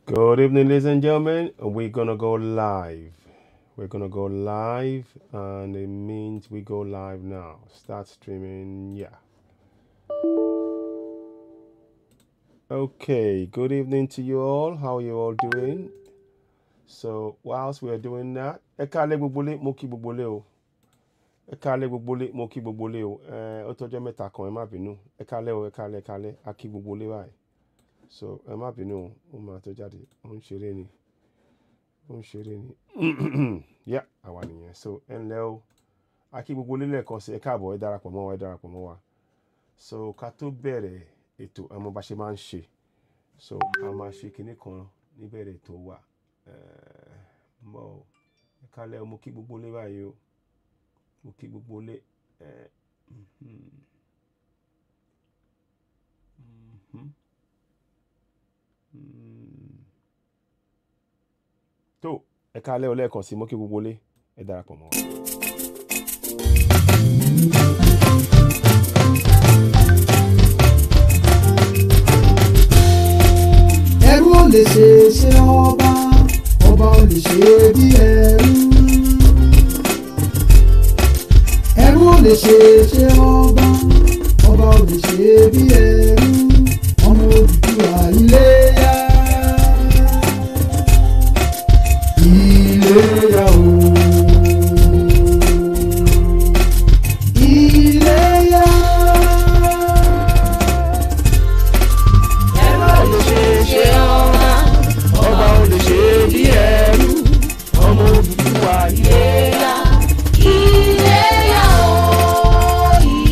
Good evening, ladies and gentlemen. We're gonna go live. We're gonna go live, and it means we go live now. Start streaming. Yeah. Okay. Good evening to you all. How are you all doing? So whilst we're doing that, ẹ káalẹ́ gbogbo lé, mo kí gbogbo lé o. Ẹ káalẹ́ gbogbo lé, mo kí gbogbo lé o. Ó tọ́jọ́ mẹ́ta kan, ẹ má bínú. Ẹ káalẹ́ o, ẹ káalẹ́, ẹ káalẹ́. A kí gbogbo lé báyìí. So ẹ má bínú, ó máa tó jáde. Ó ń ṣeré ni. Ó ń ṣeré ni. Yeah, àwa nìyẹn. So ẹ ǹlẹ́ o. A kí gbogbo lé lẹ́ẹ̀kan sí, ẹ káàbọ̀, ẹ darapọ̀ mọ́ wa, ẹ darapọ̀ mọ́ wa. So ká tó bẹ̀rẹ̀ ètò, ẹ mọ̀ bá ṣe máa ń ṣe. So a máa ṣe kinní kan níbẹ̀rẹ̀ ètò wa. Mọ́ o. Ẹ káalẹ́ o, mo kí gbogbo lé báyìí o. Mo kí gbogbo lé. Tó ẹ káalẹ́ o lẹ́ẹ̀kan sí, mo kí gbogbo lé, ẹ darapọ̀ mọ́ wa. Ẹrú ò lè ṣe ọba, ọba ò lè ṣe bí ẹrú. Ẹrú ò lè ṣe ọba, ọba ò lè ṣe bí ẹrú. Ọmọ Odùduwà Iléyá. Iléyá o. Iléyá. Ẹrú ò lè ṣe ọba, ọba ò lè ṣe bí ẹrú. Ọmọ Odùduwà Iléyá. Iléyá o,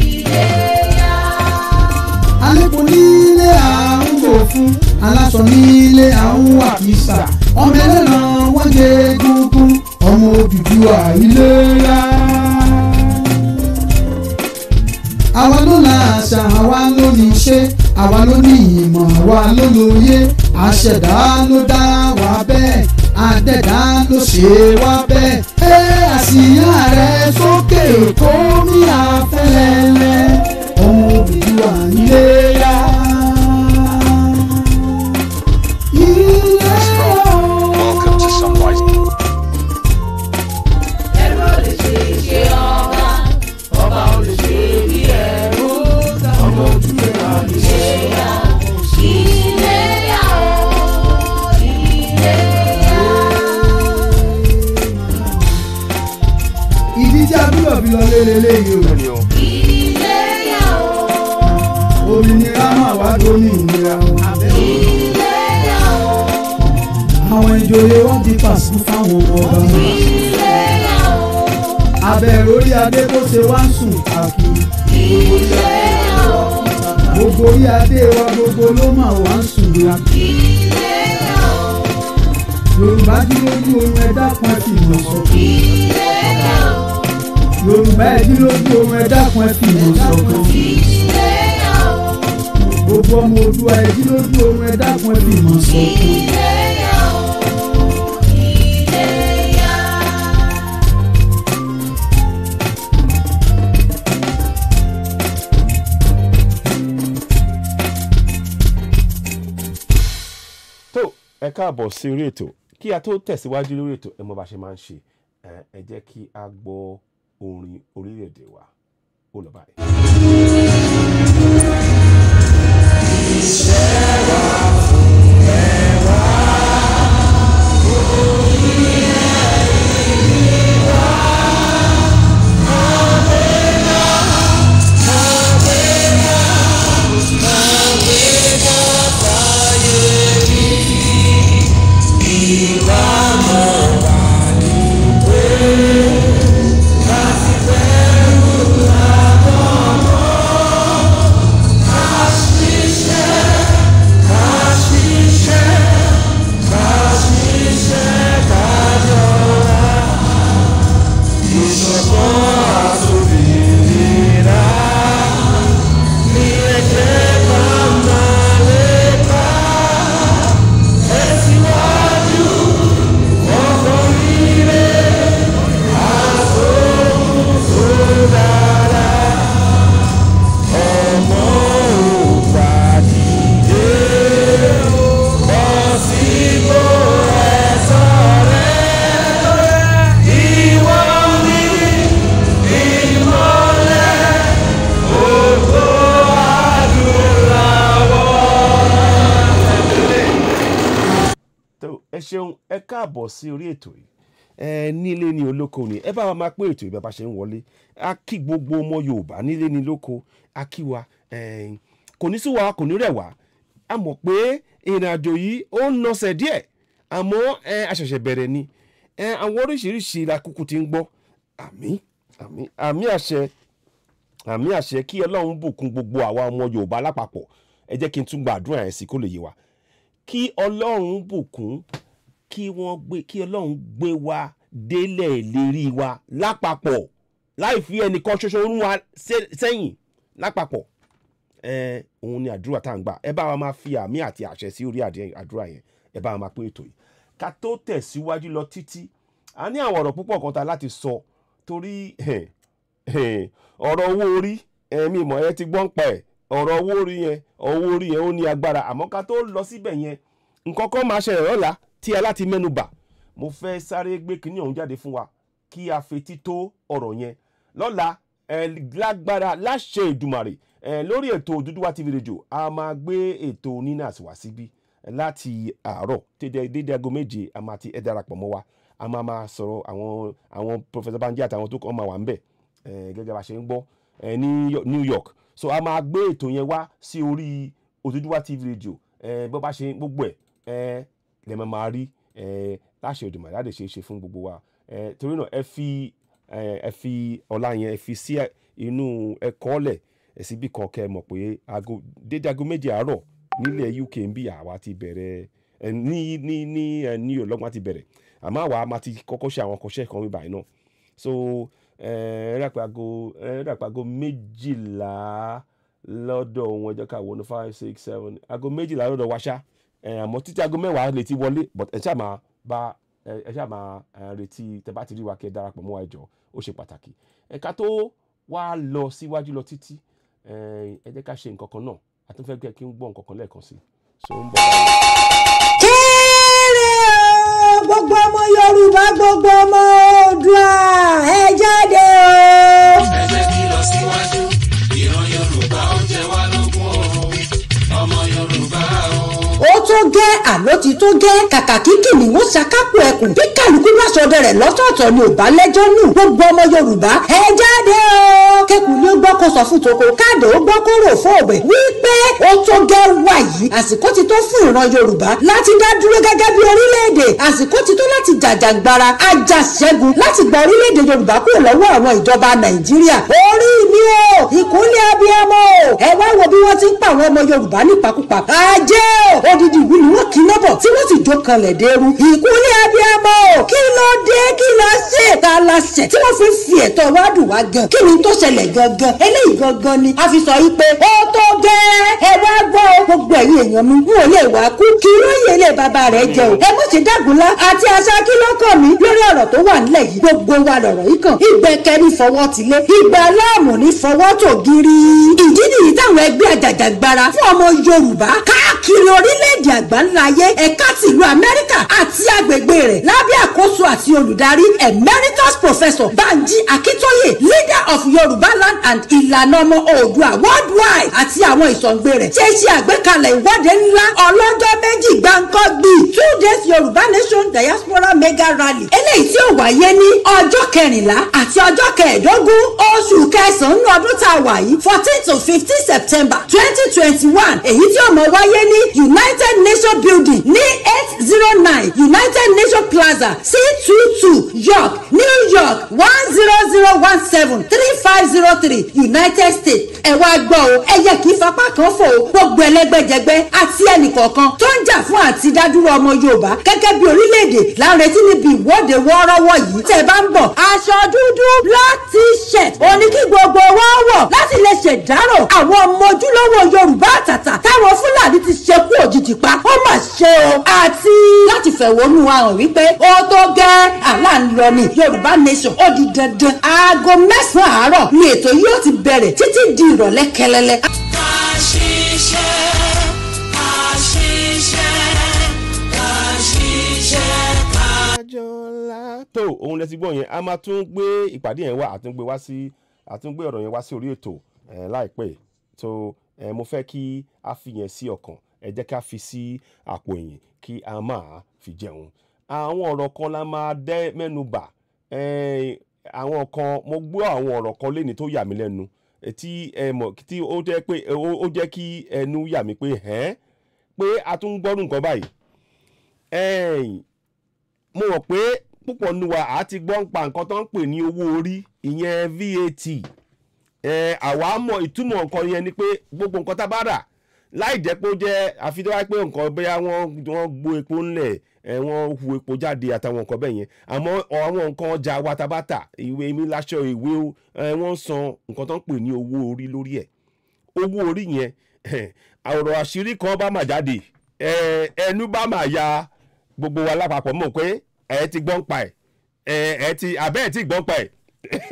Iléyá. Àlejò nílé àwọn òfin, aláṣọ nílé àwọn àkísà. Ọmọ ẹlẹ́ran wọ́n jẹ egungun, ọmọ Odùduwà Iléyá. Àwa ló la àṣà, àwa ló ní iṣẹ́, àwa ló ní ìmọ̀, àwa ló lóye. Àṣẹ̀dá ló dá wa bẹ́ẹ̀, àdẹ̀dá ló ṣe wá bẹ́ẹ̀. Àsíá rẹ̀ sókè kó mi àfẹ́lẹ́lẹ́, ọmọ Odùduwà Iléyá. Welcome to Sunrise. Ẹrú ò lè ṣe ọba, ọba ò lè ṣe bí ẹrú. Ọmọ Odùduwà Iléyá. Iléyá o, Iléyá. Ìdí tí a gbúdọ̀ fi lọ lélẹ́lẹ́yìí o. Ni o. Iléyá o, Òmìnira máa wá dóní ìnira wọn. Iléyá o, Àwọn ìjòyè wọn ti pàṣẹ fáwọn ọba. Iléyá o, Abẹ́rẹ́ orí adé tó ṣe wá ń sùn káàkiri. Iléyá o, Gbogbo orí adé wa gbogbo ló máa wá ń sùn káàkiri. Iléyá o, Yorùbá jí lójú oorun ẹ dákun ẹ fi ìmọ̀ ṣọ̀kan. Iléyá o, Yorùbá ẹ jí lójú oorun ẹ dákun ẹ fi ìmọ̀ ṣọ̀kan. Iléyá o, Gbogbo ọmọ Oòduà ẹ jí lójú oorun ẹ dákun ẹ fi ìmọ̀ ṣọ̀kan. Iléyá o, Iléyá. Tó ẹ káàbọ̀ sí orí ètò. Kí a tó tẹ̀síwájú lórí ètò, ẹ mọ̀ bá ṣe máa ń ṣe. Ẹ jẹ́ kí a gbọ́ orin orílẹ̀-èdè wa. Ó lọ báyìí. Ìwà mọ̀ wá ní pé, láti bẹ̀rù lábọ̀ mọ́. ẹ ṣeun ẹ káàbọ̀ sí orí ètò yìí nílé ní olóko ni ẹ bá wa máa pé ètò ìbá bá ṣe ń wọlé a kí gbogbo ọmọ Yorùbá nílé ní lóko a kí wa kò ní sí wa kò ní rẹ̀ wá a mọ̀ pé ìrìn àjò yìí ó ń nọsẹ̀ díẹ̀ àmọ́ a ṣẹ̀ṣẹ̀ bẹ̀rẹ̀ ni àwọn oríṣiríṣi la kúkú ti ń gbọ́ àmì àṣẹ kí Ọlọ́run bùkún gbogbo àwa ọmọ Yorùbá lápapọ̀ ẹ jẹ́ kí n tún gbàdúrà yẹn sí kó lè yé wa kí Ọlọ́run bùkún kí Ọlọ́run gbé wa délẹ̀ ìlérí wa lápapọ̀ láì fi ẹnìkan ṣoṣo rún wa sẹ́yìn lápapọ̀ òun ni àdúrà tá à ń gbà ẹ bá wa máa fi àmì àti àṣẹ sí orí àdúrà yẹn ẹ bá wa máa pé ètò yìí ká tó tẹ̀síwájú lọ títí a ní àwọn ọ̀rọ̀ púpọ̀ kan ta láti sọ torí ọ̀rọ̀ owó orí mi ìmọ̀ ẹ ti gbọ́n pa ẹ̀ ọ̀rọ̀ owó orí yẹn ó ní agbára àmọ́ ká tó lọ síbẹ̀ yẹn nǹkan kan máa ṣẹlẹ̀ lọ́la tí a láti mẹ́nu bà mo fẹ́ sáré gbé kinní ọ̀hún jáde fún wa kí a fetí tó ọ̀rọ̀ yẹn lọ́la lágbára láṣẹ Èdùmàrè lórí ètò Odùduwà TV Radio a máa gbé ètò Ninas wá síbí láti àárọ̀ dédé aago 7 a máa ti darapọ̀ mọ́ wa a máa sọ̀rọ̀ àwọn Professor Banji àtàwọn tó kàn máa wà ń bẹ̀ gẹ́gẹ́ bá ṣe ń gbọ́ ní New York so a máa gbé ètò yẹn wá sí orí Odùduwà TV Radio bó bá ṣe gbogbo ẹ̀ lè máa rí láṣẹ Èdùmàrè láti ṣe fún gbogbo wa torí náà ẹ fi ọ̀la yẹn ẹ fi sí inú ẹ̀kọ́ lẹ̀ síbí kan kẹ́ ẹ mọ̀ pé dédé aago 7 àárọ̀ nílẹ̀ UK ń bí àwa ti bẹ̀rẹ̀ ní New York lọ́gbọ́n ti bẹ̀rẹ̀ àmọ́ àwa máa ti kọ́kọ́ ṣe àwọn kọ́ṣẹ́ kan báyìí náà so ẹ̀ẹ́dàpàgọ́ 12 lọ́dọ̀ wọn ẹjọ́ ká 1 5 6 7 aago 12 lọ́dọ̀ wa ṣá àmọ́ títí aago 10 lè ti wọlé but ẹ ṣáà máa retí tẹ́ bá ti rí wa kẹ́ darapọ̀ mọ́ wa ẹ jọ̀ọ́ ó ṣe pàtàkì ẹ̀ka tó wá lọ síwájú lọ títí ẹ jẹ́ ká ṣe nǹkan kan náà àtúnfẹ́ gbẹ́ kí n gbọ́ nǹkan kan lẹ́ẹ̀kan sí so ń bọ̀ báyìí. kéré o gbogbo ọmọ Yorùbá gbogbo ọmọ Oòduà ẹ jáde o. ẹ jẹ́ kí lọ síwájú ìran Yorùbá ó jẹ wá lógún o ọmọ Yorùbá o. ó tó gẹ́ àló ti tó gẹ́ kàkà kí kìnìún ṣàkápò ẹkùn bí kálukú bá sọdẹ rẹ̀ lọ́tọ̀ọ̀tọ̀ ni ò bá lẹ́jọ́ nù gbogbo ọmọ Yorùbá ẹ jáde o. kẹkùn ni ó gbọ́ kó sọ fún toko káàdì ó gbọ́ kó rò fún òbẹ̀ wípé ó tó gẹ́ wà yìí àsìkò ti tó fún ìran Yorùbá láti dá dúró gẹ́gẹ́ bí orílẹ̀-èdè àsìkò ti tó láti jàjàgbara ajàṣẹ́gun láti gba orílẹ̀-èdè Yorùbá kúrò lọ́wọ́ àwọn ìjọba Nàìjíríà orí mi o ìkúnlẹ̀ abiyamọ o ẹ wá wo bí wọ́n ti ń pa àwọn ọmọ Yorùbá nípakúpa ajé o odidi ìlú ni wọ́n kì í nọ́bọ̀ tí wọ́n sì jó kanlẹ̀ dẹ́rù ìkúnlẹ̀ abiyamọ o kí ló dé kí ló ṣe ta la ṣẹ̀ tí wọ́n fi ẹ̀tọ́ wa dùn wá gan kí ni tó ṣẹlẹ̀ gangan eléyìí gangan ni a fi sọ yìí pé ó tó gẹ́ ẹ wá gbọ́ gbogbo ẹ̀yin èèyàn mi n ò lè wá kú kí lóye ilé bàbá rẹ̀ jẹ o ẹ mọ̀ sí dàgúnlá àti àṣà kí ló kàn mí lórí ọ̀rọ̀ tó wà nílẹ̀ yìí gbogbo wa lọ̀rọ̀ yìí kàn ìgbẹ́kẹ̀ ní fọwọ́ tilé ìgbà láàmú ní fọwọ́ tó gírí ìdí nìyí táwọn ẹgbẹ́ àjàjàgbara fún ọmọ Yorùbá káàkiri orílẹ̀-èdè àgbáńlá ayé ẹ̀ka tìlú Amẹ́ríkà àti agbègbè rẹ̀ lábẹ́ àkóso àti olùdarí Emeritus Professor Banji Akintoye leader of Yorùbá land and ìlànà ọmọ Oòduà worldwide àti àwọn ìsọ̀ǹgbè rẹ̀ ṣe àgbékalẹ̀ ìwọ́de ńlá ọlọ́jọ́ méjì gbáǹkọ́gbì 2 days Yorùbá Nation Diaspora Mega Rally eléyìí tí ó wáyé ní ọjọ́ 14 àti ọjọ́ 15 oṣù kẹsàn-án ní ọdún tá a wà yìí 14 to 15 September 2021 èyí tí ó máa wáyé ní United Nations Building ní 809 United Nations Plaza C22 York New York 10017 3503 United States ẹ wá gbọ́ o ẹyẹ kì í fapá kan fò o gbogbo ẹlẹ́gbẹ́jẹgbẹ́ àti ẹnìkọ̀ọ̀kan tó ń jà fún àti dádúró ọmọ Yorùbá gẹ́gẹ́ bí orílẹ̀-èdè láǹretí níbi ìwọ́de wọ́ọ́rọ́wọ́ yìí tẹ́ bá ń bọ̀ aṣọ dúdú black t-shirt òní kí gbogbo wọn wọ̀ láti lè ṣèdárò àwọn ọmọ ojúlówó Yorùbá àtàtà táwọn Fúlàní ti ṣekú òjijì pa ó mà ṣe o àti láti fẹ̀wọ́nú wa hàn wípé ó tó gẹ́ aláǹlọ ni Yorùbá Nation ó di dandan aago 9 àárọ̀ ni ètò yìí ó ti bẹ̀rẹ̀ títí di ìrọ̀lẹ́ kẹlẹ́lẹ́. tó òun lẹ ti gbọ́ yẹn a máa tún gbé ìpàdé yẹn wá àtúngbé ọ̀rọ̀ yẹn wá sí orí ètò láìpẹ́ tó mo fẹ́ kí a fi yẹn sí ọkàn ẹ jẹ́ ká fi sí àpò ẹ̀yìn kí a máa fi jẹun. Àwọn ọ̀rọ̀ kan la máa dẹ́ mẹ́nu bà. Àwọn kan mo gbọ́ àwọn ọ̀rọ̀ kan léni tó yà mí lẹ́nu tí mọ̀ tí ó jẹ́ pé ó jẹ́ kí ẹnu yà mí pé pé a tún gbọ́rù nǹkan báyìí. Mo rò pé púpọ̀ nínú wa á ti gbọ́ ń pa nǹkan tó ń pè ní owó orí ìyẹn VAT. Àwa mọ̀ ìtumọ̀ nǹkan yẹn ni pé gbogbo nǹkan tá a bá rà láì jẹ́ pé ó jẹ́ àfi tó wá pé nǹkan bóyá wọ́n gbó epo ńlẹ̀ wọ́n hu epo jáde àtàwọn nǹkan bẹ́ẹ̀ yẹn àmọ́ àwọn nǹkan ọjà wa tá a bá tà ìwé mi láṣọ ìwé wọ́n san nǹkan tó ń pè ní owó orí lórí ẹ̀. Owó orí yẹn ọ̀rọ̀ àṣírí kan bá mà jáde ẹnu bá mà ya gbogbo wa lápapọ̀ mọ̀ pé ẹ ti gbọ́n pa ẹ̀ ti àbẹ́ ẹ̀ ti gbọ́n pa ẹ̀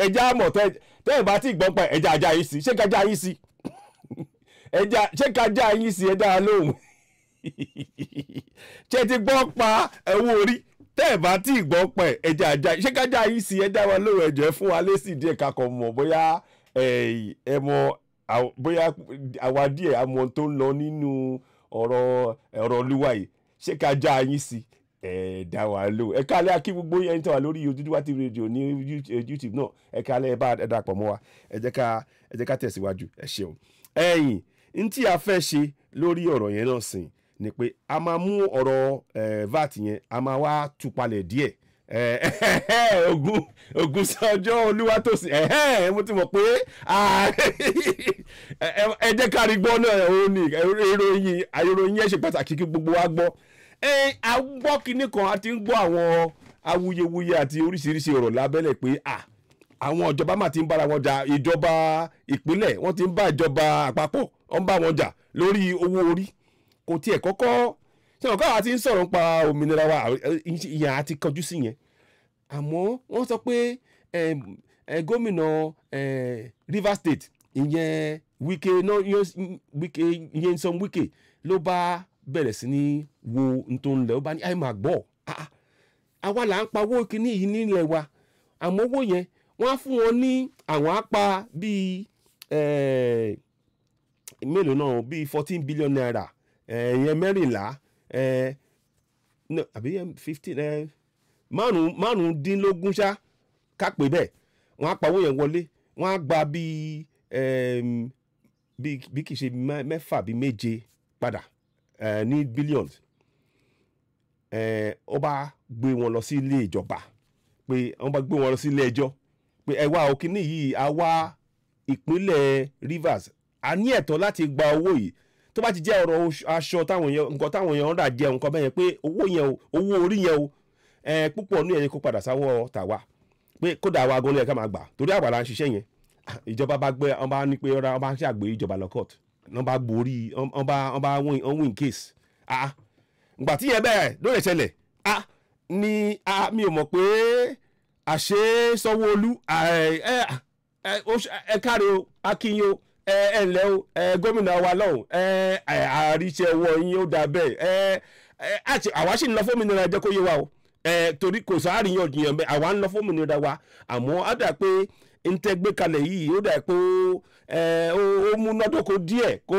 ẹja mọ̀ tẹ́ ẹ̀ bá ti gbọ́n pa ẹ̀ ẹja ajá yín sí ṣé kájá yín sí ṣé kájá yín sí ẹja lóhùn ṣé ti gbọ́n pa owó orí tẹ́ ẹ̀ bá ti gbọ́n pa ẹ̀ ẹja ajá ṣé kájá yín sí ẹja wa lóhùn ẹ̀jẹ̀ fún wa lésì díẹ̀ kakọ̀ mọ̀ bóyá ẹ mọ̀ bóyá àwa díẹ̀ àmọ́ tó ń lọ nínú ọ̀rọ̀ olúwa yìí ṣé kájá yín sí dá wa lò ẹ kálẹ̀ akí gbogbo yẹn tó wà lórí Odùduwà TV radio ní YouTube náà ẹ kálẹ̀ ẹ bá ẹ dàpọ̀ mọ́ wa ẹ jẹ́ ká tẹ̀síwájú ẹ ṣeun. N tí a fẹ́ ṣe lórí ọ̀rọ̀ yẹn náà sìn ni pé a máa mú ọ̀rọ̀ VAT yẹn a máa wá tú palẹ̀ díẹ̀ ogun sọjọ́ Olúwatósìn mo ti mọ̀ pé ẹ jẹ́ ká rí gbọ́ náà òun ni ìròyìn yẹn ṣe pàtàkì kí gbogbo wa gbọ́. A gbọ́ kinní kan a ti ń gbọ́ àwọn awuyewuye àti oríṣiríṣi ọ̀rọ̀ lábẹ́lẹ̀ pé àwọn ìjọba máa ti ń bára wọn jà ìjọba ìpínlẹ̀ wọ́n ti ń bá ìjọba àpapọ̀ wọ́n bá wọn jà lórí owó orí kò tiẹ̀ kọ́kọ́ ṣé wọn káwa ti ń sọ̀rọ̀ nípa òmìnira wa ìyẹn àti kọjú sí yẹn àmọ́ wọ́n sọ pé gómìnà Rivers State ìyẹn Nyesom Wike ló bá bẹ̀rẹ̀ sí ní wo ntòun lẹ̀ ó bá ní àyè máa gbọ́ àwa là ń pa owó kìíní yìí nílẹ̀ wa àmọ́ owó yẹn wọ́n á fún wọn ní àwọn apá bíi mélòó náà bíi 14 billion naira ìyẹn mẹ́rìnlá àbí 15 márùndínlógún ṣá ká pè bẹ́ẹ̀ wọ́n á pa owó yẹn wọlé wọ́n á gba bíi kìí ṣe mẹ́fà bíi méje padà ní billions ó bá gbé wọn lọ sí ilé ìjọba pé wọ́n bá gbé wọn lọ sí ilé ẹjọ́ pé ẹ wá òkìní yìí a wá ìpínlẹ̀ Rivers a ní ẹ̀tọ́ láti gba owó yìí tó bá ti jẹ́ ọ̀rọ̀ aṣọ nǹkan táwọn èèyàn rà jẹ́ nǹkan bẹ́ẹ̀ yẹn pé owó orí yẹn o púpọ̀ ní ẹ̀yẹ kó padà sáwọ́ tàwa pé kódà àwa gan-an lẹ́ẹ̀ká máa gbà torí àwa la ń ṣiṣẹ́ yẹn ìjọba bá gbé wọ́n bá ní pé wọ́n bá ṣàgbé ìjọba lọ court wọ́n bá borí wọ́n bá win case ìgbà tí yẹn bẹ́ẹ̀ ló lè ṣẹlẹ̀ ni mi ò mọ̀ pé àṣé Sanwó-Olú ẹ káre o akínyìn o ẹ ǹlẹ́ o gómìnà wa lọ́hùn àríṣẹ́ ọwọ́ yín ó dà bẹ́ẹ̀ àwa sì ń lọ fómìnira ẹjọ́ kó yé wa o torí kò sáàríyànjiyàn bẹ́ẹ̀ àwa ń lọ fómìnira wa àmọ́ á dà pé ń tẹ́ gbé kalẹ̀ yìí ó dà pé ó múnádóko díẹ̀ kò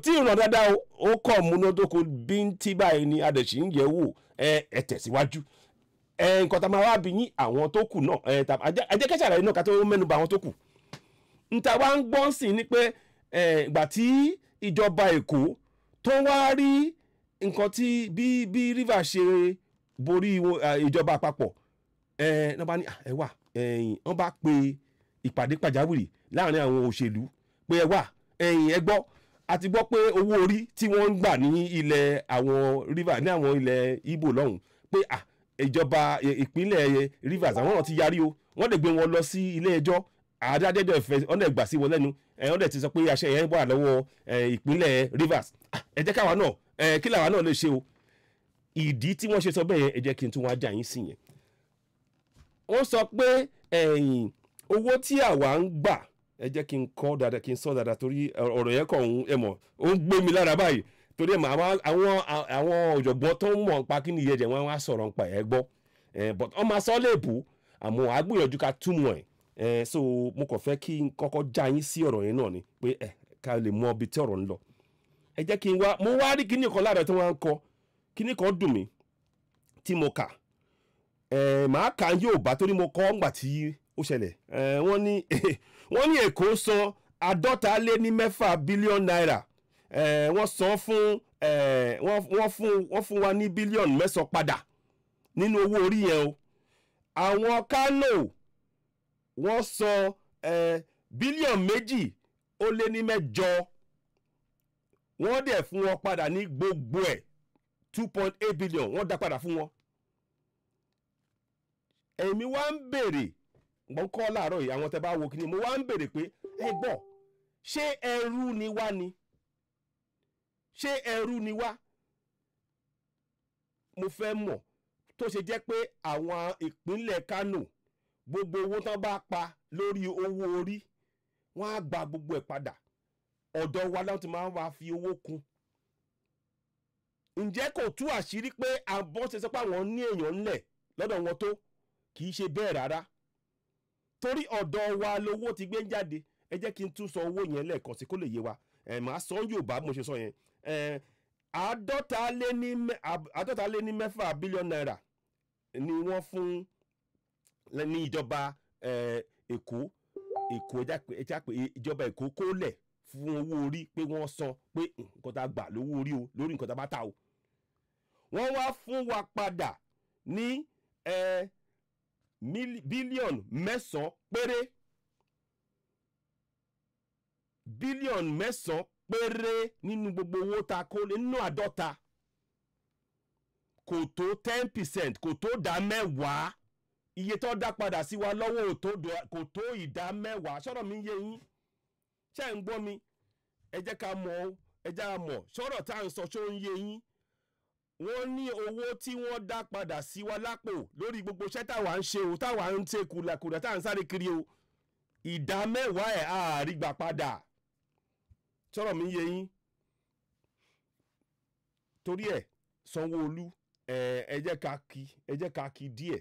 tí ì ràn dáadáa ó kọ̀ múnádóko bíntí báyìí ni adẹ̀sí ń yẹ̀ wò ẹ tẹ̀síwájú nǹkan tá a máa wá bí yín àwọn tó kù náà ajẹ́kẹ́sà rẹ̀ náà ká tó mẹ́nu bà àwọn tó kù níta wá ń gbọ́n sí ni pé ìgbà tí ìjọba Èkó tó wá rí nǹkan tí bí Rivers ṣe borí ìjọba àpapọ̀ náà bá ní ẹ wà wọ́n bá pe ìpàdé pàjáwìrì láàrin àwọn òṣèlú pé ẹ wà ẹ gbọ́ a ti gbọ́ pé owó orí tí wọ́n ń gbà ní ilẹ̀ àwọn Rivers ní àwọn ilẹ̀ Ìgbò lọ́hùn pé ìjọba ìpínlẹ̀ Rivers àwọn náà ti yarí o wọ́n lè gbé wọn lọ sí ilé ẹjọ́ àádọ́dẹ́dẹ́ ìfẹ́ ọ̀nà ìgbà sí wọn lẹ́nu ọ̀nà ti sọ pé àṣẹ yẹn wà lọ́wọ́ ìpínlẹ̀ Rivers ẹ jẹ́ káwa náà kí làwa náà lè ṣe o ìdí tí wọ́n ṣe sọ bẹ́ẹ̀ yẹn ẹ jẹ́ kí n tún wá já yín sí yẹn wọ́n sọ pé owó tí àwa ń gbà ẹ jẹ́ kí n kọ́ dáadáa kí n sọ dáadáa torí ọ̀rọ̀ yẹn kàn ó ń gbé mi lára báyìí torí àwọn ọ̀jọ̀gbọ́n tó ń mọ̀ nípa kí ni ìyẹn jẹ́ wọ́n wá sọ̀rọ̀ nípa ẹ̀ gbọ́ but wọ́n máa sọ léèbù àmọ́ àgbìyànjú ká túmọ̀ ẹ̀ so mo kàn fẹ́ kí n kọ́kọ́ já yín sí ọ̀rọ̀ yẹn náà ni pé ká lè mọ ibi tí ọ̀rọ̀ ń lọ ẹ jẹ́ kí n wá mo wá rí kíní kan lára tí wọ́n á ń kọ kíní kan dùn mí tí mo kà màá kà yóò bá torí mo kọ́ ńgbà tí ó ṣẹlẹ̀ wọ́n ní Èkó san 54 bílíọ̀nù náírà wọ́n san fún wọ́n fún wa ní bílíọ̀nù 9 padà nínú owó orí yẹn o àwọn Kánò wọ́n san bílíọ̀nù 2.8 wọ́n dẹ̀ fún wọn padà ní gbogbo ẹ̀ 2.8 billion wọ́n dá padà fún wọn. èmi wá ń béèrè wọ́n kọ́ láàárọ̀ yìí àwọn tẹ́ bá wo kíni mo wá ń béèrè pé ẹ gbọ́ ṣé ẹrú ni wá ni ṣé ẹrú ni wá mo fẹ́ mọ̀ tó ṣe jẹ́ pé àwọn ìpínlẹ̀ Kánò gbogbo owó tán bá pa lórí owó orí wọ́n á gba gbogbo ẹ̀ padà ọ̀dọ̀ wa láti máa wá fi owó kún. ǹjẹ́ kò tú àṣírí pé àbọ̀ ṣe sọ pé àwọn ní èèyàn ńlẹ̀ lọ́dọ̀ wọn tó kì í ṣe bẹ́ẹ̀ rárá torí ọ̀dọ̀ wa lówó ti gbé jáde ẹ jẹ́ kí n tún sọ owó yẹn lẹ́ẹ̀kan sí kó lè yé wa màá sọ Yorùbá mo ṣe sọ yẹn 54 bílíọ̀nù náírà ni wọ́n fún ní ìjọba Èkó ẹja pé ìjọba Èkó kó lẹ̀ fún owó orí pé wọ́n san pé nǹkan tá a gbà lówó orí o lórí nǹkan tá a bá ta o wọ́n wá fún wa padà ní bílíọ̀nù 9 péré bílíọ̀nù 9 péré nínú gbogbo owó ta kó lé nínú 50 kò tó 10% kò tó 10% iye tó dá padà sí wa lọ́wọ́ kò tó 10% sọ̀rọ̀ mi yé yín ṣé ń gbọ́ mi ẹ jẹ́ ká mọ̀ sọ̀rọ̀ tá à ń sọ ṣó ń yé yín wọ́n ní owó tí wọ́n dá padà sí wa lápò lórí gbogbo iṣẹ́ táwa ń ṣe o táwa ń ṣe kùlàkùlà tá à ń sáré kiri o 10% ẹ̀ àárígbà padà sọ̀rọ̀ mi yé yín torí ẹ̀ Sanwó-Olú ẹ jẹ́ ká kí díẹ̀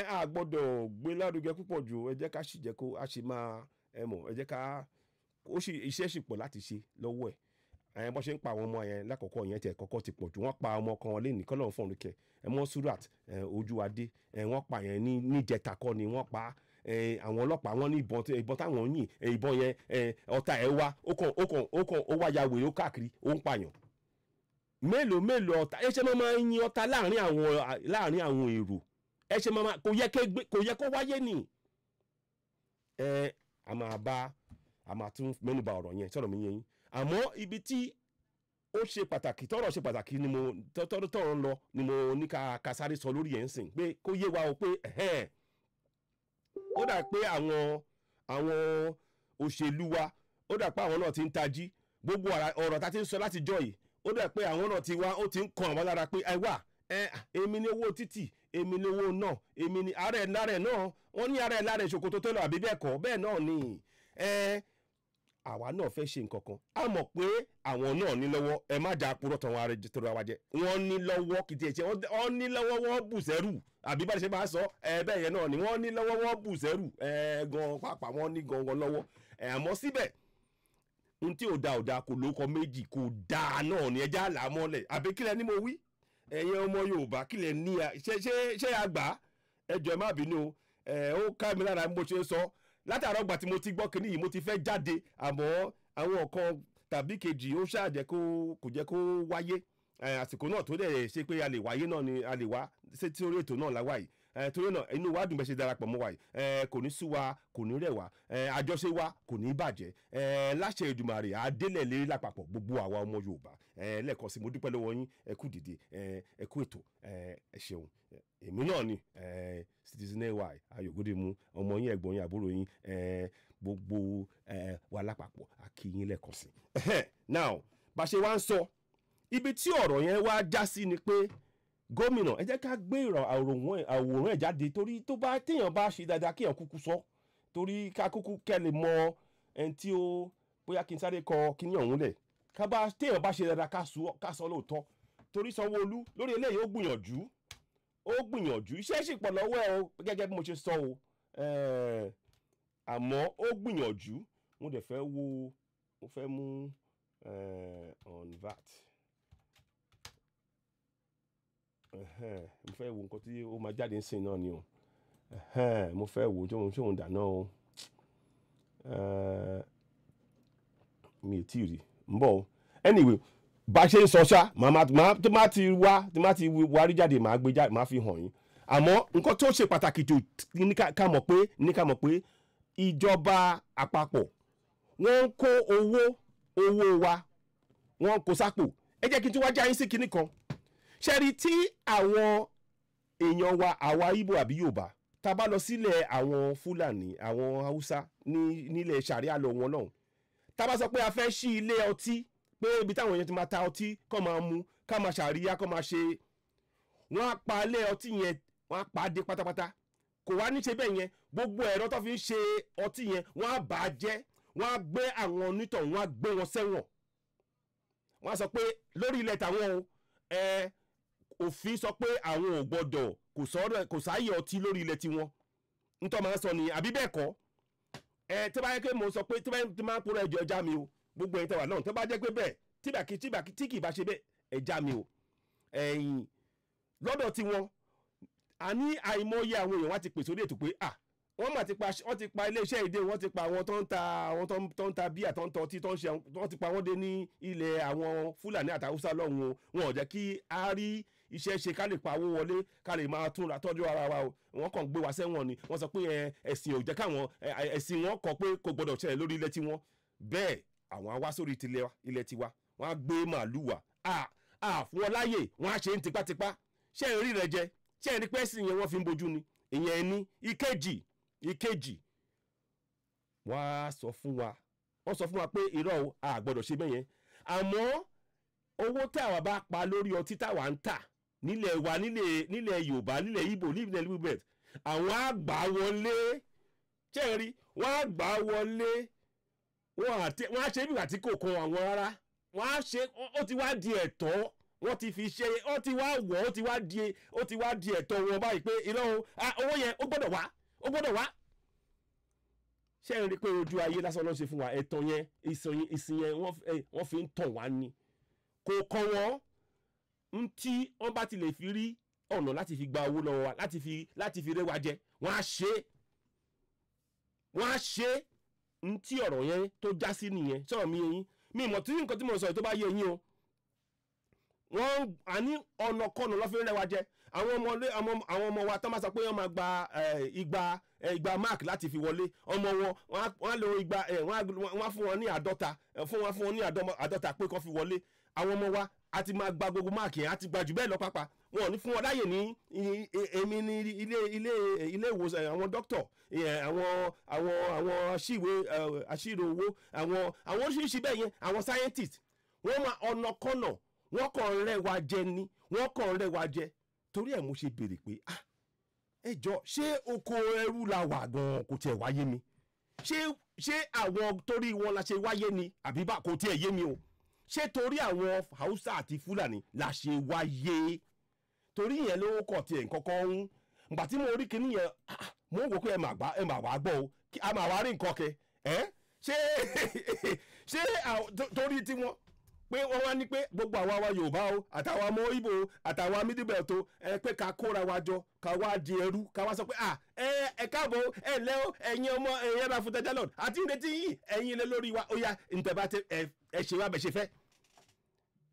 a gbọ́dọ̀ gbé lárugẹ púpọ̀ jù ẹ jẹ́ ká sì jẹ́ kó a ṣe máa ẹ jẹ́ ká iṣẹ́ sì pọ̀ láti ṣe lọ́wọ́ ẹ̀ bọ́n ṣe ń pa àwọn ọmọ yẹn lákọ̀ọ́kọ́ yẹn tẹ̀ kọ́kọ́ ti pọ̀ jù wọ́n pa ọmọ kan lé ní kọ́lọ́run fún òrùkẹ́ mọ́ Surat Ojúwadé wọ́n pa yẹn ní jẹta kọ́ ni wọ́n pa àwọn ọlọ́pàá wọn ní ìbọn táwọn yìn ìbọn yẹn ọta ẹ̀ wá ó wá ya wèrè ó káàkiri ó ń pààyàn mélòó ọta ẹ ṣe máa ń yin ọta láàrin àwọn èrò ẹ ṣe máa kò yẹ kó wáyé nì a máa tún mẹ́nubà ọ̀rọ̀ yẹn sọ̀rọ̀ mi yẹn yín àmọ́ ibi tí ó ṣe pàtàkì tọ́rọ̀ ṣe pàtàkì ni mo tọ́rọ̀ ń lọ ni mo ní ká sáré sọ lórí ẹ̀ ń sìn pé kó yé wa o pé ó dà pé àwọn òṣèlú wa ó dà pé àwọn náà ti ń tají gbogbo ọ̀rọ̀ tá ti ń sọ láti jọ yìí ó dà pé àwọn náà ó ti ń kan àwọn lára pé ẹ wà èmi ní owó títì èmi ní owó náà èmi ní ààrẹ lárẹ̀ náà wọ́n ní ààrẹ lárẹ̀ ìṣòkòtò tó lọ àbí bẹ́ẹ̀ kọ́ bẹ́ẹ̀ náà ni àwa náà fẹ́ ṣe nǹkan kan a mọ̀ pé àwọn náà ní lọ́wọ́ ẹ má jà purọ́ tán wọn ààrẹ tó ra wa jẹ wọ́n ní lọ́wọ́ kìtì ẹ̀ṣẹ̀ wọ́n ní lọ́wọ́ wọ́n bù sẹ́rù àbí bá ṣe máa sọ bẹ́ẹ̀ yẹn náà ni wọ́n ní lọ́wọ́ wọ́n bù sẹ́rù gan pàápàá wọ́n ní gangan lọ́wọ́ àmọ́ síbẹ̀ n tí ò da kò lóko méjì kò dáa náà ni ẹja àlámọ́lẹ̀ àbí kílẹ̀ ni mo wí ẹ̀yin ọmọ Yorùbá kílẹ̀ ní ṣé àgbà ẹjọ́ ẹ má bínú ó ká mi lára bó ṣe ń sọ látàrọ gbà tí mo ti gbọ́ kínní yìí mo ti fẹ́ jáde àmọ́ àwọn kan tàbí kejì ó ṣáàjẹ́ kò jẹ́ kó wáyé àsìkò náà tó dẹ̀ ṣe pé a lè wáyé náà ni a lè wá sí orí ètò náà láwá yìí torí náà inú wa dùn bẹ́ẹ̀ ṣe darapọ̀ mọ́ wa yìí kò ní sú wa kò ní rẹ̀ wá àjọṣe wa kò ní bàjẹ́ láṣẹ Èdùmàrè àdélẹ̀ lérí lápapọ̀ gbogbo àwa ọmọ Yorùbá lẹ́ẹ̀kan sí mo dúpẹ́ lọ́wọ́ yín ẹ kú dìde ẹ kú ètò ẹ ṣeun èmi náà ni Citizen AY Ayọ̀gódémù ọmọ yín ẹ̀gbọ́n yín àbúrò yín gbogbo wa lápapọ̀ àkíyín lẹ́ẹ̀kan sí. Now bá ṣe wá ń sọ ibi tí ọ̀rọ̀ yẹn wá já sí ni pé gómìnà ẹ jẹ́ ká gbé àwòrán ẹ̀ jáde torí tó bá téèyàn bá ṣe dáadáa kéèyàn kúkú sọ torí ká kúkú kẹ́ lè mọ ẹni tí ó bóyá kí n sáré kọ kíní ọ̀hún lẹ̀ téèyàn bá ṣe dáadáa ká sọ lóòótọ́ torí Sanwó-Olú lórí eléyìí ó gbìyànjú iṣẹ́ sì pọ̀ lọ́wọ́ ẹ̀ o gẹ́gẹ́ bí mo ṣe sọ o àmọ́ ó gbìyànjú mo dẹ̀ fẹ́ mú on VAT mo fẹ́ wo nǹkan tí ó máa jáde ń sìn náà ni o mo fẹ́ wo ṣé òun dáná o mi ò tí ì rí ń bọ̀ o anyway bá ṣe ń sọ ṣá tí má ti wá rí jáde máa gbé jáde máa fi hàn yín àmọ́ nǹkan tó ṣe pàtàkì jù ní ká mọ̀ pé ìjọba àpapọ̀ wọ́n ń kó owó wa wọ́n kó sápò ẹ jẹ́ kí n tún wá já yín sí kinní kan ṣẹ́rí tí àwọn èèyàn wa àwa Ìgbò àbí Yorùbá tá a bá lọ sílẹ̀ àwọn Fúlàní àwọn Haúsá nílẹ̀ sàríà lọ wọn náà tá a bá sọ pé a fẹ́ ṣí ilé ọtí pé ibi táwọn èèyàn ti máa ta ọtí kọ́ máa mu ká máa ṣàríyá kọ́ máa ṣe wọ́n á pa ilé ọtí yẹn wọ́n á pa á dé pátápátá kò wá ní ṣe bẹ́ẹ̀ yẹn gbogbo ẹ̀rọ tó fi ń ṣe ọtí yẹn wọ́n á bà á jẹ́ wọ́n á gbé àwọn onítọ̀ wọ́n á gbé wọn sẹ́wọ̀n wọ́n á sọ pé lórí ilẹ̀ tàwọn òfin sọ pé àwọn ò gbọ́dọ̀ kò sáàyè ọtí lórí ilẹ̀ tiwọn nítorí máa ń sọ nìyẹn àbí bẹ́ẹ̀ kọ́ tí bá yẹ kí mo sọ pé tí máa ń pòrò ẹjọ́ ẹja mi o gbogbo ẹ̀yin tẹ́wà náà tó bá jẹ́ pé bẹ́ẹ̀ tí kì í bá ṣe bẹ́ẹ̀ ẹja mi o lọ́dọ̀ tiwọn a ní àìmọye àwọn èèyàn wá ti pèsè orí ètò pé wọ́n ti pa iléeṣẹ́ ìdè wọ́n ti pa àwọn tó ń ta bíà tó ń tọ́ tí tó ń ṣe wọ́n ti pa wọ́n dé ní ilẹ̀ àwọn Fúlàní àti Haúsá lọ́hùn o wọn ò jẹ́ kí a rí iṣẹ́ ṣe ká lè pa owó wọlé ká lè máa túnra tọ́jú ara wa o wọ́n kàn gbé wa sẹ́wọ̀n ni wọ́n sọ pé ẹ̀sìn ò jẹ́ káwọn ẹ̀sìn wọn kọ pé kò gbọdọ̀ ṣẹlẹ̀ lórí ilẹ̀ tiwọn bẹ́ẹ̀ àwọn á wá sórí ilẹ̀ tiwa wọ́n á gbé màálù wa fún wọn láàyè wọ́n á ṣe ń tipátipá ṣé ẹ̀ rí rẹ jẹ ṣé ẹ̀ rí pẹ́sì yẹn wọ́n fi ń bojú ni ìyẹn ẹni ìkejì wọ́n sọ fún wa pé irọ́ o a gbọ́dọ̀ ṣe bẹ́yẹn àmọ́ owó tí àwa bá pa lórí ọtí táwa ń tà nílẹ̀ wa nílẹ̀ Yorùbá nílẹ̀ Ìgbò nílẹ̀ libet àwọn àgbà wọlé ṣé ẹ rí wọ́n àgbà wọlé wọ́n á ṣe bí àti kò kan àwọn rárá wọ́n á ṣe ó ti wá di ẹ̀tọ́ wọ́n ti fi ṣe ó ti wá wọ̀ ó ti wá di ẹ̀tọ́ wọn báyìí pé irọ́ o owó yẹn ó gbọ́dọ̀ wá ṣé ẹ rí pé ojú ayé lásán ló ṣe fún wa ẹ̀tọ́ yẹn ìsìn yẹn wọ́n fi ń tàn wá ni kò kọ́ wọn ń tí wọ́n bá ti lè fi rí ọ̀nà láti fi gba owó lọ́wọ́ wa láti fi rẹwà jẹ wọ́n á ṣe ń tí ọ̀rọ̀ yẹn tó já sí nìyẹn sọ̀rọ̀ mi yẹn mi mọ̀ tí nǹkan tí mo sọ yìí tó bá yé yín o wọ́n àní ọ̀nà kọ́nà lọ́ fi ń rẹwà jẹ àwọn ọmọ wa tó máa sọ pé wọ́n máa gba igba mark láti fi wọlé ọmọ wọn wọ́n á lo igba wọ́n á fún wọn ní àádọ́ta pé kó fi wọlé àwọn ọmọ wa a ti máa gba gbogbo máàkì yẹn a ti gba jù bẹ́ẹ̀ lọ pápá wọn ò ní fún wọn láàyè ní èmi ní ilé ìwòsàn àwọn dókítà àwọn aṣírò owó àwọn oríṣiríṣi bẹ́ẹ̀ yẹn àwọn scientist wọ́n máa ọ̀nà kọ́nà wọ́n kàn rẹwà jẹ ni wọ́n kàn rẹwà jẹ torí ẹ̀ mo ṣe béèrè pé ẹ jọ ṣé oko ẹrú la wà gan kò tiẹ̀ wáyé mi ṣé àwọn torí wọn la ṣe wáyé ni àbí bá kò tiẹ̀ yé mi o ṣé torí àwọn Haúsá àti Fúlàní la ṣe wáyé torí yẹn ló kọ̀ tiẹ̀ nkankan ń gbà tí mo rí kinní yẹn mo wò pé ẹ mà wá gbọ́ o a mà wá rí nǹkan kẹ ṣé torí tiwọn pé wọ́n wá ní pé gbogbo àwa wa Yorùbá o àtàwọn ọmọ Ìgbò àtàwọn mídíbẹ̀ tó pé ká kóra wa jọ ká wá di ẹrú ká wá sọ pé ẹ káàbọ̀ ẹ ǹlẹ́ o ẹ̀yin ọmọ ẹ̀yin ẹ̀rọ àfọ̀tẹ́jà lọ́d àti ìrètí yìí ẹ̀yin ilé lórí wa ó yá ntẹ̀bá ẹ ṣe wá bẹ̀ ṣe fẹ́.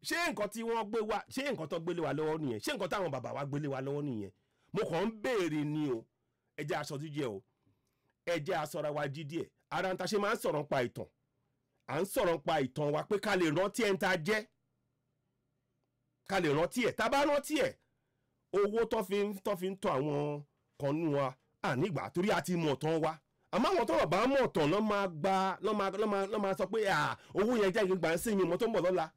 ṣé nǹkan tí wọ́n gbé wa ṣé nǹkan tó gbélé wa lọ́wọ́ nìyẹn ṣé nǹkan táwọn bàbá wa gbélé wa lọ́wọ́ nìyẹn mo kàn ń béèrè ni o ẹ jẹ́ aṣọ jíjẹ o ẹ jẹ́ aṣọra wa jí díẹ̀ ara ń ta ṣe máa ń sọ̀rọ̀ pa ìtàn à ń sọ̀rọ̀ pa ìtàn wa pé ká lè rántí ẹ̀ ń ta jẹ́ ká lè rántí ẹ̀ tá a bá rántí ẹ̀ owó tó fi ń tọ́ àwọn kan nù wa ànígbà torí a ti mọ̀ tán wa àmọ́ àwọn tọ́rọ̀ bá mọ̀ tán lọ́ máa sọ pé owó yẹn jẹ́ ìgbà ń sìn mi mọ́ tó ń bọ̀ lọ́la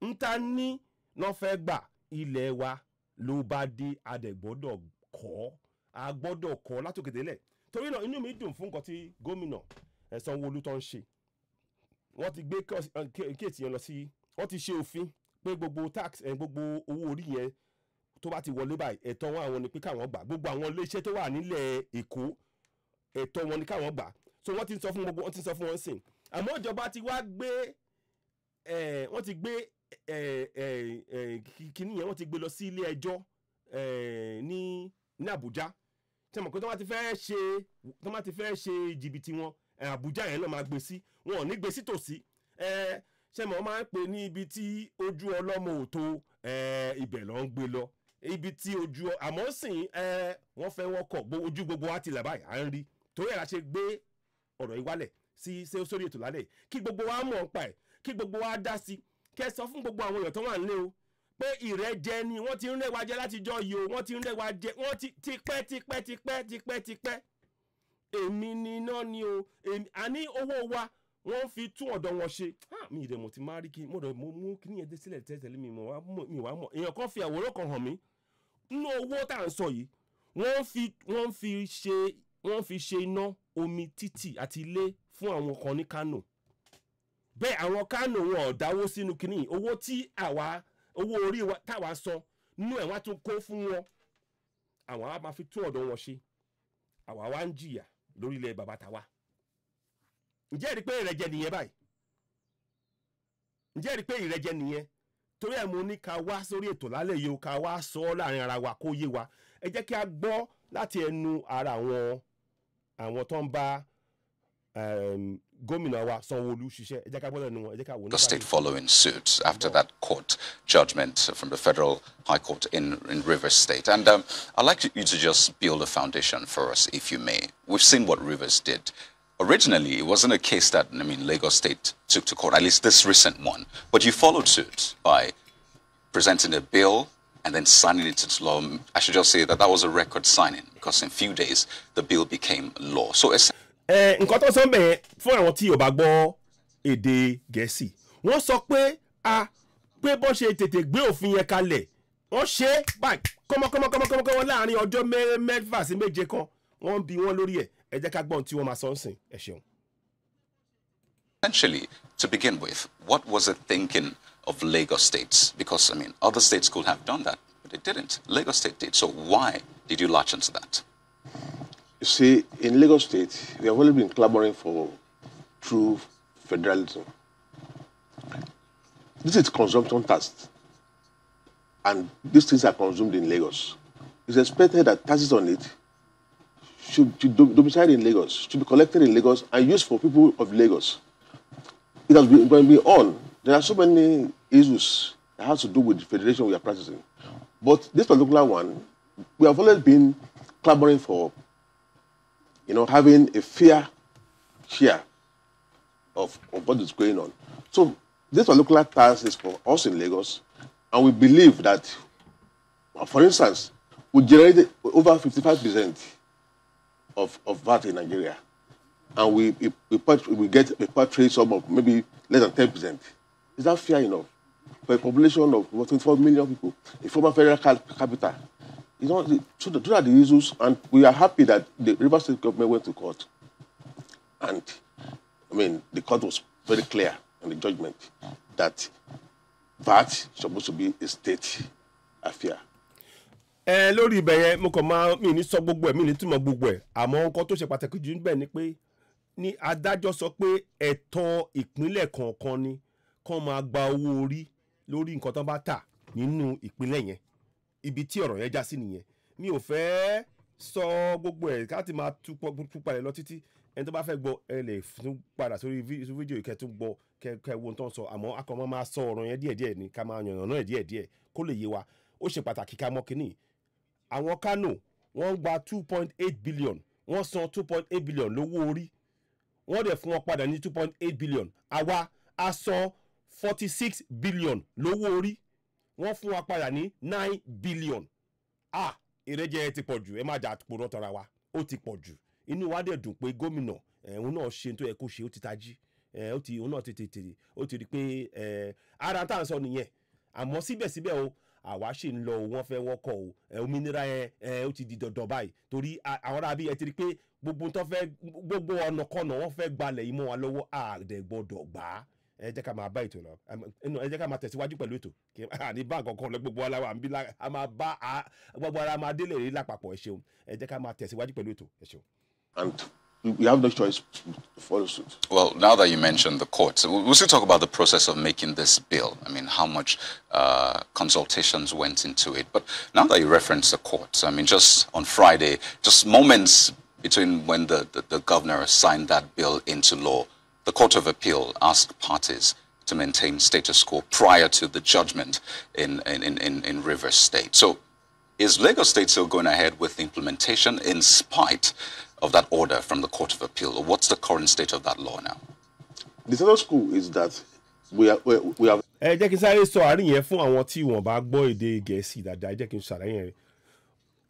ń ta ní lọ́ fẹ́ gbà ilẹ̀ wa ló bá dé adẹ̀gbọ́dọ̀ kọ́ látòkè délẹ̀ torí náà inú mi dùn fún nǹkan tí gómìnà Sanwó-Olú tó ń ṣe wọ́n ti gbé kéètì yẹn lọ sí wọ́n ti ṣe òfin pé gbogbo tax gbogbo owó orí yẹn tó bá ti wọlé báyìí ẹ̀tọ́ wọn àwọn ni pé káwọn gbà gbogbo àwọn iléeṣẹ́ tó wà nílẹ̀ Èkó ẹ̀tọ́ wọn ni káwọn gbà so wọ́n ti sọ fún wọn sìn àmọ́ ìjọba ti wá gbé wọ́n ti gbé kíní yẹn wọ́n ti gbé lọ sí ilé ẹjọ́ ní Àbújá tí wọ́n mọ̀ pé tó bá ti fẹ́ ṣe jìbìtì wọn Àbújá yẹn náà máa gbé sí wọn ò ní gbé sí tòsí ṣé mo máa ń pè ní ibi tí ojú ọlọ́mọ ò tó ibẹ̀ ló ń gbé lọ ibi tí ojú àmọ́ sìn wọ́n fẹ́ wọ́kọ̀ ojú gbogbo wa ti là báyìí à ń rí torí ẹ̀ la ṣe gbé ọ̀rọ̀ ìwálẹ̀ sí sórí ètò lálẹ́ kí gbogbo wa mọ̀ ń pa ẹ̀ kí gbogbo wa dá sí kẹ́ sọ fún gbogbo àwọn èèyàn tó wà nílé o pé ìrẹ́jẹ ni wọ́n ti ń rẹ́wà jẹ látijọ́ yìí o wọ́n ti ń rẹ́wà jẹ wọ́n ti tipẹ́ èmi ni iná ni o àní owó wa wọ́n fi tún ọ̀dọ̀ wọn ṣe mi ìdè mo ti máa rí kí mo mú kí nìyẹn dé sílẹ̀ tẹ́tẹ̀lé mi wá mọ̀ èèyàn kan fi àwòrán kan hàn mí nínú owó tá à ń sọ yìí wọ́n fi ṣe iná omi títì àti ilé fún àwọn kan ní Kánò bẹ́ẹ̀ àwọn Kánò wọn ò dáwó sínú kínní owó tí owó orí táwa san nínú ẹ̀ wá tún kó fún wọn àwọn á máa fi tún ọ̀dọ̀ wọn ṣe àwa wá ń jìyà lórílẹ̀ bàbá tàwa ǹjẹ́ rí pé ìrẹ́jẹ nìyẹn báyìí ǹjẹ́ rí pé ìrẹ́jẹ nìyẹn torí ẹ̀ mo ní ká wá sórí ètò lálẹ́ yìí o ká wá sọ ọ́ láàrin ara wa kó yé wa ẹ jẹ́ kí a gbọ́ láti ẹnu ara àwọn tó ń bá gómìnà wa Sanwó-Olú ṣiṣẹ́ ẹ jẹ́ ká gbọ́ lẹ́nu wọn ẹ jẹ́ ká wò. The state following suit after that court judgment from the Federal High Court in Rivers State. And I'd like you to just build a foundation for us, if you may. We've seen what Rivers did. Originally, it wasn't a case that, Lagos State took to court, at least this recent one. But you followed suit by presenting a bill and then signing it into law. I should just say that was a record signing because in a few days, the bill became law. So nǹkan tó sọ bẹ́ẹ̀ fún àwọn tí ò bá gbọ́ èdè Gẹ̀ẹ́sì wọ́n sọ pé pé bọ́n ṣe tètè gbé òfin yẹn kalẹ̀ wọ́n ṣe é báyìí kọ́mọkọ́mọ láàrin ọjọ́ mẹ́fà sí méje kan wọ́n bi wọ́n lórí ẹ̀ ẹ jẹ́ ká gbọ́n tí wọ́n máa sọ ń sìn ẹ ṣeun. Essentially, to begin with, what was the thinking of Lagos State? Because, other states could have done that, but they didn't. Lagos State did. So why did you latch onto that? You see, in Lagos State, we have only been clamoring for true federalism. This is consumption tax, and these things are consumed in Lagos. It's expected that taxes on it should domicile in Lagos, should be collected in Lagos and used for people of Lagos. It has been going on. There are so many issues that have to do with the federation we are practicing. But this particular one, we have always been clamoring for having a fair share of what is going on. So this particular tax is for us in Lagos, and we believe that, for instance, we generate over 55% of VAT in Nigeria, and we get a purchase sum of maybe less than 10%. Is that fair enough for a population of 24 million people, a former federal capital? So those are the issues, and we are happy that the Rivers State government went to court. And, the court was very clear in the judgment that VAT is supposed to be a state affair. Lórí ibẹ̀ yẹn mo kàn máa mi ní sọ gbogbo ẹ̀ mi ní túmọ̀ gbogbo ẹ̀ àmọ́ nǹkan tó ṣe pàtàkì jù níbẹ̀ ni pé ní adájọ́ sọ pé ẹ̀tọ́ ìpínlẹ̀ kọ̀ọ̀kan ni kán máa gba owó orí lórí nǹkan tó bá tà nínú ìpínlẹ̀ yẹn ibi tí ọ̀rọ̀ yẹn já sí nìyẹn mi ò fẹ́ sọ gbogbo ẹ̀ káàtì máa tú palẹ̀ lọ títí ẹni tó bá fẹ́ gbọ́ ẹ lè tún padà sórí fídíò yìí kẹ́ tún gbọ́ kẹ́ wo tó ń sọ àmọ́ akọ̀mọ́ máa sọ ọ̀rọ̀ yẹn díẹ̀díẹ̀ ni ká máa yànnà náà díẹ̀díẹ̀ kó lè yé wa ó ṣe pàtàkì ká mọ̀ kínní àwọn Kánò wọ́n gba 2.8 billion wọ́n san 2.8 billion lówó orí wọ́n dẹ̀ fún wọn padà ní 2.8 billion àwa a san 46 billion lówó orí wọ́n fún wa padà ní 9 billion ìrẹ́jẹ ti pọ̀ jù ẹ má jà pòrọ̀ tọ́ra wa ó ti pọ̀ jù inú wa dẹ̀ dùn pé gómìnà òun náà ṣe tó yẹ kó ṣe ó ti tají òun náà tètè ó ti rí pé ara tá à ń sọ nìyẹn àmọ́ síbẹ̀síbẹ̀ o àwa ṣì ń lọ o wọ́n fẹ́ wọ́kọ̀ o òmìnira yẹn ó ti di dandan báyìí torí àwọn arábí ẹ ti rí pé gbogbo ọ̀nà kọ̀nà wọ́n fẹ́ gbalẹ̀ yìí mọ́ wa lọ́wọ́ àdẹ̀gbọ́dọ̀ gbà á ẹ jẹ́ ká máa bá ètò lọ ẹ jẹ́ ká máa tẹ̀síwájú pẹ̀lú ètò ní bá nǹkan lọ gbogbo aláwa àbí a máa bá gbogbo ara máa délé rí lápapọ̀ ẹ ṣeun ẹ jẹ́ ká máa tẹ̀síwájú pẹ̀lú ètò ẹ ṣeun. And we have no choice to follow suit. Well, now that you mentioned the courts, we'll still talk about the process of making this bill. I mean, how much consultations went into it. But now that you reference the courts, I mean, just on Friday, just moments between when the governor signed that bill into law, the Court of Appeal asked parties to maintain status quo prior to the judgment in Rivers State. So is Lagos State still going ahead with the implementation in spite of that order from the Court of Appeal? Or what's the current state of that law now? The status quo is that we have. ẹ jẹ́ kí n sáré sọ àárín yẹn fún àwọn tí wọ́n bá gbọ́ èdè Gẹ̀ẹ́sì dáadáa, ẹ jẹ́ kí n ṣàlàyé yẹn.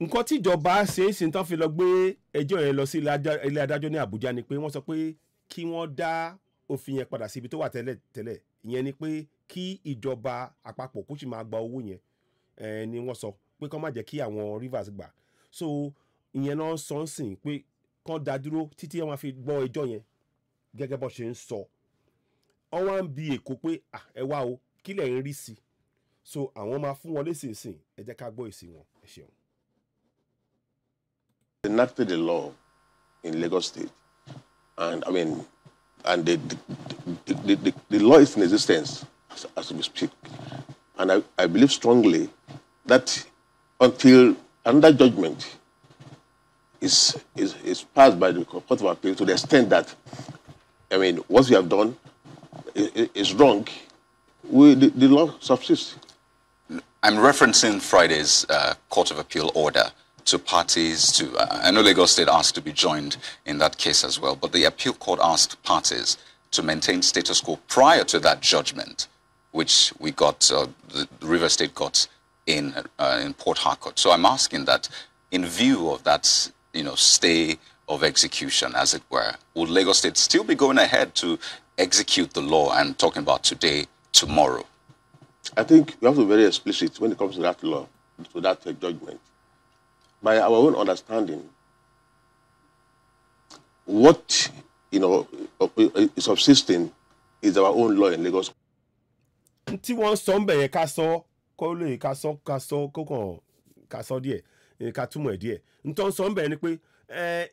Nǹkan tí ìjọba ṣe é sì tán fi lọ gbé ẹjọ́ yẹn lọ sí ilé adájọ́ ní Àbújá ni pé wọ́n sọ pé kí wọ́n dá òfin yẹn padà síbi tó wà tẹ́lẹ̀. Ìyẹn ni pé kí ìjọba àpapọ̀ kó sì máa gba owó yẹn ni wọ́n sọ pé kán má jẹ́ kí àwọn Rivers gbà. So ìyẹn náà sọ ń sìn pé kán dá dúró títí wọ́n fi gbọ́ ẹjọ́ yẹn gẹ́gẹ́ bó ṣe ń sọ. Wọ́n wá ń bi Èkó pé ẹ wá o kí lẹ̀ ń rí sí i. So àwọn máa fún wọn lésìnsìn, ẹ jẹ́ ká gbọ́ èsì wọn. Ẹ ṣeun. Enacted the law in Lagos State, and I mean, and the law is in existence as we speak, and I believe strongly that until another judgment is passed by the Court of Appeal, to the extent that, I mean, what we have done is wrong, the law subsists. I'm referencing Friday's Court of Appeal order to parties to, I know Lagos State asked to be joined in that case as well, but the appeal court asked parties to maintain status quo prior to that judgment, which we got, the River State got in Port Harcourt. So I'm asking that in view of that, stay of execution, as it were, would Lagos State still be going ahead to execute the law? And talking about today, tomorrow. I think we have to be very explicit when it comes to that law, to that judgment. By our own understanding, what is subsisting is our own law in Lagos. Tí wọ́n sọ ń bẹ̀yẹn ká sọ kó lè ká sọ díẹ̀ ká túmọ̀ ẹ̀ díẹ̀. Ntọ́ sọ ń bẹ̀yẹn ni pé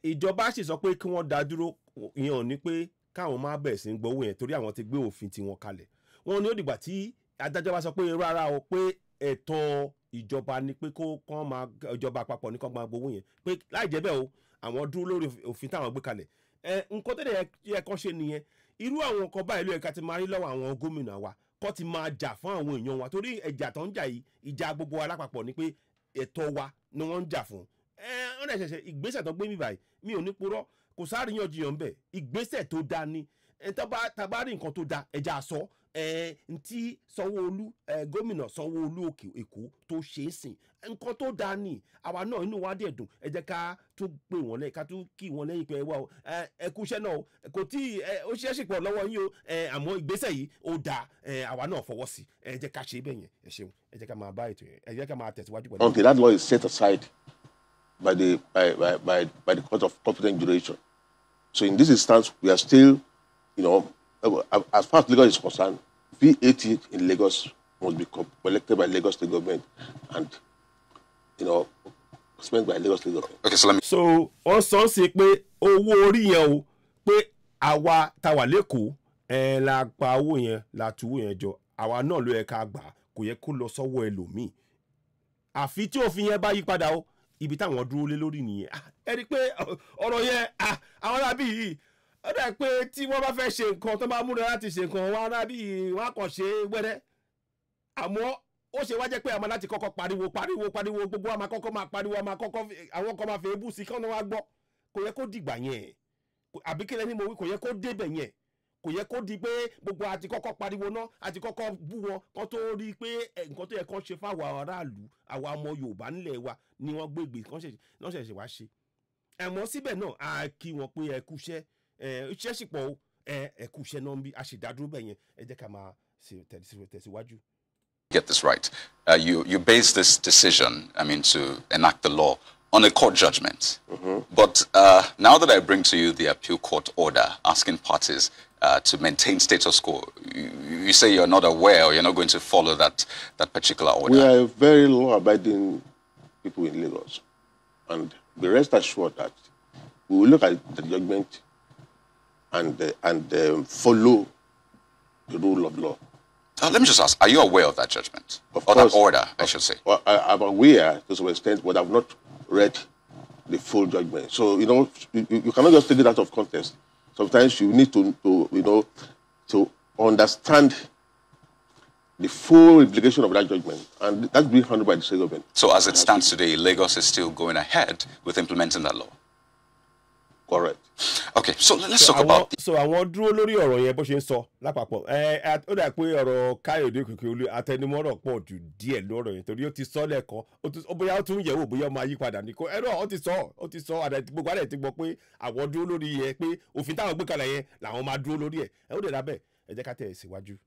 ìjọba sì sọ pé kí wọ́n dá dúró, ìyẹn ò ní pé káwọn máa bẹ̀rẹ̀ sí gbowó yẹn torí àwọn ti gbé òfin tiwọn kalẹ̀. Wọ́n ní ó dìgbà tí adájọ́ bá sọ pé rárá o pé ẹ̀tọ́ ìjọba ni pé kán máa ìjọba àpapọ̀ ní kán máa gbowó yẹn pé láì jẹ́ bẹ́ẹ̀ o àwọn dúró lórí òfin táwọn gbé kalẹ̀. Nǹkan tó dẹ̀ yẹ kán ṣe nìyẹn. Irú àwọn nǹkan báyìí ló yẹ ká ti máa rí lọ́wọ́ àwọn gómìnà wa kó ti máa jà fún àwọn èèyàn wa torí ẹ̀jà tó ń jà yìí ìjà gbogbo wa lápapọ̀ ni pé ẹ̀tọ́ wa ni wọ́n ń jà fún. Wọ́n dẹ̀ ṣẹ̀ṣẹ̀ ìgbésẹ̀ tó gbé mi báyìí mi ò ní purọ́ kò sáàríyànjiyàn bẹ́ẹ̀ ìgbésẹ̀ tó dáa ni tàbá rí nǹkan tó dáa ẹja sọ ntí Sanwó-Olú gómìnà Sanwó-Olú òkè Èkó tó ṣe é sìn nǹkan tó dáa ni àwa náà inú wa dẹ̀ dùn ẹ jẹ́ ká tún gbé wọn lẹ́yìn ká tún kí wọn lẹ́yìn pé ẹ wá o ẹ kú iṣẹ́ náà o kò tí ó ṣe é ṣìpọ̀ lọ́wọ́ yín o àmọ́ ìgbésẹ̀ yìí ó dáa àwa náà fọwọ́ sí ẹ jẹ́ ká ṣe é bẹ́ẹ̀ yẹn ẹ ṣeun ẹ jẹ́ ká máa bá ètò yẹn ẹ jẹ́ ká máa tẹ̀síwájú pẹ̀lú. Until that law is set aside by the Court of Competent Jurisdiction. So in this instance, we are still, as far as Lagos is concerned, VAT in Lagos must be collected by Lagos State government and, spent by Lagos State government. Okay, so let me. So wọ́n sọ sí pé owó orí yẹn o pé àwa tá wà lẹ́kọ̀ọ́ la pa owó yẹn la tu owó yẹn jọ àwa náà ló yẹ ká gbà kò yẹ kó lọ sọ́wọ́ ẹlòmíì àfi tí òfin yẹn bá yí padà o ibi táwọn dúró lé lórí nìyẹn ẹ rí i pé ọ̀rọ̀ yẹn àwọn arábí yìí ó dà pé tí wọ́n bá fẹ́ ṣe nǹkan tó bá múra láti ṣe nǹkan wọn arábí yìí wọ́n á kàn ṣe wẹ́rẹ́ àmọ́ ó ṣe wá jẹ́ pé àmọ́ láti kọ́kọ́ pariwo gbogbo wa máa kọ́kọ́ máa pariwo àwọn kan máa fẹ́ ebú sí kọ́nà wa gbọ́ kò yẹ kó dìgbà yẹn àbí kílẹ̀ ní mo wí kò yẹ kó débẹ̀ yẹn kò yẹ kó di pé gbogbo àti kọ́kọ́ pariwo náà àti kọ́kọ́ bú wọn kó tó rí i pé nǹkan tó yẹ kó ṣe fáwọn aráàlú àwa ọmọ Yorùbá nílẹ̀ wa ni wọ́n gbé kán ṣẹ̀ṣẹ̀ wá ṣe ẹ̀mọ́ síbẹ̀ náà a kí wọn pé ẹ kúṣẹ́ iṣẹ́ sì pọ̀ ẹ kúṣẹ́ náà ń bí a sì dádúró bẹ̀ yẹn ẹ jẹ́ ká máa tẹ̀síwájú. Get this right. You base this decision, to enact the law on a court judgment. Mm-hmm. But now that I bring to you the appeal court order asking parties to maintain status quo, you say you're not aware or you're not going to follow that particular order. We are very law-abiding people in Lagos. And be rest assured that we will look at the judgment and follow the rule of law. Let me just ask, are you aware of that judgment? Of or course, that order, I should say? Well, I'm aware to some extent, but I've not read the full judgment. So, you cannot just take it out of context. Sometimes you need to understand the full implication of that judgment, and that's being handled by the state government. So as it stands today, Lagos is still going ahead with implementing that law? Correct. Okay, so let's talk about... So àwọn dúró lórí ọ̀rọ̀ yẹn bó ṣe ń sọ lápapọ̀. Ó dà pé ọ̀rọ̀ Káyọ̀dé Òkìkíolú àtẹnumọ́rọ̀ pọ̀ jù díẹ̀ lọ́rọ̀ yẹn torí ó ti sọ lẹ́ẹ̀kan. Bóyá ó tún yẹ̀wò bóyá ó máa yí padà ní kó. Ó ti sọ gbogbo àdẹ̀ ti gbọ́ pé àwọn dúró lórí yẹn pé òfin táwọn gbé kalẹ̀ yẹn làwọn máa dúró lórí ẹ̀. Ó dẹ̀ dábẹ́ ẹ jẹ́ ká tẹ̀ síwájú.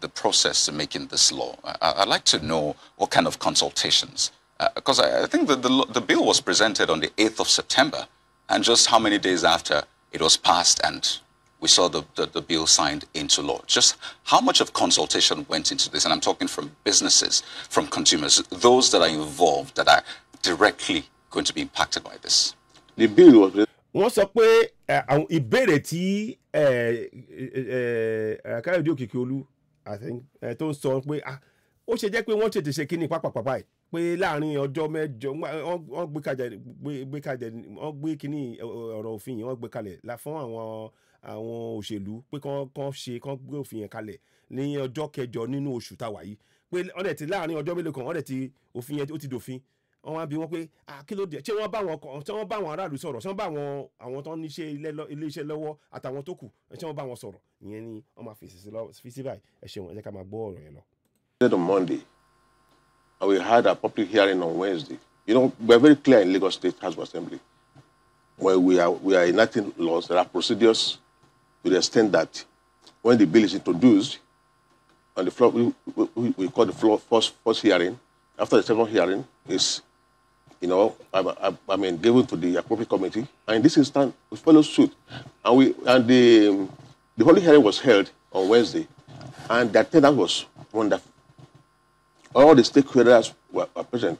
The process to making this law. I'd like to know what kind of consultations, because I think that the bill was presented on the 8th of September, and just how many days after it was passed and we saw the bill signed into law. Just how much of consultation went into this? And I'm talking from businesses, from consumers, those that are involved, that are directly going to be impacted by this. The bill was... Wọ́n sọ pé àwọn ìbéèrè tí Káyọ̀dé Òkìkíolú tó ń sọ pé ó ṣe jẹ́ pé wọ́n tètè ṣe kíní pápápápá ẹ̀ pé láàrin ọjọ́ mẹ́jọ wọ́n gbé kíní ọ̀rọ̀ òfin yìí wọ́n gbé kalẹ̀ fún àwọn òṣèlú pé kán gbé òfin yẹn kalẹ̀ ní ọjọ́ kẹjọ nínú oṣù táwa yìí pé wọ́n dẹ̀ ti láàrin ọjọ́ mélòó kan wọ́n dẹ̀ ti òfin yẹn ó ti dòfin. Wọ́n wá bí wọ́n pé kí ló dé ṣé wọ́n bá àwọn aráàlú sọ̀rọ̀ ṣé wọ́n bá àwọn tó ń ní ilé iṣẹ́ lọ́wọ́ àtàwọn tó kù ṣé wọ́n bá wọn sọ̀rọ̀ ìyẹn ni wọ́n máa fèsì sí báyìí ẹ ṣeun ẹ jẹ́ ká máa gbọ́ ọ̀rọ̀ yẹn lọ. On Monday, and we had a public hearing on Wednesday. We're very clear in Lagos State House of Assembly, where we are enacting laws. There are procedures to the extent that when the bill is introduced on the floor, we call the floor first hearing. After the second hearing is, given to the appropriate committee, and in this instance we follow suit, and the public hearing was held on Wednesday, and the attendance was wonderful. All the stakeholders were present.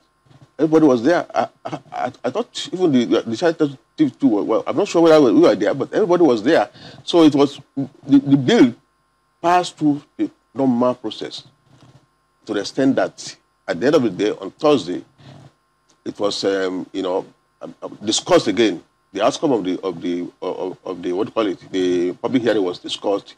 Everybody was there. I thought even the child too. Well, I'm not sure whether we were there, but everybody was there. So it was the bill passed through the normal process to the extent that at the end of the day, on Thursday, it was discussed again. The outcome of the what do you call it? The public hearing was discussed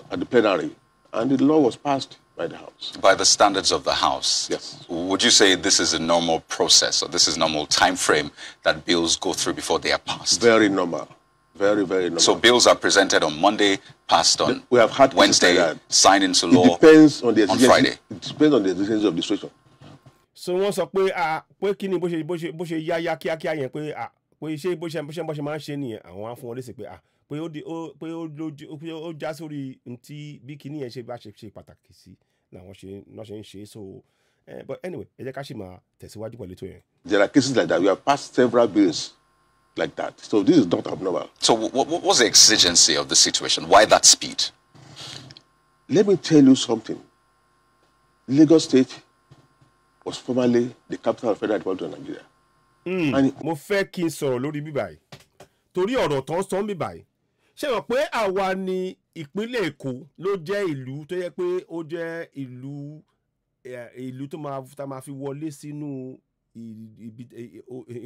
at the plenary, and the law was passed by the House. By the standards of the House? Yes. Would you say this is a normal process, or this is a normal time frame that bills go through before they are passed? Very normal. Very, very normal. So bills are presented on Monday, passed on we have had Wednesday, signed into law it depends on the Friday. It depends on the exigency of the situation. So wọ́n sọ pé kí ni bó ṣe yá kíákíá yẹn pé ṣé bó ṣe máa ń ṣe nìyẹn àwọn á fún wọn léṣe pé ó já sórí ntí bí kíní yẹn ṣe bá ṣe pàtàkì sí làwọn ṣe ń ṣe so but anyway ẹ jẹ́ ká ṣì máa tẹ̀síwájú pẹ̀lú ètò yẹn. There are cases like that. We have passed several bills like that. So this is not abnormal. So what was the exigency of the situation? Why that speed? Let me tell you something. Lagos State was formerly the capital of Federal Republic of Nigeria. Mo fẹ́ kí n sọ̀rọ̀ lórí bíbáyìí torí ọ̀rọ̀ tó ń sọ bíbáyìí ṣé wọ́n pé àwa ni ìpínlẹ̀ Èkó ló jẹ́ ìlú tó yẹ pé ó jẹ́ ìlú tó máa fi wọlé sínú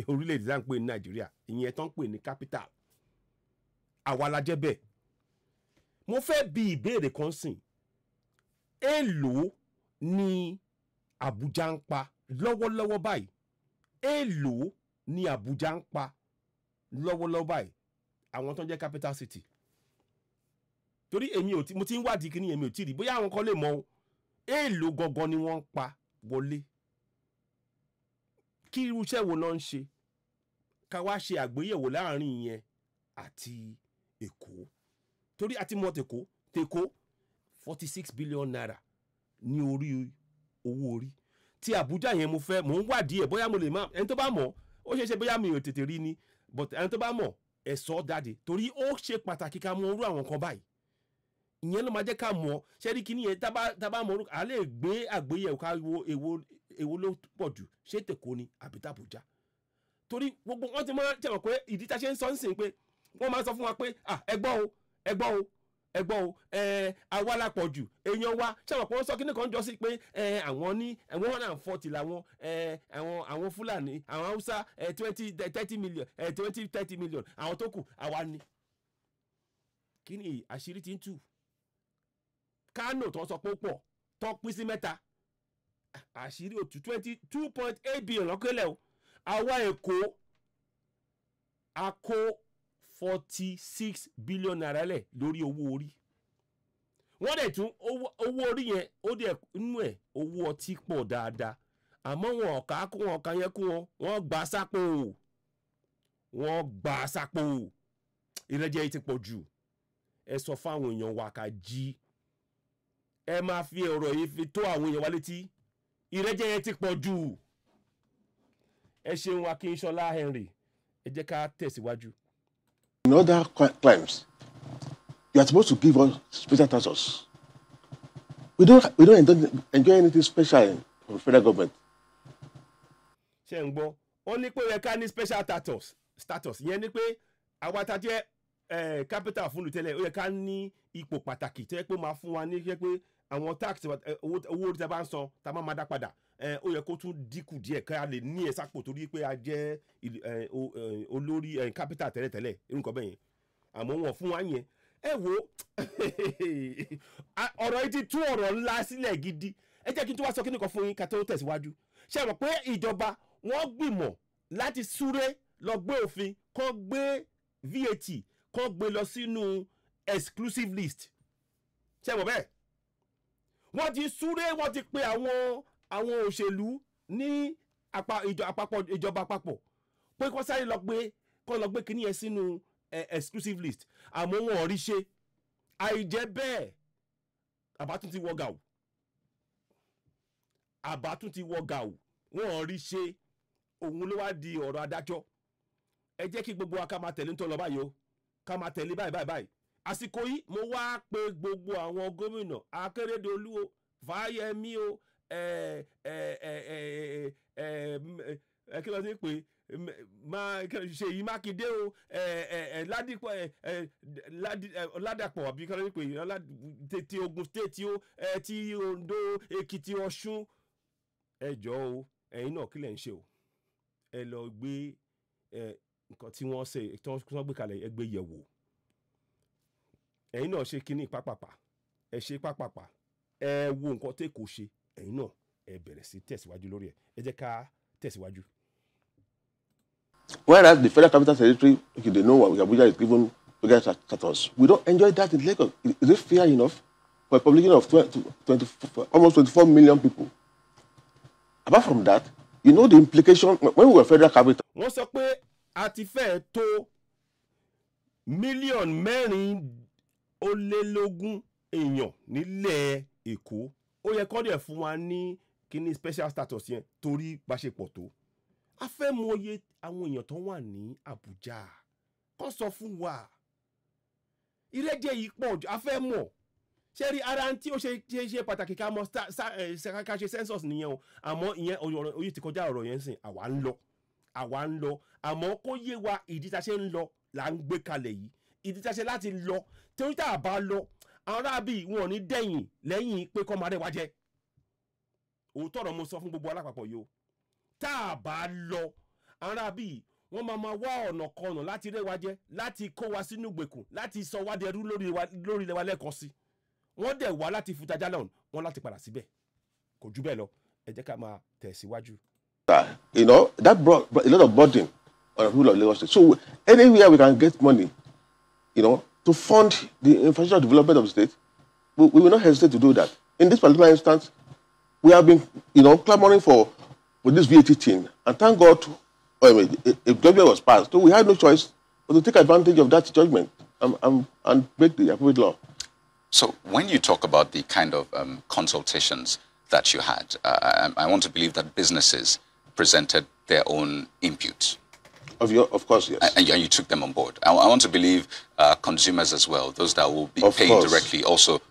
orílẹ̀-èdè tá à ń pè ní Nàìjíríà ìyẹn tó ń pè ní capital àwa la jẹ́ bẹ́ẹ̀. Mo fẹ́ bi ìbéèrè kan sìn èèlò ni Àbújá ń pa lọ́wọ́lọ́wọ́ báyìí èèlò ni Àbújá ń pa lọ́wọ́lọ́wọ́ báyìí àwọn tó ń jẹ́ capital city torí mo ti ń wádìí kí ni èmi ò tí rí bóyá àwọn kan lè mọ èèlò gangan ni wọ́n ń pa wọlé kí irú iṣẹ́ wo náà ń ṣe ká wá ṣe àgbéyẹ̀wò láàrin yẹn àti Èkó torí àti mọ tèkó 46 billion naira ní orí owó orí tí Àbújá yẹn mo ń wádìí ẹ̀ bóyá mo lè má ẹni tó bá mọ̀ ó ṣeé ṣe bóyá mi ò tètè rí ni but ẹni tó bá mọ̀ ẹ̀ sọ jáde torí ó ṣe pàtàkì ká mọ orú àwọn kan báyìí ìyẹn ló máa jẹ́ ká mọ̀ ṣẹ́rí kí nìyẹn tá bá mọ̀ à lè gbé àgbéyẹ̀wò ká wo èwo ló pọ̀ jù ṣé tèkó ni àbí tàbújá torí gbogbo wọn ti máa tẹ̀wọ̀n pé ìdí tá a ṣe ń sọ ń sìn pé wọ́n máa sọ fún wa pé ẹ gbọ́ o àwa la pọ̀ jù èèyàn wa ṣàwọn kan sọ kíní kan jọ sí pé àwọn ní 140 làwọn àwọn Fúlàní àwọn Haúsá 30 million 30 million àwọn tó kù àwa ni kíní àṣírí ti ń tú Kánò tó sọ pé ó pọ̀ tó pín sí mẹ́ta àṣírí òtún 22.8 billion lọ́kẹ́lẹ̀ o àwa Èkó a kó 46 billion naira lẹ̀ lórí owó orí wọ́n dẹ̀ tún owó orí yẹn ó dẹ̀ nínú ẹ̀ owó ọtí pọ̀ dáadáa àmọ́ wọn ọ̀ka yẹn kú wọ́n gbà sápò ìrẹ́jẹ yìí ti pọ̀ jù ẹ sọ fáwọn èèyàn wa ká jí ẹ máa fi ọ̀rọ̀ yìí fi tó àwọn èèyàn wa létí ìrẹ́jẹ yẹn ti pọ̀ jù ẹ ṣeun Akínṣọlá Henry ẹ jẹ́ ká tẹ̀síwájú. In other crimes, you are supposed to give us special status. We don't enjoy anything special from the federal government. ṣé ń gbọ́ wọ́n ní pé ó yẹ ká ní special status yẹn ni pé àwa tá jẹ́ capital fún lùtẹ́lẹ̀ ó yẹ ká ní ipò pàtàkì tẹ́ pé máa fún wa ní pé àwọn tax owó orí tá a bá ń san tá a máa dá padà ó yẹ kó tún dínkù díẹ̀ ká lè ní ẹ̀ sápò torí pé a jẹ́ olórí capital tẹ́lẹ̀tẹ́lẹ̀ nǹkan bẹ́ẹ̀ yẹn àmọ́ wọn fún wa yẹn ẹ wo ọ̀rọ̀ yìí ti tú ọ̀rọ̀ ńlá sílẹ̀ gidi ẹ jẹ́ kí n tún wá sọ kí nìkan fún yín ká tó tẹ̀síwájú ṣe mọ̀ pé ìjọba wọ́n gbìmọ̀ láti súré lọ gbé òfin kán gbé VAT kán gbé lọ sínú exclusive list ṣe mọ̀ bẹ́ẹ̀ wọ́n ti súré wọ́n ti pe àwọn òṣèlú ní ìjọba àpapọ̀ pé kán sáré lọ gbé kíní yẹn sínú exclusive list àmọ́ wọn ò rí ṣe àìjẹ́ bẹ́ẹ̀ àbá tún ti wọ gàù wọn ò rí ṣe òun ló wá di ọ̀rọ̀ adájọ́ ẹ jẹ́ kí gbogbo wa ká máa tẹ̀lé ń tọ́ lọ báyìí o ká máa tẹ̀lé báyìí àsìkò yìí mo wá pe gbogbo àwọn gómìnà Akérédolú o Fáyẹmí o kí ló ti pè Ṣèyí Mákindé o Ládàpọ̀ àbí kí ló ti pè ti Ògùn state o ti Oǹdó Èkìtì Ọ̀ṣun ẹ jọ̀ọ́ o ẹ̀yin náà kí lẹ̀ ń ṣe o ẹ lọ gbé nǹkan tí wọ́n ṣe tí wọ́n gbé kalẹ̀ ẹ gbé yẹ̀ wò ẹ̀yin náà ṣe kíní pápápá ẹ ṣe pápápá ẹ wo nǹkan tẹ́ kò ṣe ẹ̀yin náà ẹ bẹ̀rẹ̀ sí tẹ̀síwájú lórí ẹ̀ ẹ jẹ́ ká tẹ̀síwájú. Whereas the Federal Capital Territory, okay, they know what Abuja is given to get status. We don't enjoy that in Lagos. Is it fair enough for a population of almost 24 million people? Apart from that, you know the implication when we were federal capital. Wọ́n sọ pé a ti fẹ́ tó mílíọ̀nù 4.20 èèyàn nílẹ̀ Èkó ó yẹ kó dẹ̀ fún wa ní kíní special status yẹn torí bá ṣe pọ̀ tó a fẹ́ mọ iye àwọn èèyàn tó wà ní Àbújá kó sọ fún wa ìrẹ́jẹ yìí pọ̀ jù a fẹ́ mọ̀ ṣé rí ara tí ó ṣe pàtàkì ká mọ̀ ká ṣe census nìyẹn o àmọ́ ìyẹn oyè ti kọjá ọ̀rọ̀ yẹn sìn àwa ń lọ àmọ́ kó yé wa ìdí tá a ṣe ń lọ là ń gbé kalẹ̀ yìí ìdí tá a ṣe láti lọ torí tá a bá lọ àwọn arábì wọn ò ní dẹ̀yìn lẹ́yìn pé kọ́ máa rẹ̀ wá jẹ́ òótọ́ ọ̀rọ̀ mo sọ fún gbogbo alápapọ̀ yìí o tá a bá lọ àwọn arábì wọ́n máa wá ọ̀nà kọ̀ọ̀nà láti rẹ̀ wá jẹ́ láti kó wa sínú ìgbèkùn láti sọ wá dẹrú lórí ilẹ̀ wa lẹ́ẹ̀kan sí wọ́n dẹ̀ wá láti futajà lọ́hùn wọ́n láti padà síbẹ̀ kò jù bẹ́ẹ̀ lọ ẹ jẹ́ ká máa tẹ̀síwájú. You know, that brought a lot of burden on the people of Lagos State. So anywhere we can get money, you know, to fund the infrastructure development of the state, we will not hesitate to do that. In this particular instance, we have been, you know, clamoring for this VAT thing, and thank God, a judgment was passed. So we had no choice but to take advantage of that judgment and make the appropriate law. So when you talk about the kind of consultations that you had, I want to believe that businesses presented their own input. Of course, yes. And you took them on board. I want to believe consumers as well, those that will be paying directly also,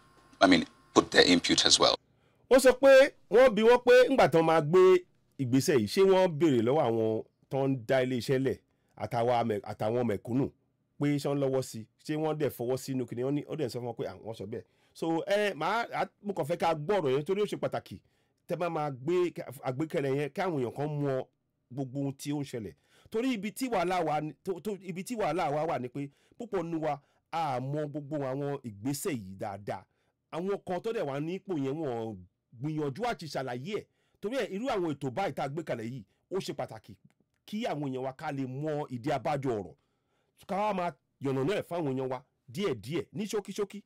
put their input as well. Wọ́n sọ pé wọ́n bi wọ́n pé ńgbà tán máa gbé ìgbésẹ̀ yìí ṣé wọ́n béèrè lọ́wọ́ àwọn tó ń dá ilé iṣẹ́ lẹ̀ àtàwọn mẹ̀kúnnù pé ṣé wọ́n lọ́wọ́ sí ṣé wọ́n dẹ̀ fọwọ́ sínú kìnìún wọ́n ní ó dẹ̀ sọ fún wọn pé àwọn sọ bẹ́ẹ̀ so mo kàn fẹ́ ká gbọ́ ọ̀rọ̀ yẹn torí ó ṣe pàtàkì tẹ́ bá máa gbé àgbékalẹ̀ yẹn káwọn èèyàn kan mọ gbogbo ohun tí ó ń ṣẹlẹ̀ torí ibi tí wàhálà wa wà ni pé púpọ̀ nu wa a mọ gbogbo àwọn ìgbésẹ̀ yìí dáadáa àwọn kan tó dẹ̀ wà ní ipò yẹn wọ́n gbìyànjú àti ṣàlàyé ẹ̀ torí ẹ̀ irú àwọn ètò báyìí tá a gbé kalẹ̀ yìí ó ṣe pàtàkì kí àwọn èèyàn wa ká lè mọ ìdí abájọ ọ̀rọ̀ ká wá máa yànnàná ẹ̀ fáwọn èèyàn wa díẹ̀díẹ̀ ní ṣókíṣókí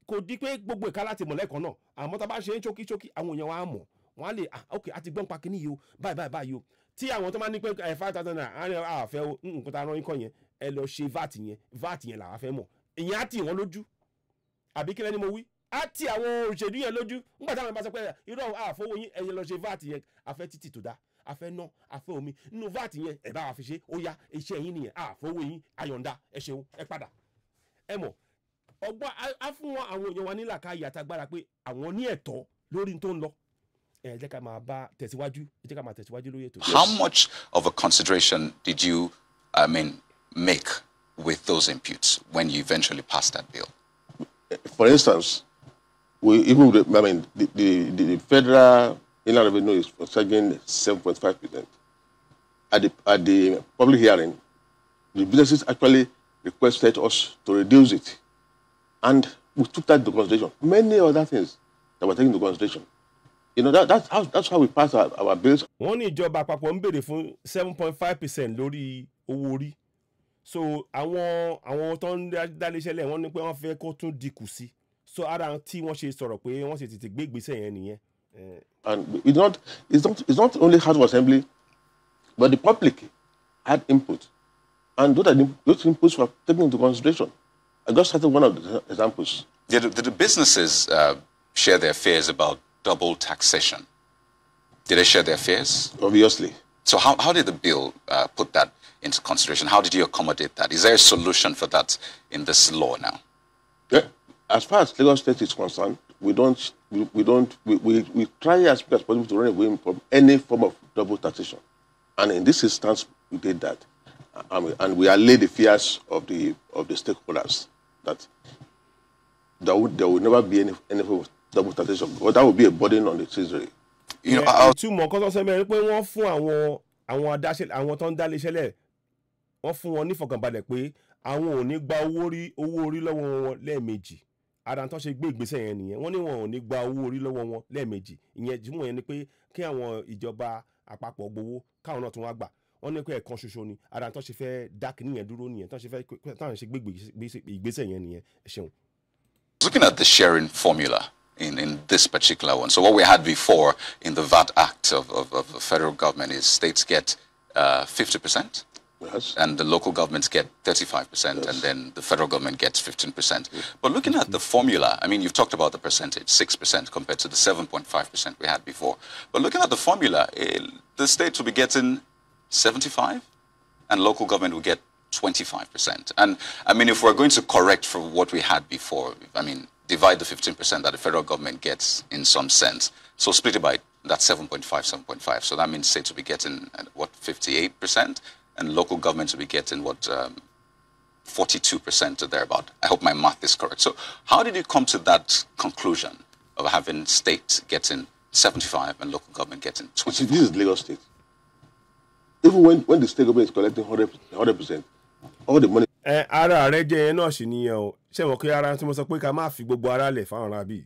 kò di pé gbogbo ìka láti mọ̀ lẹ́ẹ̀kan náà àmọ́ tá a bá ṣe ń ṣókíṣókí àwọn èèyàn wa á mọ̀ wọ́n á lè ok àti gbọ́n pa kínní yìí o báyìí o tí àwọn tó máa ní pé 5,000 naira àfẹ́ o nǹkan tá a rán yín kọ́ yẹn ẹ lọ ṣe VAT yẹn làwa fẹ́ mọ̀ ìyẹn á tì wọ́n lójú àbí kílẹ̀ ni mo wí á tì àwọn òṣèlú yẹn lójú nígbà táwọn bá sọ pé irọ́ àfọwọ́ yín ẹ̀yẹ lọ ṣe VAT yẹn àfẹ́ títì tó dáa àfẹ́ ná àfẹ́ omi nínú VAT yẹn ẹ̀ bá wa fi ṣe ó yá iṣẹ́ yín nìyẹn àfọwọ́ yín ayọ̀ǹda ẹ ṣeun ẹ padà ẹ mọ̀ ọgbọ́n á fún wọn àwọn èèyàn wa nílà ká yàtà gbára pé àwọn ní ẹ̀tọ́ lórí tó ń lọ ẹ jẹ́ ká máa bá tẹ̀síwájú ẹ jẹ́ ká máa tẹ̀síwájú lórí ètò. How much of a consideration did you make with those inputs when you eventually passed that bill? For instance, the federal inland revenue is charging 7.5%. At the public hearing, the businesses actually requested us to reduce it, and we took that into consideration. Many other things that were taken into consideration. You know, that's how we pass our bills. wọ́n ní ìjọba àpapọ̀ ń béèrè fún 7.5% lórí owó orí so àwọn tó ń dálé iṣẹ́ lẹ̀ wọ́n ní pé wọ́n fẹ́ kó tún dínkù sí so ara tí wọ́n ṣe sọ̀rọ̀ pé wọ́n sì tètè gbé ìgbésẹ̀ yẹn nìyẹn. And it's not only House of Assembly, but the public had input, and those inputs were taken into consideration. I just cited one of the examples. Did the businesses share their fears about double taxation? Did they share their fears? Obviously. So how did the bill put that into consideration? How did you accommodate that? Is there a solution for that in this law now? Yeah. As far as Lagos State is concerned, we try as much as possible to run away from any form of double taxation. And in this instance, we did that. And we allayed the fears of the stakeholders that there would never be any form of double taxation, but that would be a burden on the treasury. You know, ìtumọ̀ kan tó sọ mẹ́rin pé wọ́n fún àwọn tó ń dá iléeṣẹ́ lẹ̀ wọ́n fún wọn nífọ̀kànbalẹ̀ pé àwọn ò ní gba owó orí lọ́wọ́ wọn lẹ́ẹ̀mejì ara tó ṣe gbé ìgbésẹ̀ yẹn nìyẹn wọ́n ní wọn ò ní gba owó orí lọ́wọ́ wọn lẹ́ẹ̀mejì ìyẹn ìtumọ̀ yẹn ni pé kí àwọn ìjọba àpapọ̀ gbowó káwọn náà tún wá gbà wọ́n ní pé ẹ̀kan ṣoṣo ni ara tó ṣe fẹ́ dákì níyẹn dúró nìyẹn tó ṣe fẹ́ táwọn ṣe gbé ìgbésẹ̀ yẹn nìyẹn ẹ ṣeun. Looking at the sharing formula in this particular one, so what we had before in the VAT Act of the federal government is states get 50%. Yes. And the local governments get 35%, and then the federal government gets 15%. But looking at the formula, I mean, you've talked about the percentage, 6% compared to the 7.5% we had before. But looking at the formula, the states will be getting 75%, and local government will get 25%. And I mean, if we're going to correct for what we had before, I mean, divide the 15% that the federal government gets in some sense. So split it by that 7.5. So that means states will be getting, what, 58%? And local governments will be getting, what, 42% or thereabout. I hope my math is correct. So how did you come to that conclusion of having states getting 75 and local government getting 25? This is Lagos State. Even when the state government is collecting 100%, all the money... ara rẹ jẹ yẹn náà sì nìyẹn o ṣé wọn kí ara tí mo sọ pé ká má fi gbogbo ara lẹ̀ fáwọn ará bíi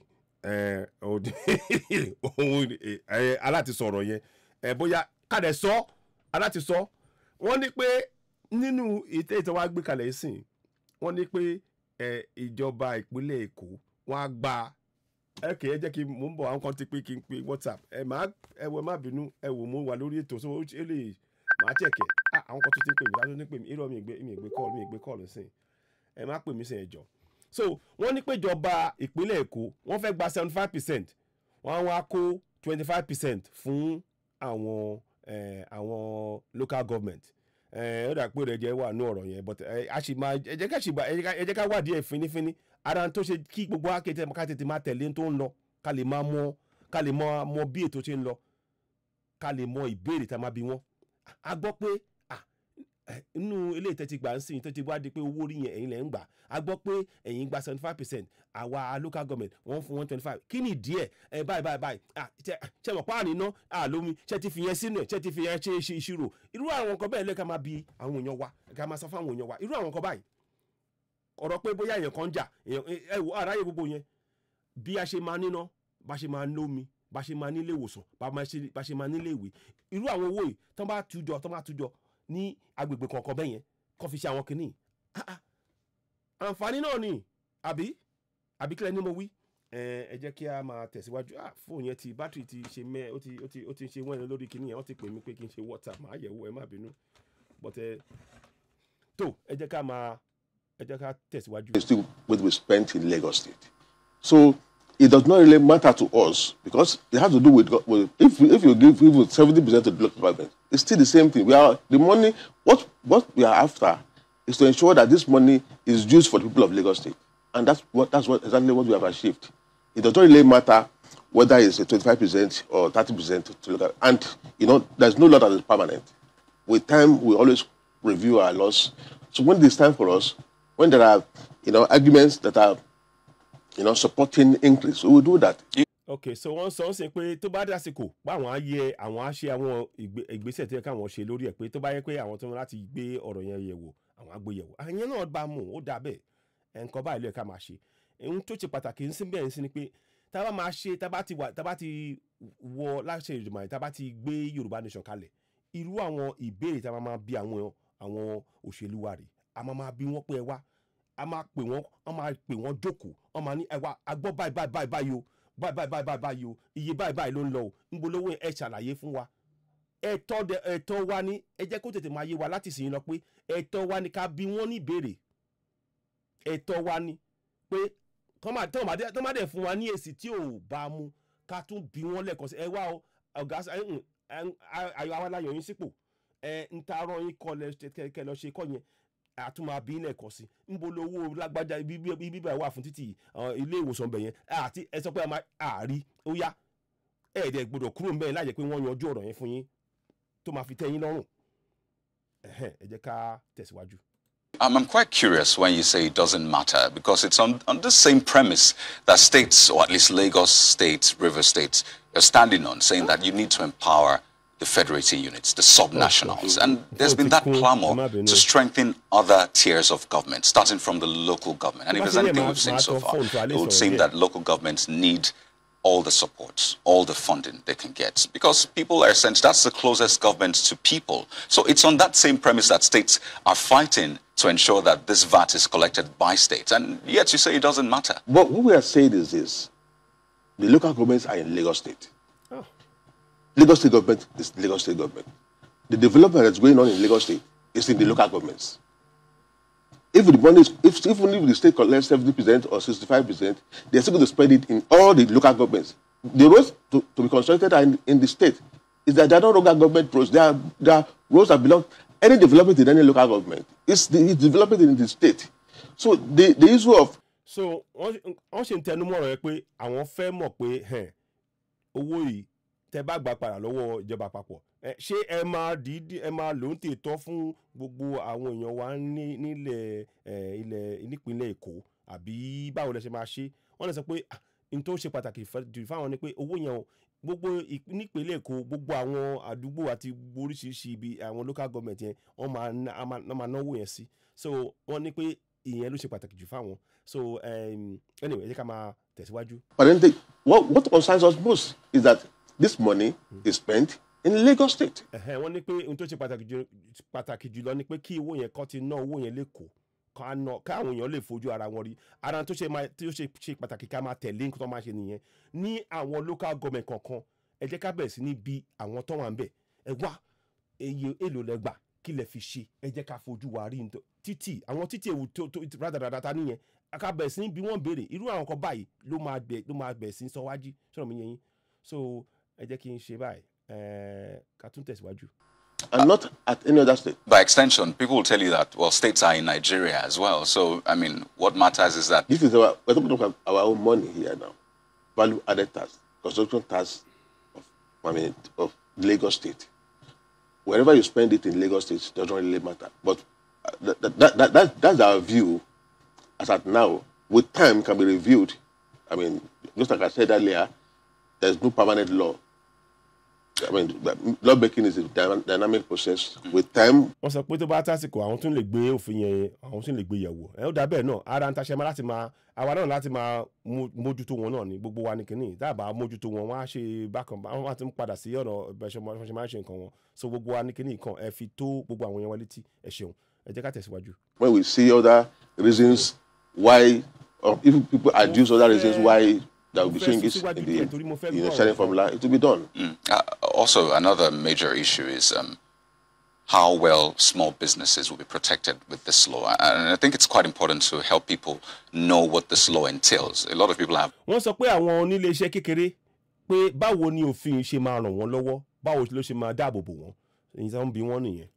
aláti sọ̀rọ̀ yẹn bóyá kàdé sọ aláti sọ wọ́n ní pé nínú ètò wa gbé kalẹ̀ sìn wọ́n ní pé ìjọba ìpínlẹ̀ Èkó wọ́n á gba ẹ jẹ́ kí mò ń bọ̀ àwọn kan ti pé kí n pe WhatsApp ẹ má bínú ẹ wò mo wà lórí ètò so ó lè máa tẹ̀kẹ̀ àwọn kan tó ti ń pè mí láti ní pè mí irọ́ mi ìgbé kọ́ọ̀lù sìn ẹ má pè mí sìn ẹjọ́ so wọ́n ní pé ìjọba ìpínlẹ̀ Èkó wọ́n fẹ́ gba 75% wọ́n wá kó 25% fún àwọn local government ó dà pé rẹ̀ jẹ́ wà ní ọ̀rọ̀ yẹn but ẹ jẹ́ ká wádìí ẹ̀ fínífíní ara tó ṣe kí gbogbo akéde ká tètè máa tẹ̀lé tó ń lọ ká lè mọ bí ètò ṣe ń lọ ká lè mọ ìbéèrè tá a máa bí wọ́n a gbọ́ pé inú ilé ìtẹ́tí gbà ń sìn tó ti wá di pé owó orí yẹn ẹ̀yin lẹ̀ ń gbà a gbọ́ pé ẹ̀yin gba 75% àwa local government wọ́n fún 125 kí ni díẹ̀ báyìí ṣe mọ̀ páàní ná àlómi ṣe ti fi yẹn sínú ẹ̀ ṣe ti fi yẹn ṣe ìṣirò irú àwọn nǹkan bẹ́ẹ̀ lẹ́ka máa bi àwọn èèyàn wa ká máa sọ fún àwọn èèyàn wa irú àwọn nǹkan báyìí ọ̀rọ̀ pé bóyá èèyàn kan jà ẹ wò aráyé gbogbo yẹn bí a ṣe máa níná bá ṣe máa lómi bá ṣe máa nílé ìwòsàn bá ṣe máa nílé ìwé irú àwọn owó yìí tán bá tújọ ní agbègbè kọ̀ọ̀kan bẹ́ẹ̀ yẹn kọ́ fi ṣe àwọn kìíní àǹfààní náà ni àbí kílẹ̀ ní mo wí ẹ jẹ́ kí a máa tẹ̀síwájú fóònù yẹn ti bátìrì ti ṣe mẹ́ ó ti ṣe wọ́n lórí kìíní yẹn wọ́n ti pè mí pé kí n ṣe WhatsApp máa yẹ̀wò ẹ má bínú bọ́tẹ́ tó ẹ jẹ́ ká tẹ̀síwájú. It's still going to be spent in Lagos State, so it does not really matter to us because it has to do with if you give 70% to the local government, it's still the same thing. The money. What we are after is to ensure that this money is used for the people of Lagos State, and that's exactly what we have achieved. It does not really matter whether it's a 25% or 30% to local, and there's no law that is permanent. With time, we always review our laws. So when it's time for us, when there are arguments that are supporting increase, we will do that. Okay, so wọ́n sọ ń sìn pé tó bá dásìkò báwọn á yẹ àwọn á ṣe àwọn ìgbésẹ̀ tó yẹ káwọn ṣe lórí ẹ̀ pé tó bá yẹ pé àwọn tó ń láti gbé ọ̀rọ̀ yẹn yẹ̀wò àwọn á gbé yẹ̀wò àyẹn náà bá mú ó dà bẹ́ẹ̀ nǹkan báyìí ló yẹ ká máa ṣe ohun tó ṣe pàtàkì ń sìn bẹ́ẹ̀ ń sìn ni pé tá a bá máa ṣe tá a bá ti wọ láṣẹ ìjùmọ̀ tá a bá ti gbé Yorùbá nation kalẹ̀ irú àwọn ìbéèrè tá a máa bí àwọn òṣèlú wa rè a máa bí wọ́n pé ẹ wá a máa pè wọ́n jókòó wọ́n máa ní ẹ wá a gbọ́ báyìí o báyìí o iye báyìí ló ń lọ o níbo lówó ẹ ṣàlàyé fún wa ẹ̀tọ́ wa ni ẹ jẹ́ kó tètè máa yé wa láti sìn lọ pé ẹ̀tọ́ wa ni ká bí wọ́n ní ìbéèrè ẹ̀tọ́ wa ni pé tọ́ máa dẹ̀ fún wa ní èsì tí ò bá mu ká tún bí wọ́n lẹ́ẹ̀kan sí ẹ wá o ọ̀gá ayọ̀ àwọn aláyọ̀ yín sípò ń ta arọ́ yín kẹ́ lọ ṣe kọ́ yẹn àtúmọ̀ àbí lẹ́ẹ̀kan sí níbo lówó lágbájá ibi báyìí wà fún títì ilé ìwòsàn bẹ̀ yẹn àti ẹ sọ pé àárí ó yá ẹ̀ẹ́dẹ̀ gbọ́dọ̀ kúrò ńbẹ̀ láì jẹ́ pé wọ́n yanjú ọ̀rọ̀ yẹn fún yín tó máa fi tẹ́ yín lọ́rùn ẹ jẹ́ ká tẹ̀síwájú. I'm quite curious when you say it doesn't matter, because it's on the same premise that states, or at least Lagos State, River State, are standing on, saying that you need to empower the federating units, the subnationals. And there's been that clamor to strengthen other tiers of government, starting from the local government. And if there's anything we've seen so far, it would seem that local governments need all the support, all the funding they can get, because people are essentially, that's the closest government to people. So it's on that same premise that states are fighting to ensure that this VAT is collected by states. And yet you say it doesn't matter. But what we are saying is this: the local governments are in Lagos State. Lagos State government is the Lagos State government. The development that's going on in Lagos State is in the local governments. If the money is, even if the state collects 70% or 65%, they're still going to spend it in all the local governments. The roads to be constructed are in the state. Is that they are not local government roads. They are roads that belong. Any development in any local government is development in the state. So the issue of. So wọ́n ṣe ń tẹnu mọ́ ọ̀rọ̀ yẹn pé àwọn fẹ́ mọ̀ pé owó yìí tẹ́ bá gbà padà lọ́wọ́ ìjọba àpapọ̀ ṣé ẹ máa lò ń tètò fún gbogbo àwọn èèyàn wa nípínlẹ̀ Èkó àbí báwo lẹ ṣe máa ṣe wọ́n lè sọ pé n tó ṣe pàtàkì jù fáwọn ni pé owó yẹn gbogbo nípínlẹ̀ Èkó gbogbo àwọn àdúgbò àti oríṣiríṣi ibi àwọn local government yẹn wọ́n máa náwó yẹn sí, so wọ́n ní pé ìyẹn ló ṣe pàtàkì jù fáwọn. So anyway, ẹ jẹ́ ká máa tẹ̀síwájú. But then what concerns us most is that this money is spent in Lagos State. Wọ́n ní pé ohun tó ṣe pàtàkì jùlọ ni pé kí owó yẹn kọ́ ti ná owó yẹn lẹ́kọ̀ọ́ káwọn èèyàn lè fojú ara wọn rí. Ara tó ṣe pàtàkì ká máa tẹ̀lé nǹkan tó máa ṣe nìyẹn. Ní àwọn local government kọ̀ọ̀kan ẹ jẹ́ ká bẹ̀rẹ̀ sí ní bí àwọn tó wà ń bẹ̀ ẹ wá èlò lẹ́gbà kí lẹ fi ṣe, ẹ jẹ́ ká fojú wa rí títì àwọn títì ewu tó rádaràdà ta nìyẹn ká bẹ̀rẹ̀ sí ní bí wọ́n béèrè irú àwọn kan báyìí ló máa bẹ̀rẹ̀ sí ní sọ wájú sọ̀rọ̀ mi yẹn yín. So ẹ jẹ́ kí n ṣe báyìí ká tún tẹ̀síwájú. And not at any other state. By extension, people will tell you that, well, states are in Nigeria as well. So, I mean, what matters is that... This is we're talking about our own money here now. Value-added tax, construction tax of Lagos State. wherever you spend it in Lagos State doesn't really matter. But that's our view as at now. With time, it can be reviewed. I mean, just like I said earlier, there's no permanent law. I mean, law making is a dynamic process. With time. wọ́n sọ pé tó bá tásìkò àwọn tún lè gbé òfin yẹn àwọn tún lè gbé yẹ̀wò ó dà bẹ́ẹ̀ náà ara ń taṣẹ́ máa láti máa àwa náà láti máa mójútó wọn náà ní gbogbo wa ní kínní dábàá mójútó wọn wọ́n á ṣe bákan wọ́n á ti ń padà sí ọ̀nà ìbẹ̀ṣẹ̀ máa ń ṣe nǹkan wọn so gbogbo wa ní kínní kan ẹ fi tó gbogbo àwọn yẹn wá létí ẹ ṣeun ẹ jẹ́ ká tẹ̀síwájú. When we see other reasons why, or if people adduce other reasons why there will be changes in the sharing formula, it will be done. Also, another major issue is how well small businesses will be protected with this law. And I think it's quite important to help people know what this law entails. A lot of people have... wọ́n sọ pé àwọn onílé iṣẹ́ kékeré pé báwo ni òfin ṣe máa ràn wọ́n lọ́wọ́ báwo ló ṣe máa dáàbò bò wọ́n èyí tó ń bi wọ́n nìyẹn.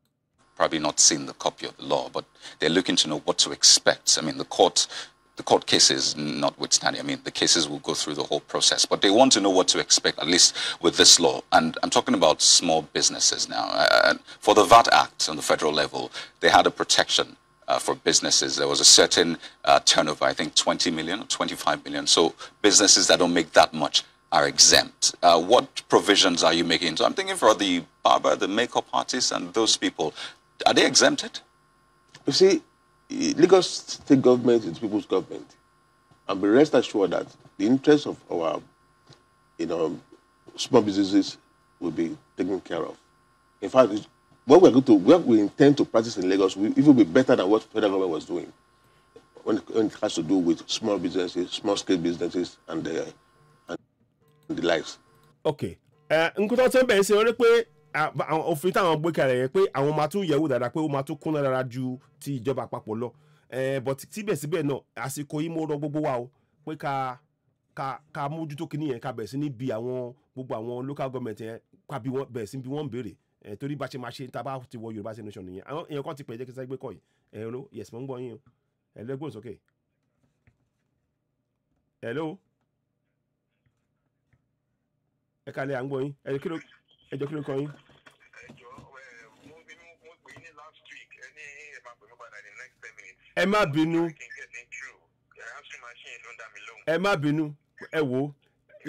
Probably not seen the copy of the law, but they're looking to know what to expect. I mean, the court cases notwithstanding, I mean, the cases will go through the whole process, but they want to know what to expect, at least with this law. And I'm talking about small businesses now. For the VAT Act on the federal level, they had a protection for businesses. There was a certain turnover, I think 20 million or 25 million. So businesses that don't make that much are exempt. What provisions are you making? So I'm thinking for the barber, the makeup artists, and those people, are they exempted? You see, Lagos state government is people's government, and be rest assured that the interests of our, small businesses will be taken care of. In fact, what we intend to practice in Lagos will even be better than what federal government was doing when it has to do with small businesses, small scale businesses, and the likes. Okay. Nǹkan tó ń bẹ̀rẹ̀ sí orí pé òfin táwọn gbé kalẹ̀ yẹn pé àwọn máa tún yẹ̀wò dáadáa pé ó máa tún kúnná dára ju ti ìjọba àpapọ̀ lọ but síbẹ̀síbẹ̀ náà àsìkò yìí mo rọ gbogbo wa o pé ká mójútó kinní yẹn ká bẹ̀rẹ̀ sí ní bi àwọn gbogbo àwọn local government yẹn ká bí wọ́n bẹ̀rẹ̀ sí bí wọ́n ń béèrè torí bá ṣe máa ṣe tá a bá ti wọ Yorùbá nation nìyẹn àwọn èèyàn kan ti pè é jẹ́ kí n sáré gbé kọ́ yìí hello yes mo ń gbọ́ yín o hello gbóhùn sókè hello ẹ kálẹ̀ à ń gbọ́ yín ẹjọ́ kí ló kọ́ yín. ẹ má bínú ẹ má bínú ẹ wò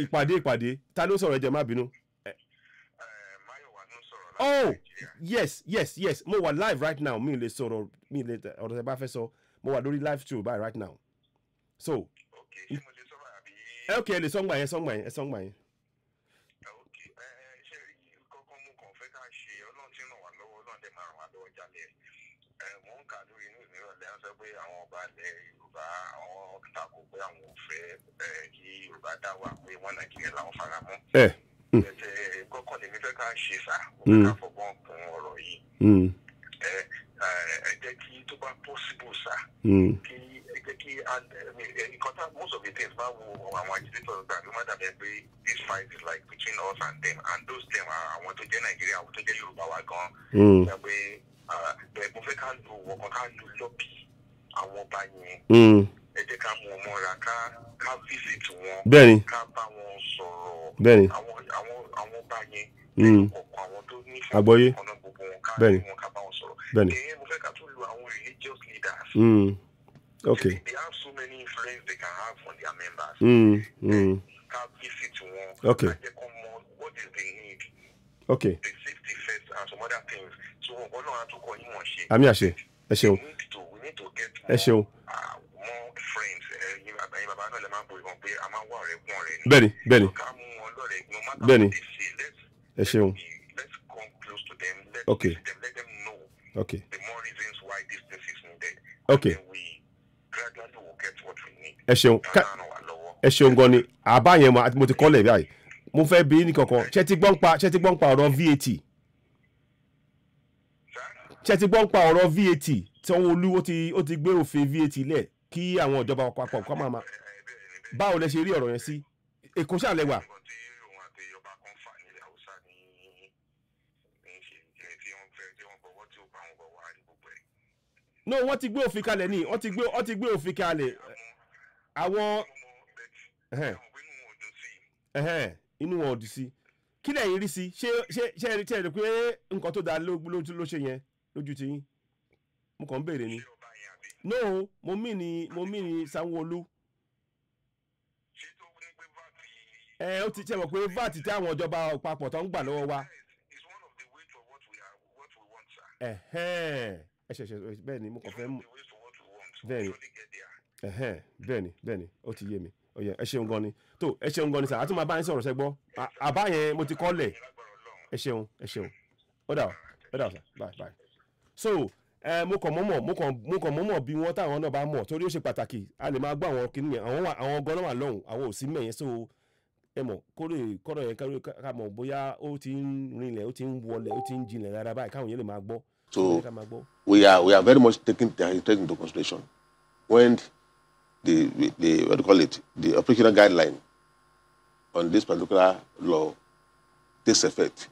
ìpàdé ta ló sọ̀rọ̀ ẹ jẹ́ má bínú. Oh yes mo wà live right now mi lè sọ̀rọ̀ mi lè ọ̀rọ̀ tẹ́ bá fẹ́ sọ mo wà lórí live show báyìí right now so okay ẹ lè sọ́ngbà yẹn. pé àwọn ọba ilẹ̀ Yorùbá àwọn tako pé àwọn ò fẹ́ kí Yorùbá dá wà pé wọ́n Nàìjíríà làwọn fara mọ́. ẹ̀jẹ̀ kọ́kọ́ lèmi fẹ́ ká ṣe sà mo fẹ́ ká fọgbọ́n kun ọ̀rọ̀ yìí. ẹ jẹ́ kí tó bá possible sà kí ẹ jẹ́ kí nǹkan tá most of the things bá wo àwọn agitators gbà ló má dàbí pé this fight is like between us and them and those them àwọn tó jẹ́ Nàìjíríà àwọn tó jẹ́ Yorùbá wa gan-an. mo fẹ́ ká lu ọkàn ká lu lọ́bì àwọn ọba yẹn ẹ jẹ́ ká mú ọmọ ra ká visit wọn bẹ́ẹ̀ni ká bá wọn sọ̀rọ̀ bẹ́ẹ̀ni àwọn ọba yẹn ọkọ̀ àwọn tó ní àgbọ́yé ọ̀nà gbogbo wọn ká bẹ́ẹ̀ni wọn ká bá wọn sọ̀rọ̀ bẹ́ẹ̀ni mo fẹ́ ká tún lu àwọn religious leaders okay they have so many influence they can have on their members ká visit wọn okay ká jẹ́ kó mọ what is the need okay the safety first and some other things so wọn náà á tún kọ yín wọ̀n ṣe. àmì àṣẹ ẹ ṣeun ẹ ṣeun. more friends ẹ̀yin bàbá náà lè máa bọ̀ ìwọ̀n pé a máa wà ọ̀rẹ́ kún ọ̀rẹ́ ni. bẹ́ẹ̀ni ká mú wọn lọ́rẹ̀ no matter bẹ́ẹ̀ni what they say ẹ ṣeun. let's come close to them let them know the more reasons why this thing is needed. Okay. And then we gradually will get what we need. ẹ ṣeun ẹ ṣeun gan ni àbá yẹn mo ti kọ́lẹ̀ báyìí mo fẹ́ bí ní kankan ṣé ti gbọ́n pa ọ̀rọ̀ VAT ṣé ti gbọ́n pa ọ̀rọ̀ VAT Sanwó-Olú ó ti gbé òfin VAT lẹ̀ kí àwọn ìjọba àpapọ̀ kọ́ máa báwo lẹ ṣe rí ọ̀rọ̀ yẹn sí Èkó ṣàlẹ̀ wà. no wọ́n ti gbé òfin kalẹ̀ ní wọ́n ti gbé òfin kalẹ̀ àwọn inú wọn ò dùn sí kí lẹ́yìn rí sí ṣé ẹ rí pé nǹkan tó dáa ló ṣe yẹn lójú ti yín mo kàn ń béèrè ni no mo mí ni Sanwó-Olú ó ti ṣe mọ̀ pé VAT tí àwọn ìjọba àpapọ̀ tó ń gbà lọ́wọ́ wa bẹ́ẹ̀ ni mo kàn fẹ́ mú bẹ́ẹ̀ ni ó ti yé mi ẹ ṣeun gan ni tó ẹ ṣeun gan ni sà á tún máa bá yín sọ̀rọ̀ ṣẹ́gbọ́ àbá yẹn mo ti kọ́lẹ̀ ẹ ṣeun ó dà sà bye so mo kàn mọ́mọ́ bí wọ́n táwọn náà bá mọ̀ torí ó ṣe pàtàkì a lè máa gbọ́ àwọn kìnìún yẹn àwọn gan náà wà lọ́hùn àwọn ò sí mẹ́yẹn so ẹ mọ̀ kọ́rọ̀ yẹn ká mọ̀ bóyá ó ti ń rinlẹ̀ ó ti ń wọlẹ̀ ó ti ń jinlẹ̀ rárá báyìí káwọn yẹn lè máa gbọ́. So we are very much taking their interest into consideration when the what do you call it, the operational guideline on this particular law takes effect.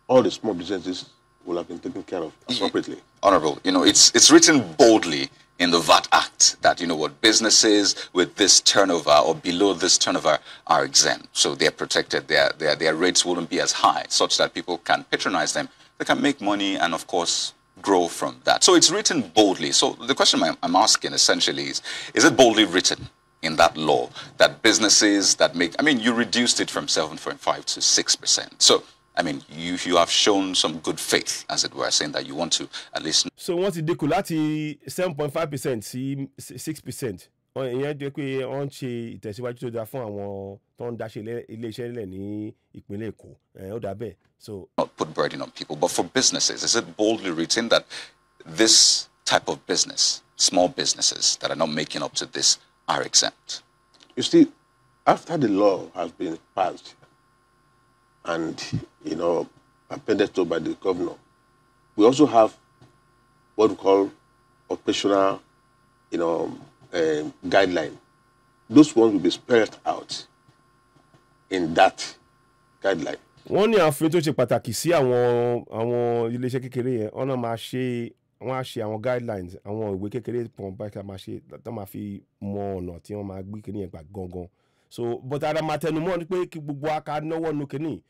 All the small businesses will have been taken care of appropriately. Honorable, it's written boldly in the VAT Act that, what businesses with this turnover or below this turnover are exempt. So they're protected. Their rates wouldn't be as high, such that people can patronize them. They can make money and, of course, grow from that. So it's written boldly. So the question I'm asking essentially is it boldly written in that law that businesses that make, you reduced it from 7.5 to 6%. So, you have shown some good faith, as it were, saying that you want to at least... So once it dínkù láti 7.5% sí 6%, ìyẹn jẹ́ pé wọ́n ṣe ìtẹ̀síwájú tó dáa fún àwọn tó ń dáṣe ilé-iṣẹ́ nílẹ̀ ní ìpínlẹ̀ Èkó. Ó dà bẹ́ẹ̀. So not put burden on people, but for businesses, is it boldly written that this type of business, small businesses that are not making up to this, are exempt? You see, after the law has been passed and, appended to by the governor, we also have what we call operational, guideline. Those ones will be spelled out in that guideline. Wọ́n ní àfihàn tó ṣe pàtàkì sí àwọn iléeṣẹ́ kékeré yẹn wọ́n á ṣe àwọn guidelines àwọn ìwé kékeré pọ̀ báyìí ká máa ṣe tó máa fi mọ ọ̀nà tí wọ́n máa gbé kíní yẹn gbà gangan. So but ara máa tẹnu mọ́ ni pé kí gbogbo aka náwó nu kíní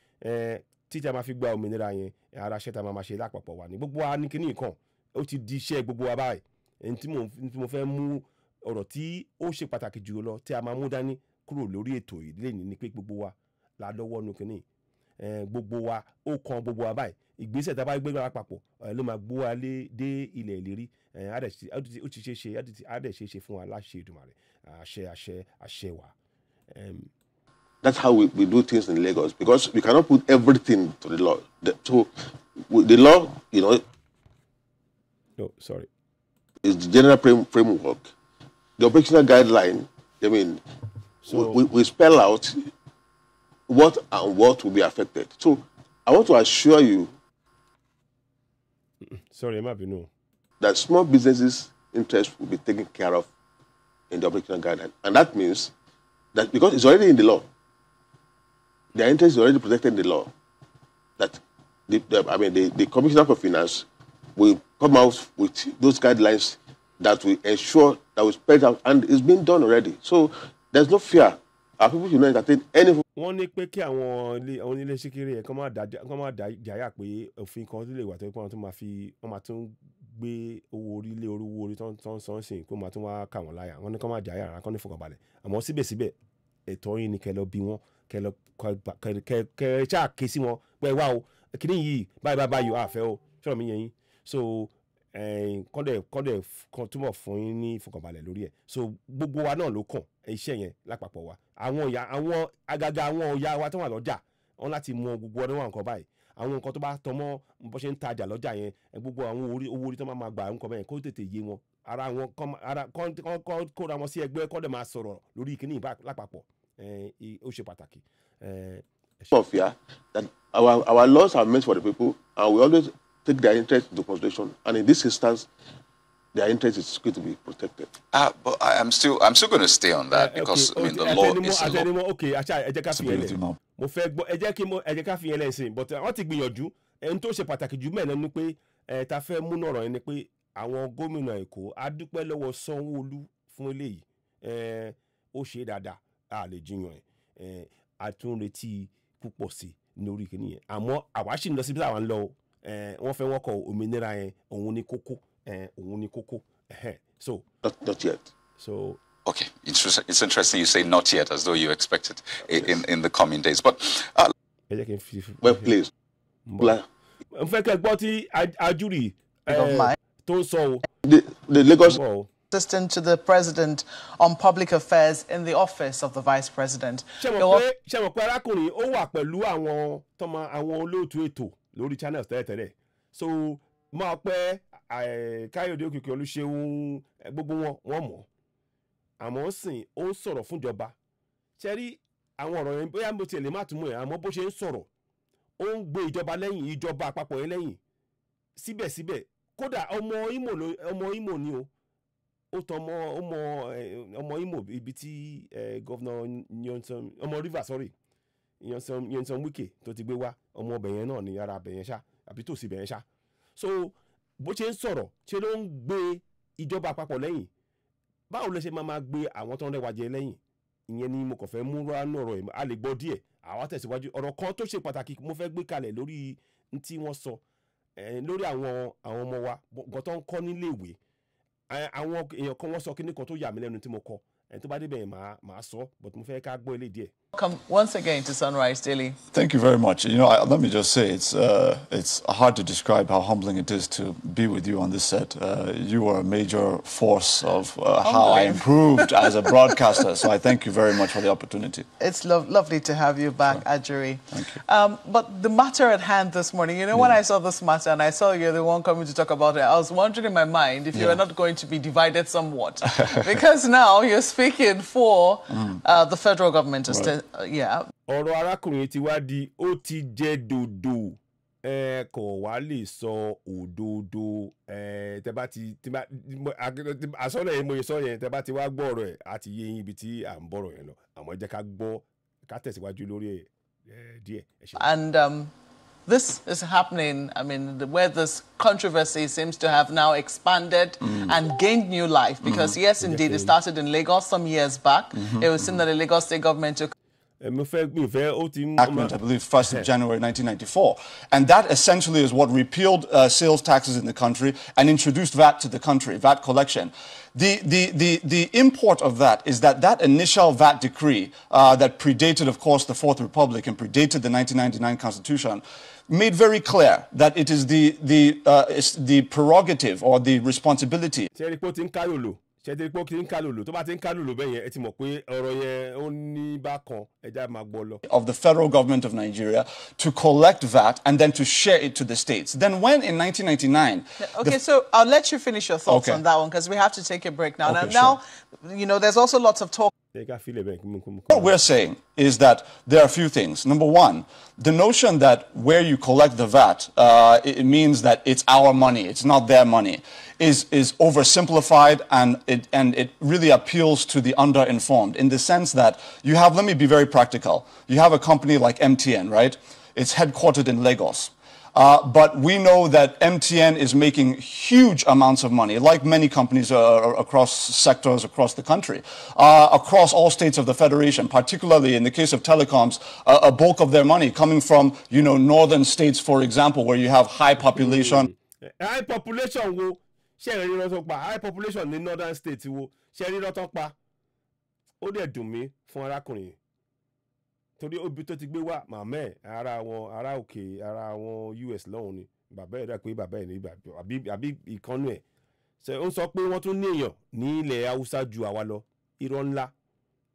títí a máa fi gba òmìnira yẹn ara ṣẹ́ta máa ṣe lápapọ̀ wà ní gbogbo wa ní kíní kan ó ti di iṣẹ́ gbogbo wa báyìí ẹni tí mo fẹ́ mú ọ̀rọ̀ tí ó ṣe pàtàkì jù lọ tí a máa mú dání kúrò lórí ètò ìdílé ní pé gbogbo wa la lọ́wọ́ nu kíní gbogbo wa ó kan gbogbo wa báyìí ìgbésẹ̀ tá a bá gbé gbára papọ̀ ló máa gbó wa dé ilẹ̀ ìlérí ó ti ṣe é ṣe fún wa láṣẹ Èdùmàrè àṣẹ wa. That's how we do things in Lagos, because we cannot put everything to the law. The law, no, sorry, is the general framework. The operational guideline, so we spell out what and what will be affected. So I want to assure you, sorry, no, that small businesses' interests will be taken care of in the operational guideline, and that means that because it's already in the law, their interest is already protected in the law. That the Commissioner for Finance will come out with those guidelines that will ensure that we spread out, and it's been done already. So there's no fear. Our people should not entertain any. Wọ́n ní pé kí àwọn iléeṣẹ́ kékeré yẹn kọ́ máa dáyà pé òfin kan tó lè wà tó pé wọ́n máa tún gbé owó orí tó ń san sí kó máa tún wá kà wọ́n láyà. Wọ́n ní kọ́ máa dáyà rárá kọ́ ní fọkànbalẹ̀. Àmọ́ síbẹ̀síbẹ̀ ẹ̀tọ́ yín ni kẹ́ lọ bí wọ́n kẹ́ ṣáà ké sí wọn pé wá o kíní yìí báyìí àfẹ́ o ṣọ́rọ̀ mi yẹn yín. So kọ́dẹ̀ kan túbọ̀ fún yín ní ìfọkànbalẹ̀ lórí ẹ̀. So gbogbo wa náà ló kàn iṣẹ́ yẹn lápapọ̀ wa. Àwọn àgàgà àwọn ọ̀yà wa tó wà lọ́jà wọn láti mọ gbogbo ọdún wa nǹkan báyìí. Àwọn nǹkan tó bá tọmọ bó ṣe ń tajà lọ́jà yẹn gbogbo àwọn owó orí tó máa gbà nǹkan bẹ́ẹ̀ kó tètè yé wọn. Ara wọn kóra wọn sí ẹgbẹ́ kọ́dẹ̀ máa sọ̀rọ̀ lórí ìkíní lápapọ̀. Ó ṣe pàtàkì. Of fear that our laws are meant for the people, and we always take their interest into consideration. And in this instance, their interest is going to be protected. But I'm still going to stay on that because the law is a law. Okay, ẹ jẹ́ ká fi yẹn lẹ̀. Mo fẹ́ gbọ́ ẹ jẹ́ ká fi yẹn lẹ̀ sí. But wọ́n ti gbìyànjú ẹni tó ṣe pàtàkì jù mẹ́rin ni pé ta fẹ́ múnú ọ̀rọ̀ yẹn ni pé àwọn gómìnà Èkó á dúpẹ́ lọ́wọ́ Sanwó-Olú fún eléyìí. Ó ṣe dáadáa a lè jiyàn ẹ̀. A tún retí púpọ̀ sí lórí kìíní yẹn àmọ́ àwa sì ń lọ síbi táwa ń lọ wọ́n fẹ́ wọ́n kọ òmìnira yẹn òun ni kókó so Not yet. so. Okay, it's interesting you say not yet, as though you expect it in the coming days. But well, please. n fẹ́ kẹ́ gbọ́ tí ajúrì tó ń sọ o. The Lagos. Assistant to the President on Public Affairs in the Office of the Vice President. ṣé mo pé arákùnrin ó wà pẹ̀lú àwọn olóòtú ètò lórí channels tẹ́lẹ̀tẹ́lẹ̀ so máa pẹ́ Káyọ̀dé Òkìkí Olúṣeun gbogbo wọn mọ̀ àmọ́ sìn ó ń sọ̀rọ̀ fúnjọba ṣe rí àwọn ọ̀rọ̀ yẹn bóyá mo tiẹ̀ lè má túmọ̀ ẹ̀ àmọ́ bó ṣe ń sọ̀rọ̀ ó ń gbé ìjọba lẹ́yìn ìjọba àpapọ̀ yẹn lẹ́yìn síbẹ̀síbẹ̀ kódà ọmọ Imo ni o ó tọ ọmọ Imo ibi tí gọ́vnà ọmọ Rivers Nyesom Wike tó ti gbé wá ọmọ ọbẹ̀ yẹn náà ní ara ọbẹ̀ yẹn ṣá àbí tòsí ibẹ̀ yẹn ṣá so bó ṣe ń sọ̀rọ̀ ṣe ló ń gbé ìjọba àpapọ̀ lẹ́yìn báwo ló ṣe máa gbé àwọn tó ń rẹwà jẹ lẹ́yìn ìyẹn ni mo kàn fẹ́ mú ránú ọ̀rọ̀ ẹ̀ a lè gbọ́ díẹ̀ àwa tẹ̀síwájú ọ̀rọ̀ kan tó ṣe pàtàkì mo fẹ́ gbé kalẹ̀ lórí tí wọ́n sọ lórí àwọn ọmọ wa nǹkan tó ń kọ́ nílé ìwé àwọn èèyàn kan wọ́n sọ kíní kan tó yà mí lẹ́nu tí mo kọ tó bá débẹ̀ màá sọ but mo fẹ́ ká gbọ́ ilé díẹ̀. Welcome once again to Sunrise Daily. Thank you very much. Let me just say it's hard to describe how humbling it is to be with you on this set. You were a major force of how I improved as a broadcaster. So I thank you very much for the opportunity. It's lovely to have you back, Ajuri. Thank you. But the matter at hand this morning, when I saw this matter and I saw you're the one coming to talk about it, I was wondering in my mind if you were not going to be divided somewhat. Because now you're speaking for the federal government. ọ̀rọ̀ arákùnrin ti wá di ó ti jẹ́ dòdò kò wá lè sọ òdodo tẹ́ bá ti àsọ̀nà yẹn mo yẹ sọ yẹn tẹ́ bá ti wá gbọ́ ọ̀rọ̀ ẹ̀ àti yé yín ibi tí à ń bọ̀rọ̀ yẹn lọ àmọ́ ẹ jẹ́ ká tẹ̀síwájú lórí ẹ̀ díẹ̀. And this is happening, where this controversy seems to have now expanded and gained new life. Because yes, indeed, it started in Lagos some years back. It was seen that the Lagos State government took Enactment, I believe, 1st of January 1994. And that essentially is what repealed sales taxes in the country and introduced VAT to the country, VAT collection. The import of that is that initial VAT decree that predated, of course, the Fourth Republic and predated the 1999 Constitution made very clear that it is the prerogative or the responsibility ṣẹ́dí pé ó kì í ń kálòlò tó bá ti ń kálòlò bẹ́ẹ̀ yẹn ẹ ti mọ̀ pé ọ̀rọ̀ yẹn ó ní bákan ẹja máa gbọ́ lọ. Of the federal government of Nigeria to collect VAT and then to share it to the states. Then when in 1999... Okay, so I'll let you finish your thoughts on that one because we have to take a break now. Okay, now, there's also lots of talk. What we're saying is that there are a few things. Number one, the notion that where you collect the VAT, it means that it's our money, it's not their money, is oversimplified, and it really appeals to the underinformed in the sense that you have, let me be very practical, you have a company like MTN, right? It's headquartered in Lagos. But we know that MTN is making huge amounts of money, like many companies across sectors across the country, across all states of the Federation, particularly in the case of telecoms, a bulk of their money coming from, northern states, for example, where you have high population. High population wo high population in northern states wo ó dẹ̀ dùn mí fún arákùnrin torí obi tó ti gbé wá màmá ẹ̀ ara òkè ara àwọn US lọ́hùn ni bàbá ẹ̀ dà pé bàbá ẹ̀ ní àbí ìkànnù ẹ̀ ṣe ó sọ pé wọ́n tún ní èèyàn ní ilẹ̀ Haúsá ju àwa lọ irọ́ ńlá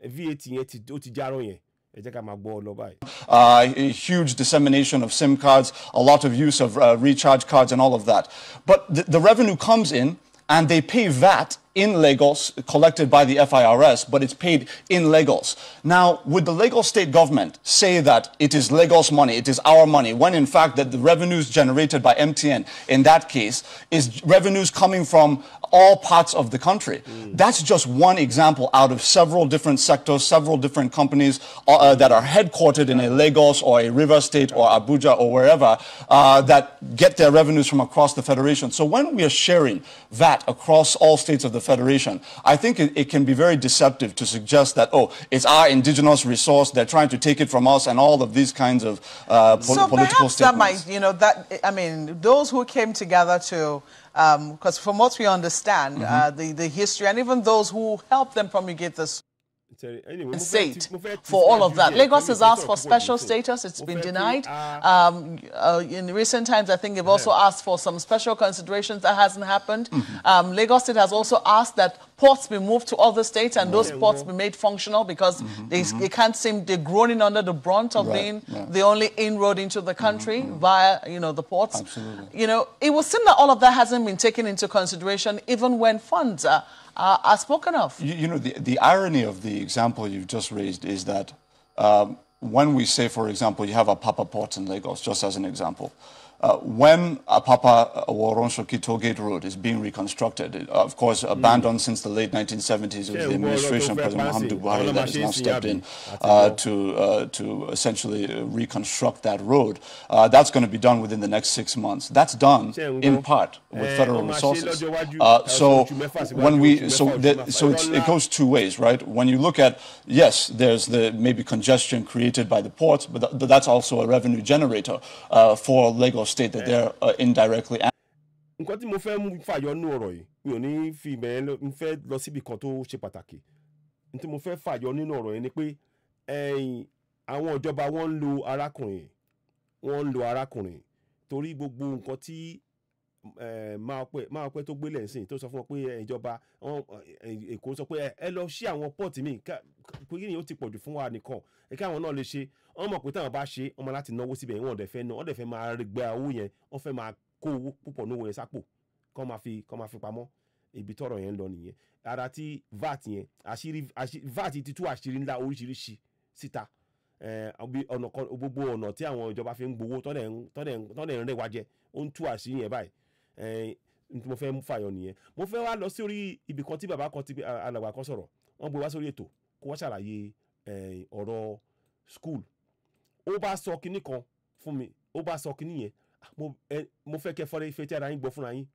VAT yẹn ó ti járọ̀ yẹn ẹ jẹ́ ká máa gbọ́ ọ lọ báyìí. A huge dissemination of SIM cards, a lot of use of recharge cards and all of that. But the revenue comes in and they pay VAT in Lagos, collected by the FIRS, but it's paid in Lagos. Now, would the Lagos state government say that it is Lagos money, it is our money, when in fact that the revenues generated by MTN, in that case, is revenues coming from all parts of the country? That's just one example out of several different sectors, several different companies that are headquartered in a Lagos or a River State or Abuja or wherever that get their revenues from across the Federation. So when we are sharing VAT across all states of the the Federation, I think it can be very deceptive to suggest that, oh, it's our indigenous resource, they're trying to take it from us, and all of these kinds of so political perhaps that statements. might, you know, that, I mean, those who came together to, because from what we understand, the history, and even those who helped them promulgate this state for all of that. Lagos has asked for special status. It's been denied. In recent times, I think they've also asked for some special considerations. That hasn't happened. Lagos State has also asked that ports be moved to other states and those ports be made functional because they can't seem, they're groaning under the brunt of being the only inroad into the country via, you know, the ports. Absolutely. You know, it would seem that all of that hasn't been taken into consideration even when funds are spoken of. You know, the irony of the example you've just raised is that when we say, for example, you have a Apapa port in Lagos, just as an example, when Apapa Waronshoki Toll Gate Road is being reconstructed, of course, abandoned since the late 1970s, it was the administration of President Muhammadu Buhari that has now stepped in to essentially reconstruct that road. That's going to be done within the next 6 months. That's done in part with federal resources. So it goes two ways, right? When you look at, yes, there's the maybe congestion created by the ports, but that's also a revenue generator for Lagos State that they're indirectly. nǹkan tí mo fẹ́ mú fàyọ nínú ọ̀rọ̀ yìí mi ò ní fi ìbẹ̀rẹ̀ ń fẹ́ lọ síbi kan tó ṣe pàtàkì ní tí mo fẹ́ fàyọ nínú ọ̀rọ̀ yẹn ni pé àwọn ìjọba wọ́n ń lo arákùnrin torí gbogbo nǹkan tí máa pẹ́ tó gbélé ńsìn tó sọ fún wọn pé ìjọba Èkó sọ pé ẹ lọ sí àwọn pọ́ọ̀tì míì pé kí ni ó ti pọ̀jù fún wa nìkan kí àwọn náà lè ṣe wọ́n mọ̀ pé táwọn bá ṣe wọ́n máa láti náwó síbẹ̀ wọ́n dẹ̀ fẹ́ máa gba owó yẹn wọ́n fẹ́ máa kó owó púpọ̀ ní owó yẹn sápò kọ́ máa fi pamọ́ ibi tọ́rọ̀ yẹn ń lọ nìyẹn ara tí VAT yẹn VAT ti tú àṣírí ńlá oríṣiríṣi síta gbogbo ọ̀nà tí àwọn ìjọba fi ń gbowó tọ́lẹ̀ ń rẹwà jẹ ó ń tú àṣírí yẹn báyìí mo fẹ́ mú fàyọ nìyẹn mo fẹ́ wá lọ sí orí ibì kan tí bàbá kan ti alàgbà kan sọ̀rọ̀ wọ́n gbé wá sórí ètò kó wá ṣàlàyé ọ̀rọ̀ school ó bá sọ kinní kan fún mi ó bá sọ kinní yẹn mo fẹ́ kẹ́ fọ́lẹ́ fetí ara yín gbọ́ fúnra yín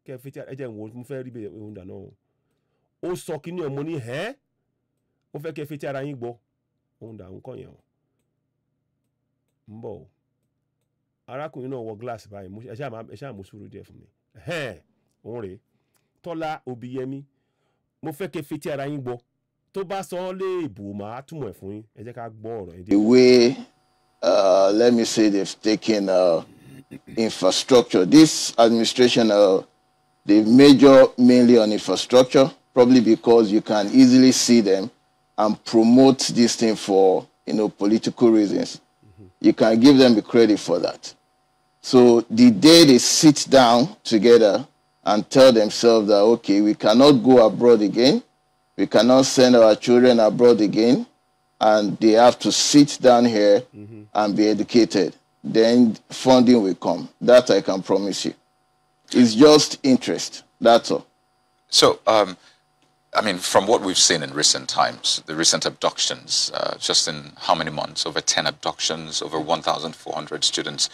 kẹ́ fetí ẹ jẹ́ n wò mo fẹ́ rí bẹ́ẹ̀ ohun dáná ó sọ kinní yẹn mo ní mo fẹ́ kẹ́ fetí ara yín gbọ́ ohun dà ń kọ́ yẹn ń bọ̀ o arákùnrin náà wọ gíláàsì báyìí ẹ ṣáà mú sùúrù díẹ̀ fún mi òun rèé Tọ́lá Òbíyẹmí mo fẹ́ kẹ́ fetí ara yín gbọ́ tó bá sọ ọ́ lé ìbò máa túmọ̀ ẹ̀ fún yín ẹ jẹ́ ká gbọ́ ọ̀rọ̀ yẹn. The way let me say they've taken infrastructure. This administration they major mainly on infrastructure, probably because you can easily see them and promote this thing for political reasons. You can give them the credit for that. So the day they sit down together and tell themselves that, okay, we cannot go abroad again, we cannot send our children abroad again, and they have to sit down here and be educated, then funding will come. That I can promise you. It's just interest, that's all. So, I mean, from what we've seen in recent times, the recent abductions, just in how many months? Over 10 abductions, over 1,400 students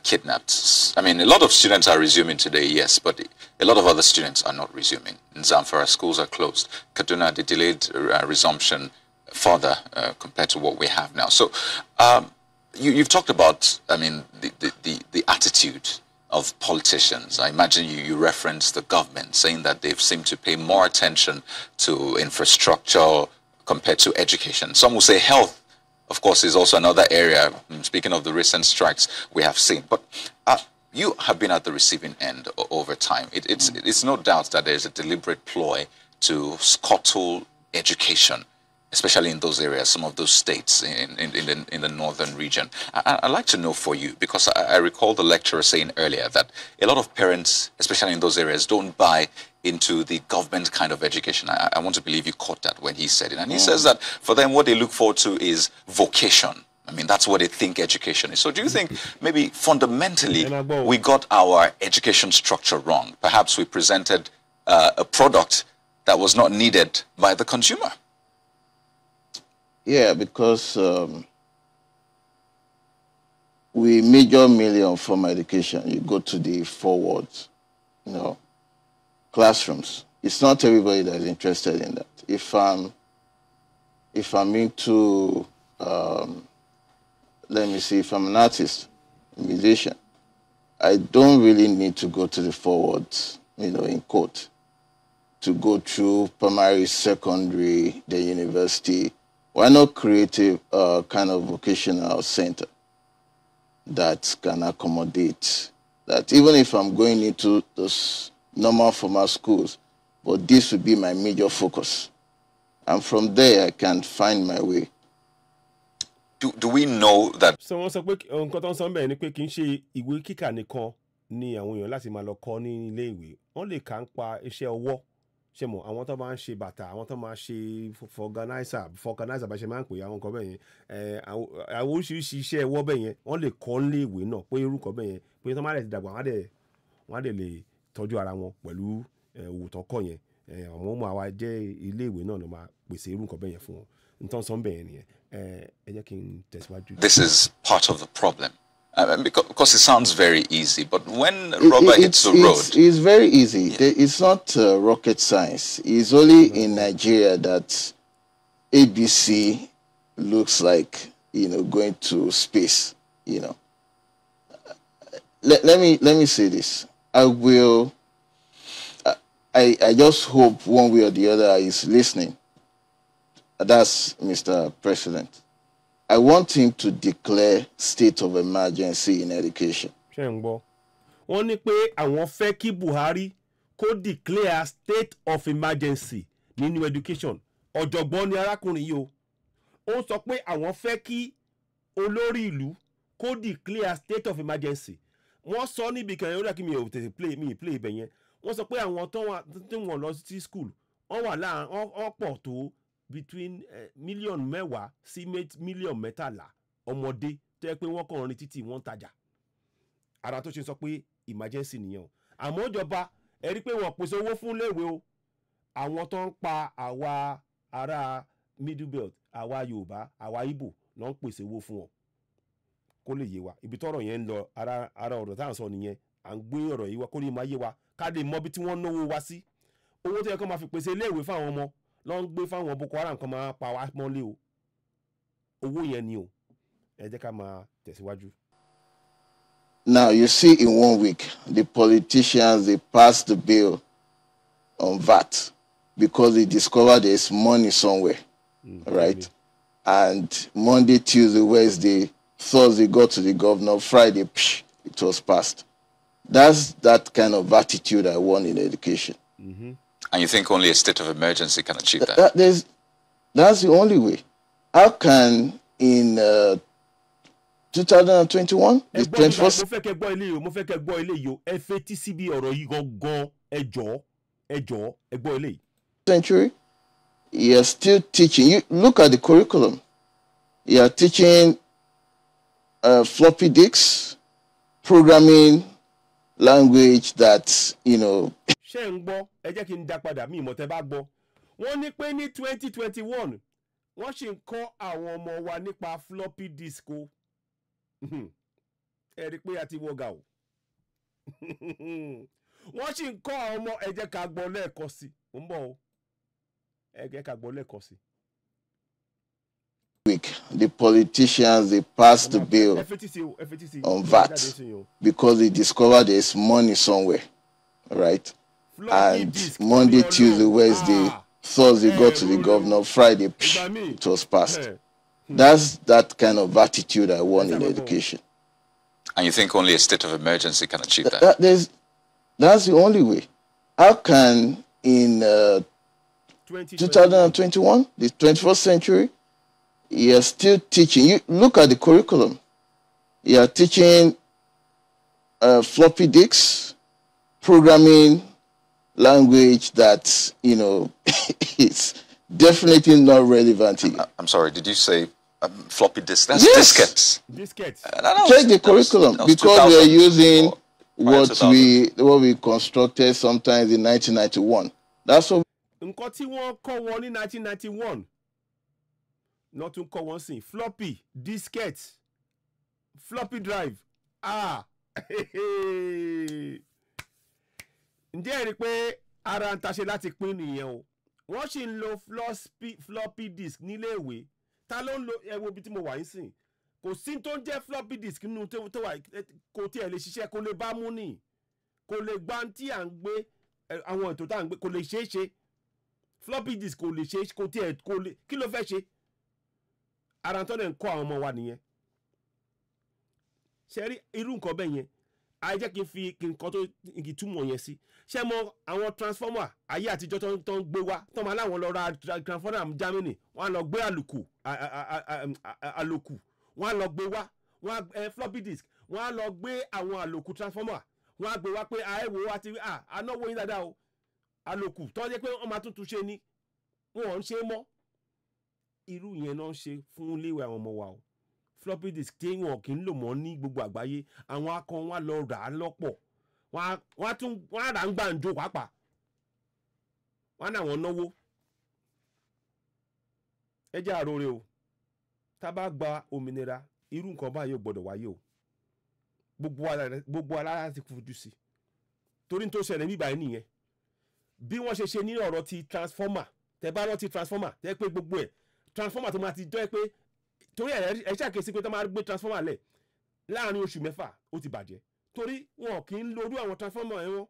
kidnapped. I mean, a lot of students are resuming today, yes, but a lot of other students are not resuming. In Zamfara, schools are closed. Kaduna, the delayed resumption further compared to what we have now. So you've talked about, I mean, the attitude of politicians. I imagine you referenced the government saying that they've seemed to pay more attention to infrastructure compared to education. Some will say health, of course, is also another area, speaking of the recent strikes we have seen. But you have been at the receiving end over time. It's no doubt that there's a deliberate ploy to scuttle education, especially in those areas, some of those states in the northern region. I'd like to know for you, because I recall the lecturer saying earlier that a lot of parents, especially in those areas, don't buy into the government kind of education. I want to believe you caught that when he said it. And he says that for them, what they look forward to is vocation. I mean, that's what they think education is. So do you think maybe fundamentally we got our education structure wrong? Perhaps we presented a product that was not needed by the consumer? Yeah, because we major mainly on formal education. You go to the 4 wards, classrooms. it's not everybody that's interested in that. If I'm into, let me see, if I'm an artist, a musician, I don't really need to go to the forwards, in court, to go through primary, secondary, the university. Why not create a kind of vocational center that can accommodate that? Even if I'm going into those normal formal schools, but this would be my major focus. And from there, I can find my way. Do we know that? So wọ́n sọ pé nǹkan tó ń sọ bẹ́ẹ̀ ni pé kì í ṣe ìwé kíkà nìkan ni àwọn èèyàn láti máa lọ kọ́ ní ilé ìwé. Wọ́n lè kà ń pa iṣẹ́ ọwọ́. Ṣé mọ̀ àwọn tó máa ń ṣe bàtà, àwọn tó máa ṣe fọganáísà bá ṣe máa ń pè àwọn nǹkan bẹ́ẹ̀ yẹn. Àwọn oríṣiríṣi iṣẹ́ ọwọ́ bẹ́ẹ̀ yẹn wọ́n lè kọ́ nílé ìwé náà pé irúkọ bẹ́ẹ̀ yẹn pé tó máa lè ti dàgbà wọ́n á dẹ̀ lè tọ́jú ara wọn pẹ̀lú òwò tó kọ́ yẹn. Àwọn ọmọ àwa jẹ́ ilé ìwé náà ló máa pèsè irúkọ bẹ́ẹ̀ yẹn fún wọn. Nǹkan sọ bẹ́ẹ̀ yẹn nìyẹn. Ẹ jẹ́ kí n tẹ̀síwájú. This is part of the problem. Because it sounds very easy, but when rubber hits the road... It's very easy. It's not rocket science. It's only in Nigeria that ABC looks like, going to space, Let me say this. I just hope one way or the other is listening. That's Mr. President. I want him to declare state of emergency in education. Ṣé ń gbọ́? Wọ́n ní pé àwọn fẹ́ kí Buhari kó declare state of emergency nínú education. Ọ̀jọ̀gbọ́n ni arákùnrin yìí o. Ó sọ pé àwọn fẹ́ kí olórí ìlú kó declare state of emergency. Wọ́n sọ níbi kan yẹn ó dà kí mi ò tètè play ibẹ̀ yẹn. Wọ́n sọ pé àwọn tí wọ́n lọ sí school wọ́n wà láàrin wọ́n pọ̀ tó between mílíọ̀nù 10 sí mílíọ̀nù 13 ọmọdé tó yẹ pé wọ́n kàn rìn títì wọ́n tajà. Ara tó ṣe sọ pé emergency nìyẹn o. Àmọ́ ìjọba ẹ rí pé wọ́n pèsè owó fún iléèwé o. Àwọn tó ń pa àwa ará middle belt, àwa Yorùbá, àwa Igbo ló ń pèsè owó fún wọn. Kó lè yé wa. Ibi tọ́rọ̀ yẹn ń lọ ara ọ̀rọ̀ tá à ń sọ nìyẹn. À ń gbé ọ̀rọ̀ yìí wá kó lè máa yé wa. Ká lè mọ ibi tí wọ́n náwó wa sí. Owó tó yẹ kó máa fi pèsè iléèwé fáwọn ọmọ ló ń gbé fáwọn Boko Haram kan máa pa wá mọ́lé o. Owó yẹn ni o. Ẹ jẹ́ ká máa tẹ̀síwájú. Now, you see, in 1 week, the politicians, they passed the bill on VAT because they discovered there's money somewhere, right? Really? And Monday, Tuesday, Wednesday, Thursday, got to the governor, Friday, it was passed. That's that kind of attitude I want in education. Mm-hmm. And you think only a state of emergency can achieve that? That's the only way. How can in 2021, the 21st... Mo fẹ́ kẹ́ gbọ́ eléyìí o. Ẹ fetí síbi ọ̀rọ̀ yìí gangan. Ẹ jọ̀ọ́, ẹ gbọ́ eléyìí. Century, you are still teaching. You look at the curriculum. You are teaching floppy disks, programming language that, Ṣé ń gbọ́? Ẹ jẹ́ kí n dá padà mí ìmọ̀ tẹ́ bá gbọ́. Wọ́n ní pé ní 2021 wọ́n ṣì ń kọ́ àwọn ọmọ wa nípa floppy disk o. Ẹ rí pé a ti wọ́gà o. Wọ́n ṣì ń kọ́ àwọn ọmọ ẹ jẹ́ ká gbọ́ lẹ́ẹ̀kan sí. Ó ń bọ̀ o. Ẹ jẹ́ ká gbọ́ lẹ́ẹ̀kan sí. Week, the politicians, they passed the bill on VAT because they discovered there's money somewhere, right? And Monday, Tuesday, Wednesday, Thursday, got to the governor, Friday, it was passed. That's that kind of attitude I want in education. And you think only a state of emergency can achieve that? That's the only way. How can in 2021, the 21st century, you are still teaching? You look at the curriculum. You are teaching floppy disks, programming language that, it's definitely not relevant here. I'm sorry, did you say floppy disks? That's diskettes. Diskettes. Check the curriculum because we are using what we constructed sometimes in 1991. That's what. Nǹkan tí wọ́n kọ́ wọn ní 1991 not tún kọ́ wọn sí floppy disket floppy drive ǹjẹ́ ẹ rí pé ara ń taṣe láti pín nìyẹn o wọ́n sì ń lo floppy disk nílé ìwé ta ló ń lo ẹwo bí tí mo wà ń sìn kò sí tó ń jẹ́ floppy disk nínú tó wà kò tiẹ̀ lè ṣiṣẹ́ kò lè bá mú nì kò lè gbá tí à ń gbé àwọn ètò tá à ń gbé kò lè ṣeé ṣe floppy disk kò lè ṣe kò tiẹ̀ kò lè kí ló fẹ́ ṣe ara tó lè ń kọ́ àwọn ọmọ wa nìyẹn ṣe rí irú nǹkan bẹ́ẹ̀ yẹn àìjẹ́ kí n fi nǹkan tó ìtumọ̀ yẹn sí ṣé mo àwọn transformer ayé àtijọ́ tó ń gbé wá tó máa láwọn lọ ra transformer Germany wọ́n á lọ gbé àlòkù wọ́n á lọ gbé wá floppy disk wọ́n á lọ gbé àwọn àlòkù transformer wọ́n á gbé wá pé àìwò àti ànáwó yín dáadáa o àlòkù tó jẹ́ pé wọ́n máa tuntun ṣe ni wọ́n ń ṣe mọ́ irú yẹn náà ń ṣe fún léwé àwọn ọmọ wa o floppy disk tí wọn kì í lò mọ́ ní gbogbo àgbáyé àwọn akọ wọn lọ rà á lọ́pọ̀ wọn á rà ń gbàǹjo pàápàá wọn náà wọn náwó ẹ jẹ́ àròrè o tá a bá gba òmìnira irú nǹkan báyìí ò gbọ́dọ̀ wáyé o gbogbo alára ti fojú sí torí tó ṣẹlẹ̀ nígbà yìí nìyẹn bí wọ́n ṣe ṣe ní ọ̀rọ̀ ti transformer tẹ bá rántí transformer tẹ pé gbogbo ẹ̀ transformer tó máa ti jẹ́ pé torí ẹ ṣàkíyèsí pé tó máa gbé transformer lẹ̀ láàrin oṣù mẹ́fà ó ti bàjẹ́ torí wọn kì í lorú àwọn transformer ẹ̀ wọ́n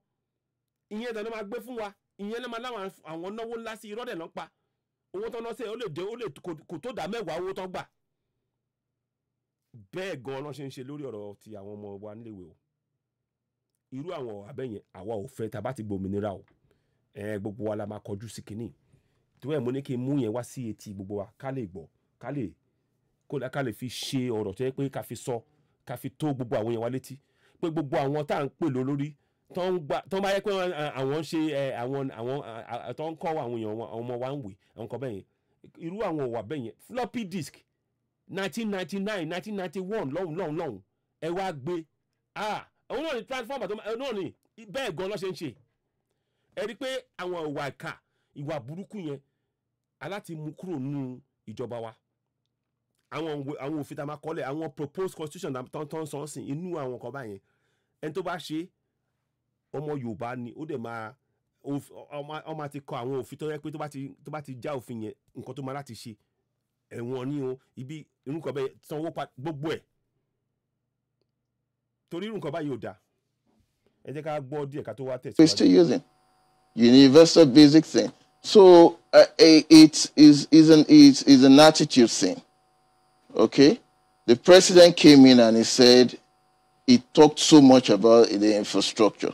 ìyẹn tẹ̀ ló máa gbé fún wa ìyẹn ló máa láwọn àwọn náwó ńlá sí irọ́ dẹ̀ lọ́n pa owó tó ń lọ́sẹ̀ ó lè kò tó dá mẹ́wàá owó tó gbà bẹ́ẹ̀ gan-an ló ṣe ń ṣe lórí ọ̀rọ̀ ti àwọn ọmọ wa níléèwé o irú àwọn abẹ́yẹn àwa ò fẹ́ tá bá ti gbòmìnira o gbogbo wa la máa kọjú sí kínní tó ẹ̀ mo ní kí n mú yẹn wá sí etí gbogbo wa ká lè gbọ́ ká lè fi ṣe ọ̀rọ̀ tó yẹ pé ká fi tó gbogbo àwọn yẹn wá létí pé gbogbo àwọn tá à ń pè lórí tó ń bá yẹ pé àwọn ṣe àwọn tó ń kọ́ àwọn èèyàn ọmọ wa ń wè àwọn kan bẹ́yẹn irú àwọn òwà bẹ́yẹn floppy disk 1999 1991 lọ́hùn ẹ wá gbé àwọn náà ní transformer náà ní bẹ́ẹ̀ gan lọ́ ṣe ń ṣe ẹ rí i pé àwọn ìwà ìkà ìwà burúkú yẹn aláti mú kúrò nínú ìjọba wa àwọn òfin tá a máa kọ́lẹ̀ àwọn proposed constitution tó ń sọ sí inú àwọn kan báyẹn ẹni tó bá ṣe ọmọ Yorùbá ni ó dẹ̀ máa ọmọ ti kọ àwọn òfin tó yẹ pé tó bá ti já òfin yẹn nǹkan tó máa láti ṣe ẹ̀wọ̀n ni o ibi irú nǹkan bẹ́ẹ̀ sanwó pa gbogbo ẹ̀ torí irú nǹkan báyìí ò dáa ẹ jẹ́ ká gbọ́ díẹ̀ ká tó wá tẹ̀síwájú. We're still using universal basic thing. So it is an attitude thing. Okay? The president came in and he said he talked so much about the infrastructure.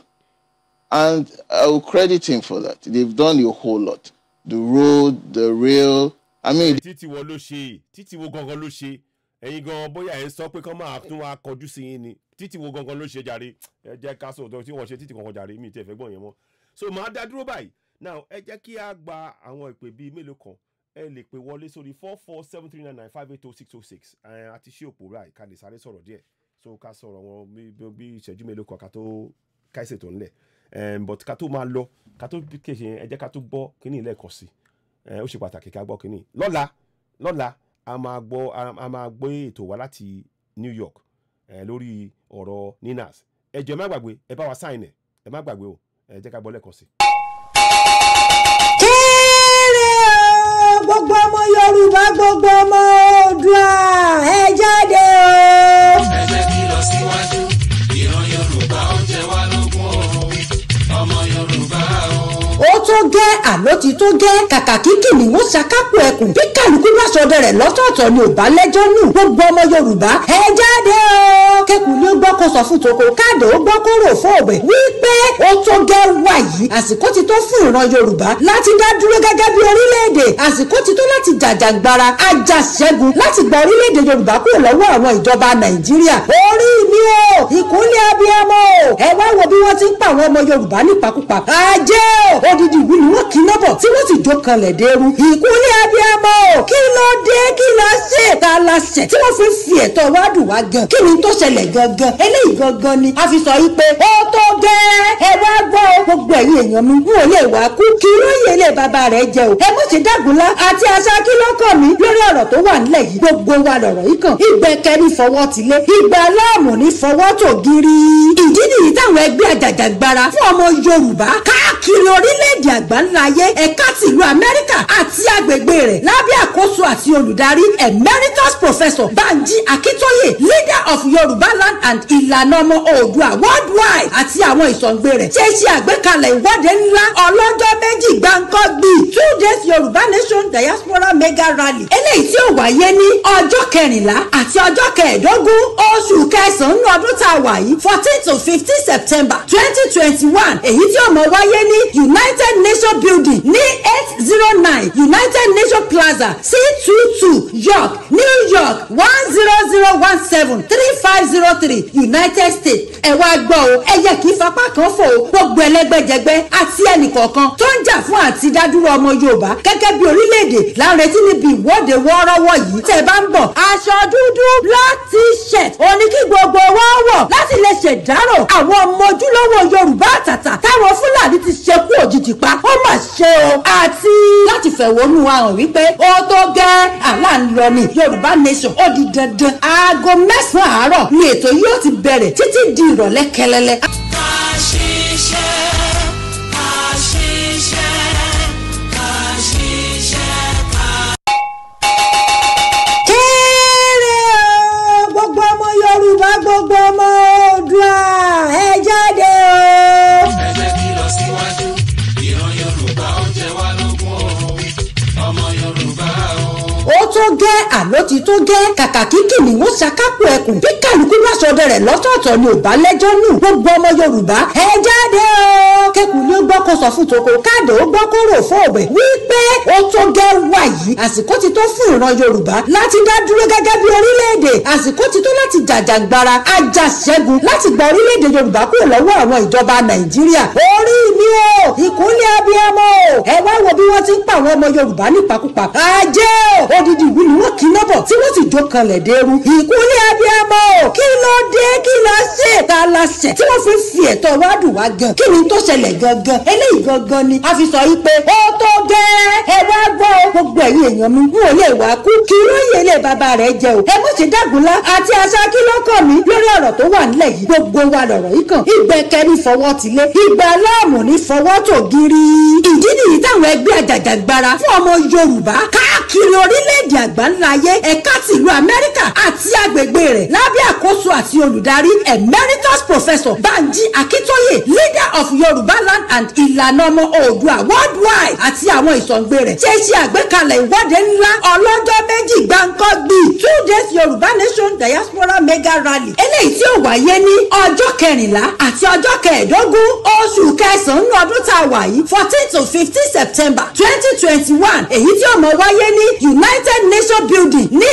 And I will credit him for that. They've done a whole lot. The road, the rail. I mean... Títí wo ló ṣe? Títí wo gangan ló ṣe? Ẹ̀yin gan bóyá ẹ sọ pé kán máa tún wá kọjú sí yín ni. Títí wo gangan ló ṣe jàre? Ẹ jẹ́ ká sọ̀tọ̀ tí wọ́n ṣe títí kankan jàre mi tẹ́ fẹ́ gbọ́n yẹn mọ́. So màá dá dúró báyìí. Now ẹ jẹ́ kí a gba àwọn ìpè bíi mélòó kan. Ẹ lè pè wọlé sórí 44739958066 àti ṣé òpó ráì ká lè sáré sọ̀rọ̀ díẹ̀ so ká sọ̀rọ̀ wọn bí ìṣẹ́jú mélòó kan ká tó káìsè tó ńlẹ̀ but ká tó máa lọ ká tó kéṣe ẹ jẹ́ ká tó gbọ́ kíní lẹ́ẹ̀kan sí ó ṣe pàtàkì ká gbọ́ kíní lọ́la a máa gbọ́ ètò wa láti New York lórí ọ̀rọ̀ Ninas ẹ jọ̀ọ́ ẹ má gbàgbé ẹ bá wa sáìn ẹ má gbàgbé o ẹ jẹ́ ká gbọ́ lẹ́ẹ̀kan sí. Gbogbo ọmọ Yorùbá gbogbo ọmọ Oòduà ẹ jáde o. ẹ jẹ́ kí lọ síwájú ìran Yorùbá ó jẹ wá lógún o ọmọ Yorùbá o. Ó tó gẹ́ àló ti tó gẹ́ kàkà kí kìnìún ṣàkápò ẹkùn bí kálukú bá sọdẹ rẹ̀ lọ́tọ̀ọ̀tọ̀ ni ò bá lẹ́jọ́ nù gbogbo ọmọ Yorùbá ẹ jáde o. Kẹ́kùn ní ó gbọ́ kó sọ fún toko káàdì ó gbọ́ kó rò fún òbẹ̀ wípé ó tó gẹ́ wà yìí àsìkò ti tó fún ìran Yorùbá láti dá dúró gẹ́gẹ́ bí orílẹ̀-èdè àsìkò ti tó láti jàjàgbara ajàṣẹ́gun láti gba orílẹ̀-èdè Yorùbá kúrò lọ́wọ́ àwọn ìjọba Nàìjíríà orí mi o ìkúnlẹ̀ abiyamọ o ẹ wá wo bí wọ́n ti ń pa àwọn ọmọ Yorùbá nípakúpa ajé o odidi ìlú ni wọ́n kì í nọ́bọ̀ tí wọ́n sì jó kanlẹ̀ dẹ́rù ìkúnlẹ̀ abiyamọ o kí ló dé kí ló ṣe ta la ṣẹ̀ tí wọ́n fi ẹ̀tọ́ wa dùn wá gan kí ni tó ṣẹlẹ̀ gangan eléyìí gangan ni a fi sọ yìí pé ó tó gẹ́ ẹ wá gbọ́ gbogbo ẹ̀yin èèyàn mi n ò lè wá kú kí lóye ilé bàbá rẹ̀ jẹ o ẹ mọ̀ ṣe dágunlá àti àṣà kí ló kàn mí lórí ọ̀rọ̀ tó wà nílẹ̀ yìí gbogbo wa lọ̀rọ̀ yìí kàn ìgbẹ́kẹ̀rí fọwọ́ ti lé ìgbà láàmú ní fọwọ́ tó gírí. ìdí nìyí táwọn ẹgbẹ́ àjàjàgbara fún ọmọ Yorùbá káàkiri orílẹ̀-èdè àgbáńláyé ẹ̀ka tìlú Amẹ́ríkà àti agbègbè rẹ̀ lábẹ́ àkóso àti olùdarí Emeritus Professor Banji Akintoye, leader of Yorùbá land and ìlànà ọmọ Oòduà worldwide àti àwọn ìsọ̀ǹgbè rẹ̀ ṣe àgbékalẹ̀ ìwọ́de ńlá ọlọ́jọ́ méjì gbáǹkọ́gbì 2 days Yorùbá Nation Diaspora Mega Rally eléyìí tí ó wáyé ní ọjọ́ 14 àti ọjọ́ 15 oṣù kẹsàn-án ní ọdún tá a wà yìí 14 to 15 September 2021 èyí tí ó máa wáyé ní United Nations Building ní 809 United Nations Plaza C22 York New York 10017 3503 United States. ẹ wá gbọ́ o ẹ yẹ kí fapá kan fò ó gbogbo ẹlẹ́gbẹ́jẹgbẹ́ àti ẹnìkọ̀ọ̀kan tó ń jà fún àti dádúró ọmọ Yorùbá gẹ́gẹ́ bí orílẹ̀-èdè láǹretí níbi ìwọ́de wọ́ọ́rọ́wọ́ yìí tẹ́ bá ń bọ̀ aṣọ dúdú black t-shirt òní kí gbogbo wọn wọ̀ láti lè ṣèdárò àwọn ọmọ ojúlówó Yorùbá àtàtà táwọn Fúlàní ti ṣekú òjijì pa ó mà ṣe o àti láti fẹ̀hónú wa hàn wípé ó tó gẹ́ aláǹlọ ni Yorùbá Nation ó di dandan aago 9 àárọ̀ ni ètò yìí ó ti bẹ̀rẹ̀ títí di ìrọ̀lẹ́ kẹlẹ́lẹ́. Gbogbo ọmọ Oòduà ẹ jáde o. ẹ jẹ́ kí lọ síwájú ìran Yorùbá ó jẹ wá lógún o ọmọ Yorùbá o. ó tó gẹ́ àló ti tó gẹ́ kàkà kí kìnìún ṣàkápò ẹkùn bí kálukú bá sọdẹ rẹ̀ lọ́tọ̀ọ̀tọ̀ ni ò bá lẹ́jọ́ nù gbogbo ọmọ Yorùbá ẹ jáde o. kẹkùn ni ó gbọ́ kó sọ fún toko káàdì ó gbọ́ kó rò fún òbẹ̀ wípé ó tó gẹ́ wà yìí àsìkò ti tó fún ìran Yorùbá láti dá dúró gẹ́gẹ́ bí orílẹ̀-èdè àsìkò ti tó láti jàjàgbara ajàṣẹ́gun láti gba orílẹ̀-èdè Yorùbá kúrò lọ́wọ́ àwọn ìjọba Nàìjíríà. orí mi o ìkúnlẹ̀ abiyamọ o ẹ wá wo bí wọ́n ti ń pa àwọn ọmọ Yorùbá nípakúpa ajé o odidi ìlú ni wọ́n kì í nọ́bọ̀ tí wọ́n sì jó kanlẹ̀ dẹ́rú. ìkúnlẹ̀ abiyamọ o kí ló dé kí ló ṣe ká la ṣẹ̀ tí wọ́n fi ẹ̀tọ́ wá dùn wá gan kí ni tó ṣẹlẹ̀ gangan eléyìí gangan ni a fi sọ yìí pé ó tó gẹ́ ẹ wá gbọ́ gbogbo ẹ̀yin èèyàn mi n ò lè wá kú kí lóye ilé bàbá rẹ̀ jẹ o ẹ mọ̀ ṣe dágunlá àti aṣá kí ló kàn mí lórí ọ̀rọ̀ tó wà nílẹ̀ yìí gbogbo wa lọ̀rọ̀ yìí kàn ìgbẹ́kẹ́ ní fọwọ́ tilé ìgbà láàmú ní fọwọ́ tó gírí. ìdí nìyí táwọn ẹgbẹ́ àjàjàgbara fún ọmọ Yorùbá káàkiri orílẹ̀-èdè àgbáńláyé ẹ̀ka tìlú Amẹ́ríkà àti agbègbè rẹ̀ lábẹ́ àkóso àti olùdarí Emeritus Professor Banji Akintoye, leader of Yorùbá land and ìlànà ọmọ Oòduà worldwide àti àwọn ìsọ̀ǹgbè rẹ̀ ṣe àgbékalẹ̀ ìwọ́de ńlá ọlọ́jọ́ méjì gbáǹkọ́gbì 2 days Yorùbá Nation Diaspora Mega Rally eléyìí tí ó wáyé ní ọjọ́ 14 àti ọjọ́ 15 oṣù kẹsàn-án ní ọdún tá a wà yìí 14 to 15 September 2021 èyí tí ó máa wáyé ní United Nations Building ní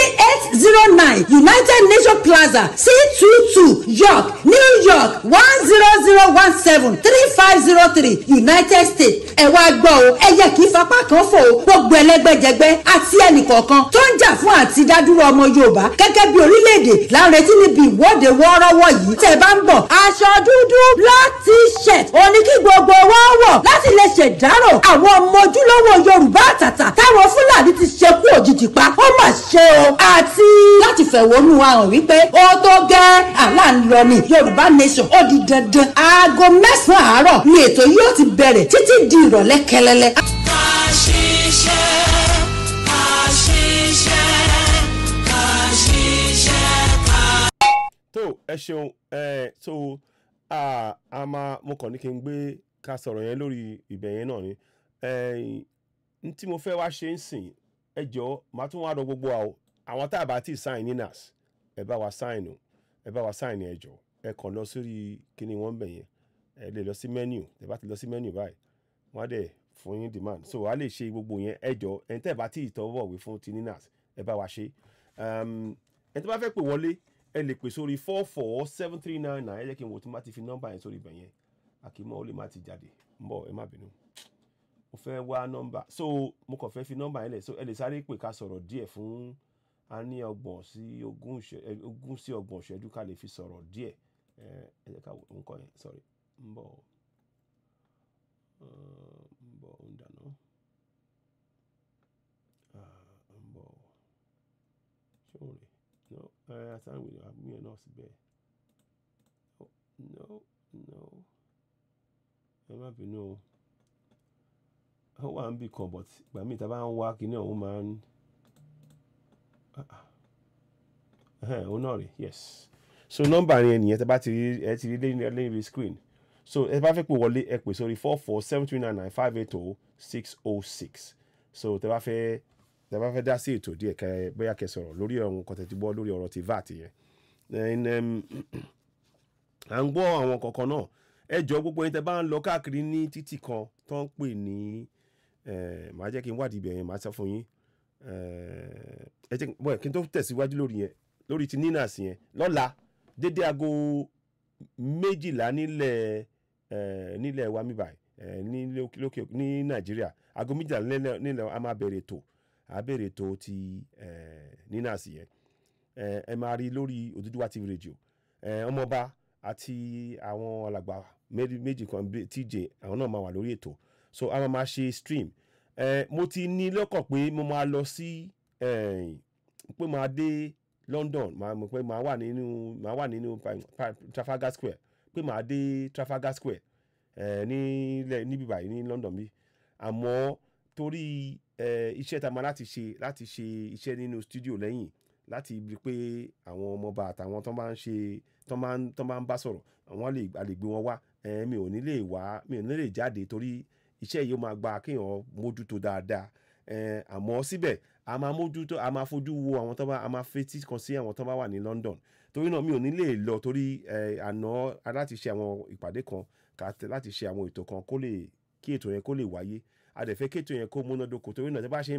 809 United Nations Plaza C22 York New York 10017 3503 United States. ẹ wá gbọ́ o ẹ yẹ kí fapá kan fò ó gbogbo ẹlẹ́gbẹ́jẹgbẹ́ àti ẹnìkọ̀ọ̀kan tó ń jà fún àti dádúró ọmọ Yorùbá gẹ́gẹ́ bí orílẹ̀-èdè láǹretí níbi ìwọ́de wọ́ọ́rọ́wọ́ yìí tẹ́ bá ń bọ̀ aṣọ dúdú black t-shirt òní kí gbogbo wọn wọ̀ láti lè ṣèdárò àwọn ọmọ ojúlówó Yorùbá àtàtà táwọn Fúlàní ti ṣekú òjijì pa ó mà ṣe o àti láti fẹ̀hónú wa hàn wípé ó tó gẹ́ aláǹlọ ni Yorùbá Nation ó di dandan aago 9 àárọ̀ ni ètò yìí ó ti bẹ̀rẹ̀ títí di ìrọ̀lẹ́ kẹlẹ́lẹ́. tó ẹ ṣeun so a máa mo kàn ní kí n gbé ká sọ̀rọ̀ yẹn lórí ibẹ̀ yẹn náà ni n tí mo fẹ́ wá ṣe ń sìn ẹ jọ̀ọ́ màá tún wá rọ gbogbo àwọn tá a bá ti sign ninas ẹ bá wa sign o ẹ bá wa sign ẹ jọ̀ọ́ ẹ kàn lọ sórí kíní wọn bẹ̀ yẹn ẹ lè lọ sí menu ẹ bá ti lọ sí menu báyìí wọ́n á dẹ̀ fún yín demand so a lè ṣe gbogbo yẹn ẹ jọ̀ọ́ ẹ̀ ń tẹ́ bá ti ìtọ́wọ̀wé fún ti ninas ẹ bá wa ṣe ẹ tó bá fẹ́ pè wọlé ẹ lè pè sórí 447399 ẹ jẹ́ kí n wò tí n bá ti fi nọ́mbà yẹn sórí ibẹ̀ yẹn àkìmọ́ ó lè má ti jáde ń bọ̀ ẹ má bínú mo fẹ́ wá nọ́mbà so mo kàn fẹ́ fi nọ́mbà yẹn lẹ̀ so ẹ lè sáré pè ká sọ̀rọ̀ díẹ̀ fún a ní 30 sí 40 ìṣẹ́jú ká lè fi sọ̀rọ̀ díẹ̀ ẹ jẹ́ ká wò nǹkan yẹn sorry ń bọ̀ ń dáná ń bọ̀ ṣé òun rè no àtàwọn èèyàn àmúyẹ náà sì bẹ́ẹ̀ no ẹ má bínú o ó wà ń bì kan but ìgbà míì tá a bá ń wá kíní ọ̀hún máa ń òun náà rè yes so nọ́mbà yẹn nìyẹn tẹ́ bá ti rí ẹ ti rí lẹ́yìn screen so ẹ bá fẹ́ pè wọlé ẹ pè sórí 4473995806 so tẹ́ bá fẹ́ dá sí ètò díẹ̀ kẹ́ bóyá kẹ́ sọ̀rọ̀ lórí ọ̀run kan tẹ́ ti gbọ́ lórí ọ̀rọ̀ ti VAT yẹn à ń gbọ́ àwọn kọ̀ọ̀kan náà ẹ jọ gbogbo yín tẹ́ bá ń lọ káàkiri ní títì kan tó ń pè ní màá jẹ́ kí n wádìí ibẹ̀ yẹn màá sọ fún yín ẹ jẹ́ bọ́ẹ̀ kí n tó tẹ̀síwájú lórí yẹn lórí ti ninas yẹn lọ́la dédé aago 12 nílẹ̀ wa mi báyìí ní Nàìjíríà aago 12 nílẹ̀ a máa bẹ̀rẹ̀ ètò ti ninas yẹn ẹ máa rí lórí Odùduwà TV radio ọmọọba àti àwọn alàgbà méjì kan TJ àwọn náà máa wà lórí ètò so a máa ṣe stream mo ti ní lọ́kàn pé mo máa lọ sí pé máa dé London pé máa wà nínú Trafalgar Square pé máa dé Trafalgar Square níbí báyìí ní London bí àmọ́ torí iṣẹ́ tá a máa láti ṣe iṣẹ́ nínú studio lẹ́yìn láti rí pé àwọn ọmọọba àtàwọn tó máa ń bá sọ̀rọ̀ àwọn a lè gbé wọn wá mi ò ní lè jáde torí iṣẹ́ yìí ó máa gba kéèyàn mójútó dáadáa àmọ́ síbẹ̀ a máa mójútó a máa fojú wo àwọn tó bá a máa fetí kan sí àwọn tó bá wà ní London torí náà mi ò ní lè lọ torí àná láti ṣe àwọn ìpàdé kan láti ṣe àwọn ètò kan kí ètò yẹn kó lè wáyé a dẹ̀ fẹ́ kí ètò yẹn kó múnádóko torí náà tí bá ṣe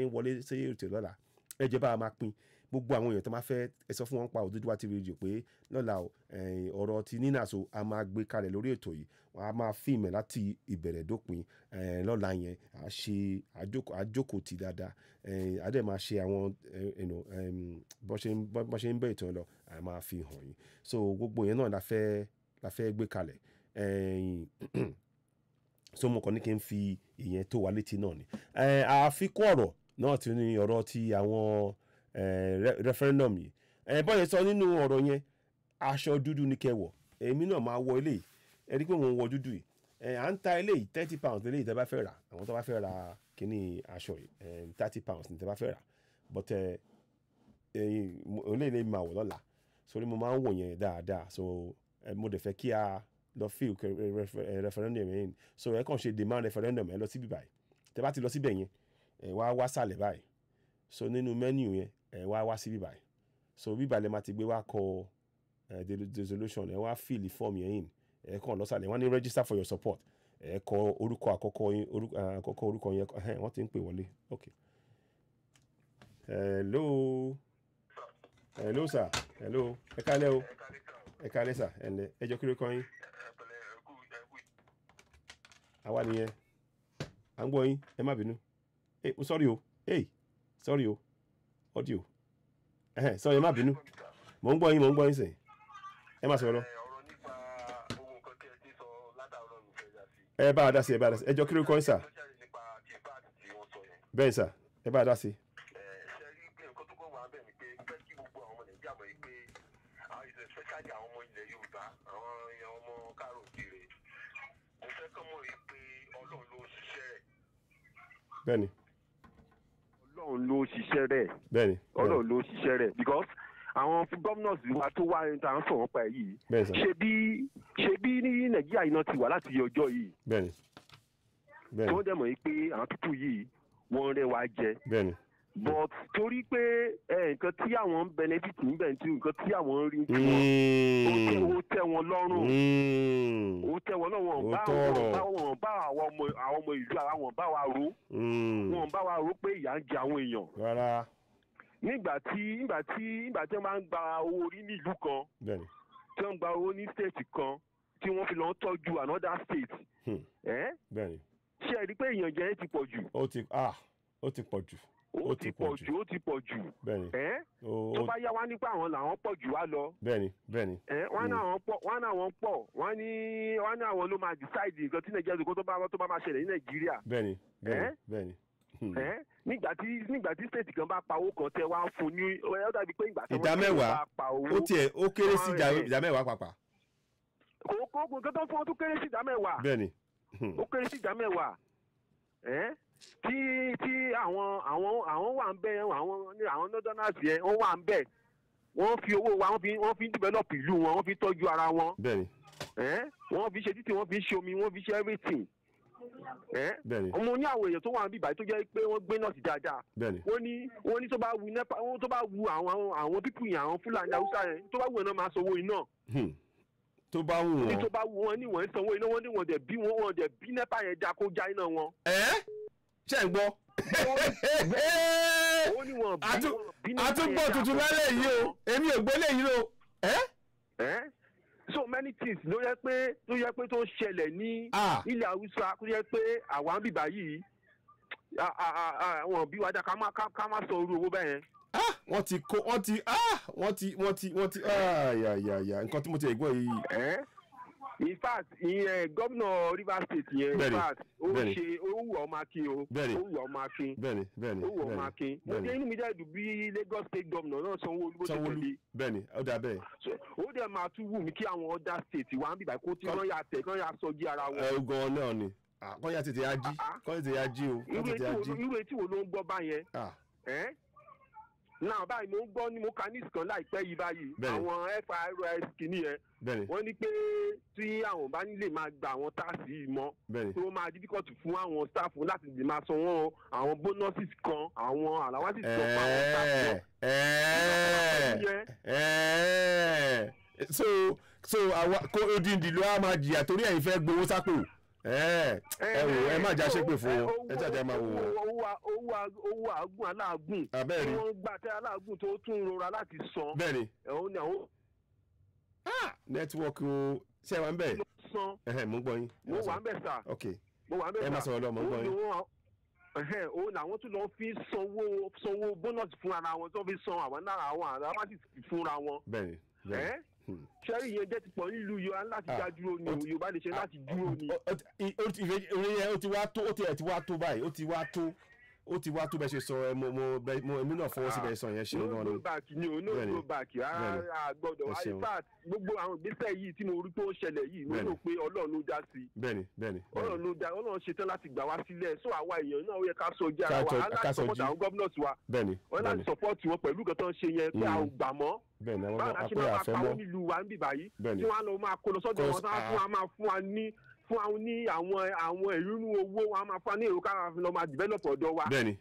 ń wọlé sí ètò lọ́la ẹ jẹ́ bá a máa pín gbogbo àwọn èèyàn tó máa fẹ́ ẹ sọ fún wọn pa Odùduwà TV radio pé lọ́la ọ̀rọ̀ ti ninas o a máa gbé kalẹ̀ lórí ètò yìí wọ́n á máa fíìmù ẹ̀ láti ìbẹ̀rẹ̀ dópin lọ́la yẹn àjókòó ti dáadáa a dẹ̀ máa ṣe àwọn bó ṣe ń bẹ̀ ètò yẹn lọ a máa fi hàn yín so gbogbo yẹn náà la fẹ́ gbé kalẹ̀ so mo kàn ní kí n fi ìyẹn tó wa létí náà ni àfikún ọ̀rọ̀ náà ti ní ọ̀rọ̀ ti àwọn referendum yìí bọ́ọ̀lù sọ nínú ọ̀rọ̀ yẹn aṣọ dúdú ní kẹwọ̀ èmi náà máa wọ eléyìí ẹ rí pé wọ́n wọ dúdú yìí à ń ta eléyìí £30 eléyìí tẹ́ bá fẹ́ rà àwọn tó bá fẹ́ ra kíní aṣọ yìí £30 ní tẹ́ bá fẹ́ rà but eléyìí máa wọ̀ lọ́la sórí mo máa ń wò yẹn dáadáa so mo dẹ̀ fẹ́ kí a lọ fíl referendum yẹn so ẹ kàn ṣe demand referendum ẹ lọ síbí báyìí tẹ́ bá ti lọ síbẹ̀ yẹn wá sàlẹ̀ báyìí so nínú menu yẹn wá sí bíbáyìí so bíbáyìí máa ti gbé wá kọ resolution wá fill the form yẹn in kàn lọ́sàlẹ̀ wọ́n ní register for your support kọ orúkọ àkọ́kọ́ orúkọ yẹn wọ́n ti ń pè wọlé ok hello sir hello ẹ kálẹ́ o ẹ kálẹ́ sir ẹ jọ kí ló kọ́ yín àwa nìyẹn à ń gbọ́ yín ẹ má bínú sorry o sorry o audio sorry ẹ má bínú mò ń gbọ́ yín sìn ẹ má sọ̀rọ̀ ẹ bá a dá sí ẹ jọ kí ló kọ́ yín sà bẹ́ẹ̀ sà ẹ bá a dá sí. especially àwọn ọmọ ilẹ̀ Yorùbá àwọn ọmọ káàrọ̀ òkèèrè mo fẹ́ kọ́ mọ̀ yìí pé Ọlọ́run ló ṣiṣẹ́ rẹ̀. bẹ́ẹ̀ni. Ọlọ́run ló ṣiṣẹ́ rẹ̀. bẹ́ẹ̀ni. Ọlọ́run ló ṣiṣẹ́ rẹ̀ because àwọn governors wa tó wá ní ta ń sọ̀rọ̀ pa yìí ṣe bí ní Nàìjíríà yìí náà ti wà láti ọjọ́ yìí. bẹ́ẹ̀ni. tí wọ́n dẹ̀ mọ̀ yìí pé àwọn pípù yìí wọ́n rẹ̀ wá jẹ. bẹ́ẹ̀ni. but torí pé nǹkan tí àwọn ń benefit níbẹ̀ tí nǹkan tí àwọn ń rí tí wọ́n ó tẹ́ wọn lọ́rùn ó tẹ́ wọn lọ́rùn wọ́n bá àwọn ọmọ ìlú àwọn bá wa rò wọ́n bá wa rò pé ìyà ń jẹ àwọn èèyàn. rárá. nígbà tí wọ́n máa ń gba owó orí ní ìlú kan tí wọ́n ń gba owó ní state kan tí wọ́n fi lọ tọ́jú another state. bẹ́ẹ̀ni. ṣé ẹ rí i pé ìyànjẹ ti pọ̀ jù. ó ti pọ̀ jù. ó ti pọ̀ jù. bẹ́ẹ̀ni. tó bá yá wá nípa àwọn làwọn pọ̀ jù wá lọ. bẹ́ẹ̀ni. wọ́n ní àwọn pọ̀ wọ́n ní àwọn ló máa decide nǹkan tí Nàìjíríà tó bá máa ṣẹlẹ̀ ní Nàìjíríà. bẹ́ẹ̀ni. nígbà tí state kan bá pa owó kan tẹ wá fún ní ó dàbí pé ìgbà tí wọ́n bá pa owó. ó kéré sí ìdá mẹ́wàá pàpà. fún nǹkan tó fún ọ tó kéré sí ìdá mẹ́wàá. bẹ́ẹ̀ni. ó kéré sí ìdá mẹ́wàá. tí àwọn wà ń bẹ̀ àwọn northerners yẹn wọ́n wà ń bẹ̀ wọ́n fi owó wa wọ́n fi develop ìlú wọn wọ́n fi tọ́jú ara wọn. bẹ́ẹ̀ni. wọ́n fi ṣe títì wọ́n fi ṣe omi wọ́n fi ṣe everything. bẹ́ẹ̀ni. ọmọ ní àwọn èèyàn tó wà níbí báyìí tó jẹ́ pé wọ́n gbé nọ́ọ̀sì dáadáa. bẹ́ẹ̀ni. wọ́n ní tó bá wu nepa tó bá wu àwọn pípù yẹn àwọn fúlàní haúsá yẹn tó bá wu ẹ̀ náà máa sanwó iná. tó bá wù wọn. tó bá wù wọn ní wọ́n ń sanwó iná wọ́n ní wọ́n dẹ̀ bí nepa yẹn já kó já iná wọn. ṣe ń gbọ́. àtúgbò tuntun lálẹ́ yìí o èmi ò gbé léyìí o. so many things ló yẹ pé tó ṣẹlẹ̀ ní ilẹ̀ haúsá tó yẹ pé àwa ń bìbá yìí wọn bí wájà ká má sọ orú owó bẹ́ẹ̀ yẹn. wọ́n ti yà nǹkan tí mo ti ẹ̀ gbọ́ yìí. in fact gómìnà Rivers State yẹn in fact ó wù ọmọ akin o ó wù ọmọ akin ó wù ọmọ akin mo jẹ́ inú mi dẹ́ dùn bí Lagos State governor náà Sanwó-Olú bó ti tẹ̀lé. bẹ́ẹ̀ni ó dà bẹ́ẹ̀. ó dẹ̀ máa tún wù mí kí àwọn other state wà ń bìbà kó tí wọ́n yà tẹ̀ kán yà sọjí ara wọn. gan náà ni kọ́ yà tètè yá jí o. irú etí wo ló ń gbọ́ báyẹn. náà báyìí mo ń gbọ́ ní mo ka ní ìsìkan láìpẹ́ yìí báyìí àwọn FIRS kìíní yẹn wọ́n ní pé tí àwọn bá nílé máa gba àwọn táàsì yìí mọ́ tó máa difficult fún àwọn staff láti lè máa san wọ́n àwọn bonuses kan àwọn allowances kan fún àwọn staff kan. so kó odindi ló á máa jìyà torí ẹ̀yin fẹ́ gbowó sápò ẹ má já ṣépè fún wọn ẹ jáde máa wò wọn. owó àágùn aláàgùn tí wọ́n gbà tẹ́ aláàgùn tó tún rọra láti san. bẹ́ẹ̀ni. nẹ́tíwọ́ọ̀kì o ṣé ẹ wà ń bẹ̀. mo ń gbọ́ yín. mo wà ń bẹ̀ sà. ok mo wà ń bẹ̀ sà. ẹ má sọ̀rọ̀ lọ mo ń gbọ́ yín. òun làwọn tún lọ fi sanwó bónọ́ọ̀sì fún ara wọn tó fi san àwọn náírà àwọn àlámásì fúnra wọn. bẹ́ẹ̀ni bẹ́ẹ̀ni. sẹ́rí yẹn jẹ́ ti pọ̀ nílùú Yorùbá láti dá dúró ni Yorùbá lè ṣe láti dúró ni. ó ti wá tó báyìí ó ti wá tó bẹ́ẹ̀ ṣe sọ èmi náà fọwọ́ sí bẹ́ẹ̀ sọ yẹn ṣe gan ni. no back ni o no go back rárá gbọ́dọ̀ àìfà gbogbo àwọn ìgbésẹ̀ yìí tí mo rí pé ó ṣẹlẹ̀ yìí mo rò pé Ọlọ́run ló dá sí. bẹ́ẹ̀ni. Ọlọ́run ló dá Ọlọ́run ṣetán láti gbà wá sílẹ̀ so àwa èèyàn náà ó yẹ ká sọ jẹ́ ara wa aláǹdí support àwọn governors wa wọ́n láti support wọn pẹ̀lú nǹkan tó ń ṣe yẹn pé a ò gbà mọ́ báwo la ṣe máa pa wọn nílùú wa níbí báyìí tí wọ́n á lọ máa kó lọ sọ́dọ̀ wọn fún wa ní àwọn ìrúnú owó wọn á máa fún wa ní èrò kára fi lọ máa develop ọ̀dọ̀ wa. bẹ́ẹ̀ni.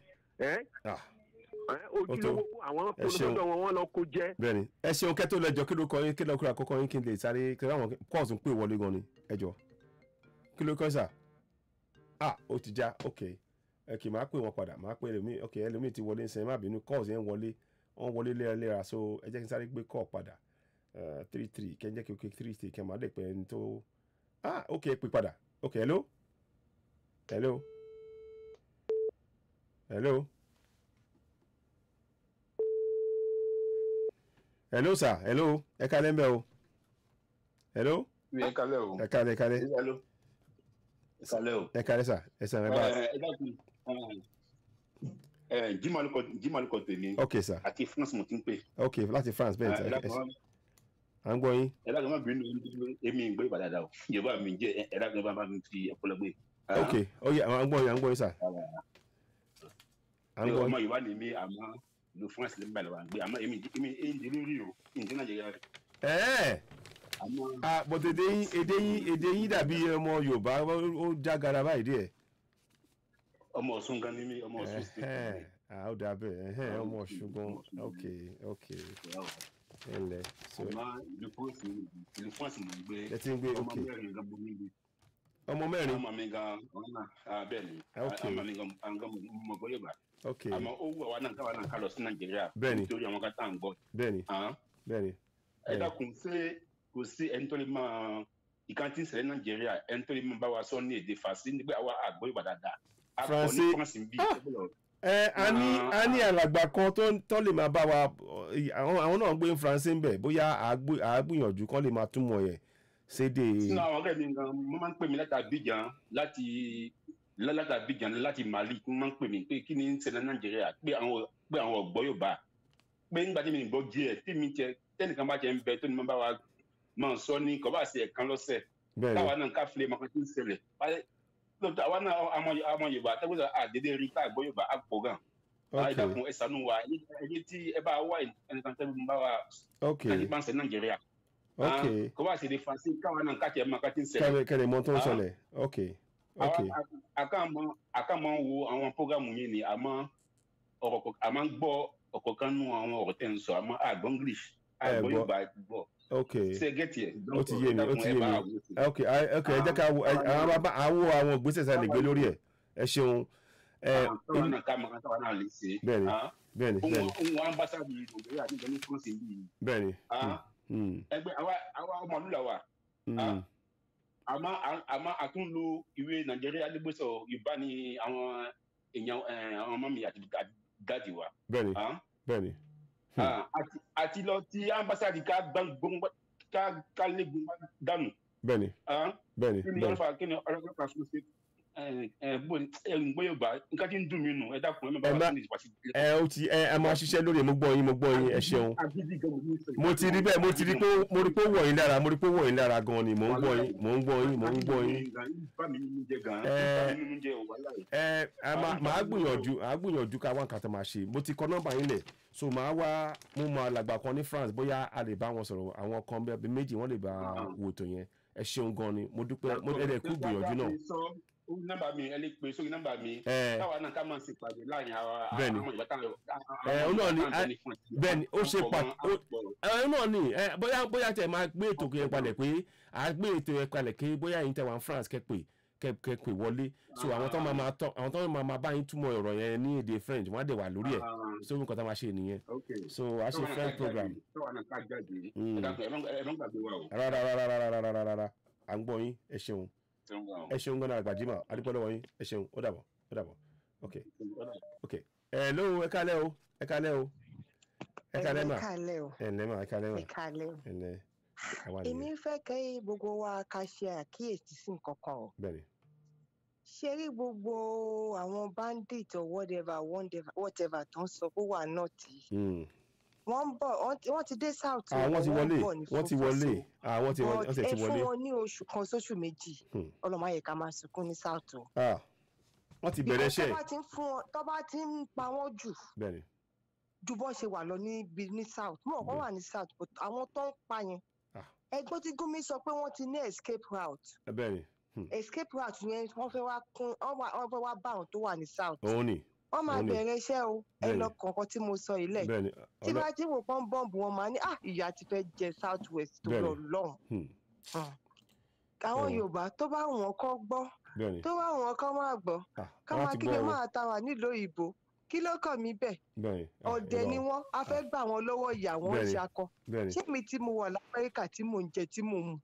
ojúlówó àwọn polówó wọn lọ kó jẹ. bẹ́ẹ̀ni ẹ ṣeun kẹ́ tó lẹ́jọ́ kí ló kọ yín kí ló kúrò àkọ́kọ́ yín kí n lè sáré kí àwọn kọ́ọ̀sì ń pè wọlé gan ni ẹ jọ kí ló kọ́ sà ó ti já ok ẹ kì í máa pè wọ́n padà máa pè ẹlòmíì ok ẹlòmíì ti wọlé ń sẹ́yìn má bínú kọ́ọ̀sì yẹn wọ́n wọlé léra so ẹ jẹ́ kí n sáré gbé kọ́ọ̀ padà 33 kẹ́ ń jẹ́ kí o ké 33 kẹ́ máa lè pẹ́ ẹni tó ok pè padà ok hello sir hello ẹ kálẹ́ ń bẹ̀ o hello. ẹ kálẹ́ o. ẹ kálẹ́. ẹ kálẹ́ sà ẹ sàn ẹ bá. Jimmy kọ tèmi. ok sir. àti France mo ti ń pè. ok láti France bẹ́ẹ̀ tí à ń gbọ́ yín. ẹ dákun má bínú èmi ń gbé ìbàdàn o Yorùbá mi jẹ ẹ dákun bá mi fi ọpọlọ gbé. ok oye à ń gbọ́ yín sà. ọmọ Yorùbá ni mi àmọ́ ìlú France lè ń bá lọ́wọ́ gbé àmọ́ èmi èyí lórí o ìdí Nàìjíríà rẹ̀. but èdè yín dàbí ọmọ Yorùbá ó jágara báyìí díẹ̀. ọmọ Ọ̀ṣun gan ni mí ọmọ Ọ̀ṣun sí. ó dà bẹ́ẹ̀ ọmọ Ọ̀ṣun gan ok ẹnlẹ. àmọ́ ìlú France mo ń gbé. ẹ ti ń gbé ok ọmọ mẹ́rin. ọmọ mi gan bẹ́ẹ̀ ni ọmọ mi gan mo gbọ́ Yorùbá. àmọ́ ó wù àwa náà káwa náà ká lọ sí Nàìjíríà. bẹ́ẹ̀ni nítorí àwọn kan tá à ń gbọ́. bẹ́ẹ̀ni. ẹ dákun ṣé kò sí ẹni tó lè máa ìkàntì ìṣẹ̀lẹ̀ Nàìjíríà ẹni tó lè máa bá wa sọ ní èdè Fàṣí nígbà àwa àgbọ̀ Yorùbá dáadáa. a ní alàgbà kan tó lè máa bá wa àwọn náà ń gbé Faransé ń bẹ̀ bóyá àgbìyànjú kan lè máa túmọ̀ yẹn sédè. sínú àwọn ọ̀rẹ́ mi gan mo máa ń pè mí láti Abidjan láti Mali mo máa ń pè mí pé kí ni ń ṣẹlẹ̀ Nàìjíríà pé àwọn ọ̀gbọ́ Yorùbá pé nígbà tí mi gbọ́ díẹ̀ tí mi tẹ tẹ́nìkan bá jẹ́ ń bẹ tó ní máa bá wa máa sọ ní kọ́ bá ṣe ẹ̀kan lọ́sẹ̀ káwa náà ká filẹ̀ mọ́kàn tí ń ṣẹlẹ̀ lóòótọ́ àwa náà àwọn Yorùbá tẹ́gbẹ́sọ̀ àdédé rí ká gbọ́ Yorùbá àpò gan ìdàkùn ẹ ṣàánú wa ẹni tí ẹ bá wà ẹnìkan tẹ́lẹ̀ bá wà láti bá ń ṣe Nàìjíríà kó bá ṣe lè fa sí káwa náà ká tiẹ̀ mọ́kàn tí ń ṣẹlẹ̀ kẹ́lẹ̀ mọ́ tó ń ṣẹlẹ̀ àkàmọ́ wo àwọn prógámù yìí ni àmọ́ ń gbọ́ ọ̀kọ̀ọ̀kan nú àwọn ọ̀rọ̀ tẹ́ ń sọ àmọ́ àgbọ̀ English àgbọ̀ Yorùbá gbọ́. ṣe gẹ́tì ẹ̀ ó ti yé mi ẹ jẹ́ ká àwọn ìgbésẹ̀ sáà lè gbé lórí ẹ̀ ẹ ṣeun. tọ́wọ́n náà ká mọ̀ ká tọ́wọ́n náà lè ṣe. bẹ́ẹ̀ni ohun ambassador Nàìjíríà ní ìjọba ní France yìí. bẹ́ẹ̀ni. ẹgbẹ́ àwa ọmọ ìlú wa àmọ́ àtúnlò ìwé Nàìjíríà lẹ́gbẹ̀sọ̀ Yorùbá ní àwọn èèyàn àwọn ọmọ mi àti dáàdì wa. bẹ́ẹ̀ni. àti lọ ti ambassador ká lé gbogbo dànù. bẹ́ẹ̀ni. kí ni ọlọ́pàá fún ṣe gbọ́ Yorùbá nǹkan tí ń dùn mí nù ẹ dákun ẹ má bá wà ní ìwà sí. ẹ máa ṣiṣẹ́ lórí mo gbọ́ yín ẹ ṣeun. mo ti rí bẹ́ẹ̀ mo rí pé ó wọ̀ yín lára gan ni mo ń gbọ́ yín. màá gbìyànjú ká wá nǹkan tó máa ṣe mo ti kọ nọ́mbà yín lẹ̀ so màá wá mú mọ alàgbà kan ní France bóyá a lè bá wọn sọ̀rọ̀ àwọn kan bẹ́ẹ̀ méjì wọ́n lè bá wò tó yẹn ẹ ṣeun gan ni mo dúpẹ́ mo ẹ̀rẹ̀ kú gbìyànjú náà. nọ́mbà mi ẹ lè pe sórí nọ́mbà mi káwa náà ká máa ṣe pàdé láàrin àwọn ìgbà táwọn bẹ́ẹ̀ni ó ṣe pàtó náà ni bóyá tẹ máa gbé ètò yẹn palẹ̀ pé à gbé ètò yẹn palẹ̀ pé bóyá yín tẹ wà ní France kẹ́pẹ́ wọlé so àwọn tó máa bá yín túmọ̀ ọ̀rọ̀ yẹn ní èdè French wọ́n á dẹ̀ wà lórí ẹ̀ so nǹkan tá a máa ṣe nìyẹn so a ṣe French program. rárá à ń gbọ́ yín ẹ ṣeun gan-an àgbàjìmọ̀ adúpẹ́ lọ́wọ́ yín ẹ ṣeun ó dàbọ̀ ok hello ẹ kálẹ́ o ẹ kálẹ́ mà èmi fẹ́ kẹ́ gbogbo wa ká ṣe àkíyèsí sí nǹkan kan o. ṣe rí gbogbo àwọn bandit or whatever tó ń sọ pé wà náà tí wọ́n ń bọ̀ wọ́n ti dé south. wọ́n ti wọlé ẹ fún wọn ní oṣù kan sóṣù méjì ọlọ́mọ ayé ká máa sunkún ní south o. wọ́n ti bẹ̀rẹ̀ iṣẹ́. tó bá ti ń pa wọ́n jù ju bọ́ ṣe wà lọ ní south mọ̀ kọ́ wà ní south but àwọn tó ń pa yẹn ẹgbẹ́ tí Gumi sọ pé wọ́n ti ní escape route. escape route yẹn wọ́n fẹ́ wá bá àwọn tó wà ní south. wọ́n máa bẹ̀rẹ̀ iṣẹ́ o ẹ lọ kọ̀ọ̀kan tí mo sọ yìí lẹ̀ tí bá tí wò pọ́n bọ́ǹbù wọn máa ní ìyá ti fẹ́ jẹ south west tó lọ lọ́hùn. àwọn Yorùbá tó bá wọn kọ́ gbọ́ tó bá wọn kọ́ máa gbọ́ ká máa kíkẹ́ máa ta wà nílùú òyìnbó kí ló kàn mí bẹ́ẹ̀ ọ̀dẹ̀ ni wọ́n a fẹ́ gbà wọ́n lọ́wọ́ ìyá wọn ṣakọ ṣé mi tí mo wà l'Amẹ́ríkà tí mò ń jẹ tí mò ń mu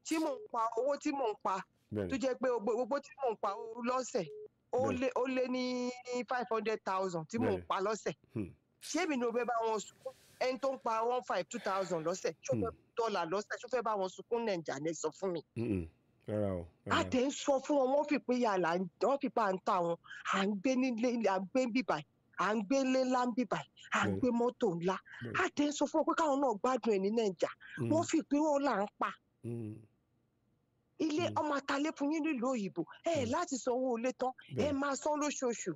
tí mò ń pa owó tí mò ń pa tó jẹ́ pé gbogbo tí mò ń pa lọ́sẹ̀ ó lé ní 500,000 tí mò ń pa lọ́sẹ̀ ṣé mi ní o fẹ́ bá wọn sunkún ẹni tó ń pa 152,000 lọ́sẹ̀ $2 lọ́sẹ̀ ṣó fẹ́ bá wọn sunkún Nàìjíríà ní sọ fún mi. àtẹ ń sọ fún wọn wọ́n fi pé yàrá wọ́n fi pa à ń ta wọn à ń gbé nílé à ń gbé bíbà à ń gbé lé ńlá bíbà à ń gbé mọ́tò ńlá àtẹ ń sọ fún wọn pé káwọn náà gbádùn ẹ̀ ní Nàìjíríà wọ́n fi pé wọn là ń pa ilé ọmọ àtàlẹ́ fún yín nílùú òyìnbó láti sanwó ilé tán máa san lóṣooṣù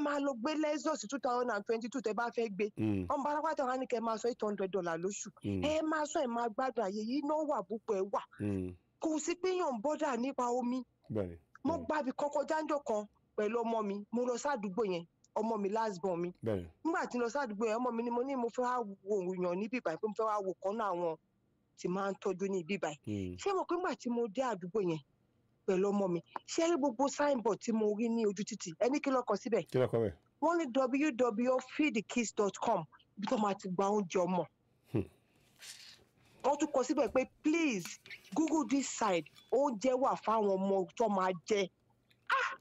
máa lọ gbé Lexus 2022 tẹ bá fẹ́ gbé ọmọ arápátá wa ní kẹ́ máa san $800 lóṣù máa sọ máa gbádùn àyè yìí náà wà púpọ̀ wà kò sí pé yàn bọ́dà nípa omi mo gbàbí kọ́kọ́ jáńjọ́ kan pẹ̀lú ọmọ mi mo lọ sádùúgbò yẹn ọmọ mi last born mi nígbà tí lọ sádùúgbò yẹn ọmọ mi ni mo ní mo fẹ́ wá wo èèyàn níbí báyìí pé mo fẹ́ wá wo kan náà àwọn tí máa ń tọ́jú ní ibi báyìí ṣé mo pé nígbà tí mo dé àdúgbò yẹn pẹ̀lú ọmọ mi ṣé rí gbogbo signboard tí mo rí ní ojú títì ẹni kí ló kọ síbẹ̀ wọ́n ní www.feedthekids.com bí tó máa ti gba oúnjẹ ọmọ wọ́n tún kọ síbẹ̀ pé please google this site oúnjẹ wà fáwọn ọmọ tó máa jẹ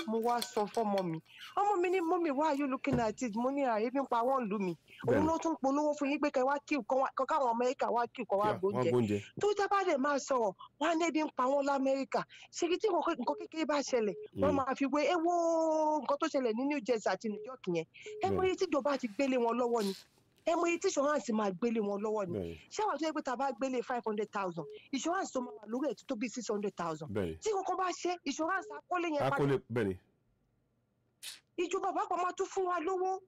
mo wá sọ fọmọ mi ọmọ mi ní mọ́mì why are you looking at it mo ní ààyè nípa wọn lù mí òun ló tún polówó fún yín pé kẹ wá kí káwọn Amẹ́ríkà wá kí kọ wá gbóúnjẹ tó jábá dẹ̀ máa sọ̀rọ̀ wọn á nẹ́bí ń pa wọn l'Amẹ́ríkà ṣe kí tí nǹkan kékeré bá ṣẹlẹ̀ wọ́n máa fi wé nǹkan tó ṣẹlẹ̀ ní New Jersey àti New York yẹn ẹ wọ́n yìí tíjọba ti gbélé wọn lọ́wọ́ ni ẹ mọ iye tí insurance máa gbélé wọn lọ́wọ́ ni ṣé àwọn tó yẹ pé tá a bá gbélé 500,000 insurance tó máa wà lórí ẹ̀ tó bí 600,000 tí kankan bá ṣe insurance akọ́lé yẹn padà ìjọba àpapọ̀ máa tún fún wa lówó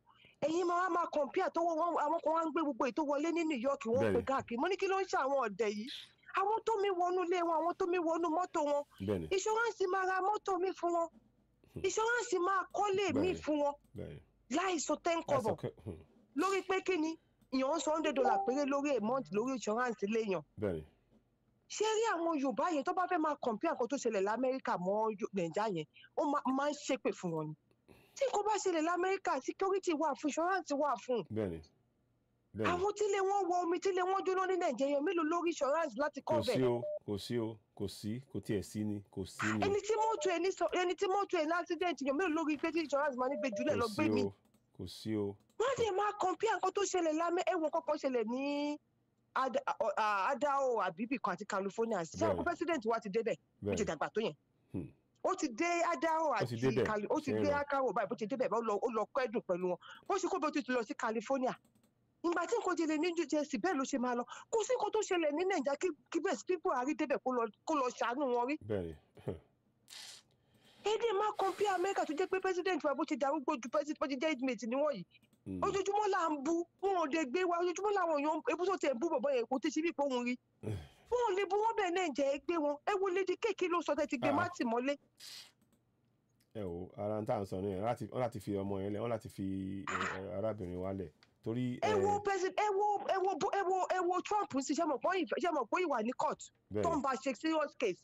ẹ̀yin máa compare tó àwọn kan wá ń gbé gbogbo ètò wọlé ní New York wọ́n pè káàkiri mo ní kí ló ń ṣe àwọn ọ̀dẹ̀ yìí àwọn tó mi wọnú ilé wọn àwọn tó mi wọnú mọ́tò wọn insurance máa ra mọ́tò mi fún wọn insurance máa kọ́lé mi fún wọn láì sọ 10 kọ́bọ̀ lórí pé kí ni ìyàn sọ $100 péré lórí a month lórí insurance léèyàn ṣé rí àwọn Yorùbá yẹn tó bá fẹ́ máa compare nǹkan tó ṣẹlẹ̀ l'Amẹ́ríkà mọ́ Nàìjíríà yẹn ó máa ń ṣépè fún wọn ni tí nǹkan bá ṣẹlẹ̀ l'Amẹ́ríkà security wà fún insurance wà fún àwọn tílé wọn wọ omi tílé wọn jóná ní Nàìjíríà mélòó lórí insurance láti cover kò tiẹ̀ sí ni kò sí ni. ẹni tí mọ́tò ẹ̀ ní accident yàn mélòó lórí pé tí insurance máa ní gbé jùlẹ̀ lọ gbé mi. kò sí o. wọ́n dẹ̀ máa compare nǹkan tó ṣẹlẹ̀ ẹ̀wọ̀n kọ́kọ́ ṣẹlẹ̀ ní Idaho àbíbì kan àti California ṣé àwọn president wa ti débẹ̀ ó ti dàgbà tó yẹn ó ti dé Idaho àti ó ti dé Idaho báyìí bó ti débẹ̀ ó lọ kẹ́dùn pẹ̀lú wọn bó ṣe kó bó ti lọ sí California ìgbà tí nǹkan jẹlẹ̀ ní Jersey bẹ́ẹ̀ ló ṣe máa lọ kò sí nǹkan tó ṣẹlẹ̀ ní Nàìjíríà kí bẹ́ẹ̀ sí Buhari débẹ̀ kó lọ ṣàánú wọn rí. èdè máa compare America tó jẹ́ pé president wa bó ti darúgbó ju president bó ti jẹ́ inmate ni wọ́n yìí ojoojúmọ́ là ń bú wọn ò lè gbé wa ojoojúmọ́ làwọn èèyàn ebú tó tẹ̀ ń bú bọ̀bọ̀ yẹn kò tí ì sí bí ìpòhùn rí wọn ò lè bú wọn bẹ́ẹ̀ Nàìjíríà ẹ gbé wọn ẹ wo Lady Kéèké ló sọ tẹ́ ti gbé má tì mọ́lé. ẹ wo ara ń tà ń sọ ní ẹ láti fi ọmọ yẹn lẹ wọn láti fi arábìnrin wa lẹ torí. ẹ wo Trump sí ṣe mọ̀ pé ìwà ní court tó ń bá ṣe serious case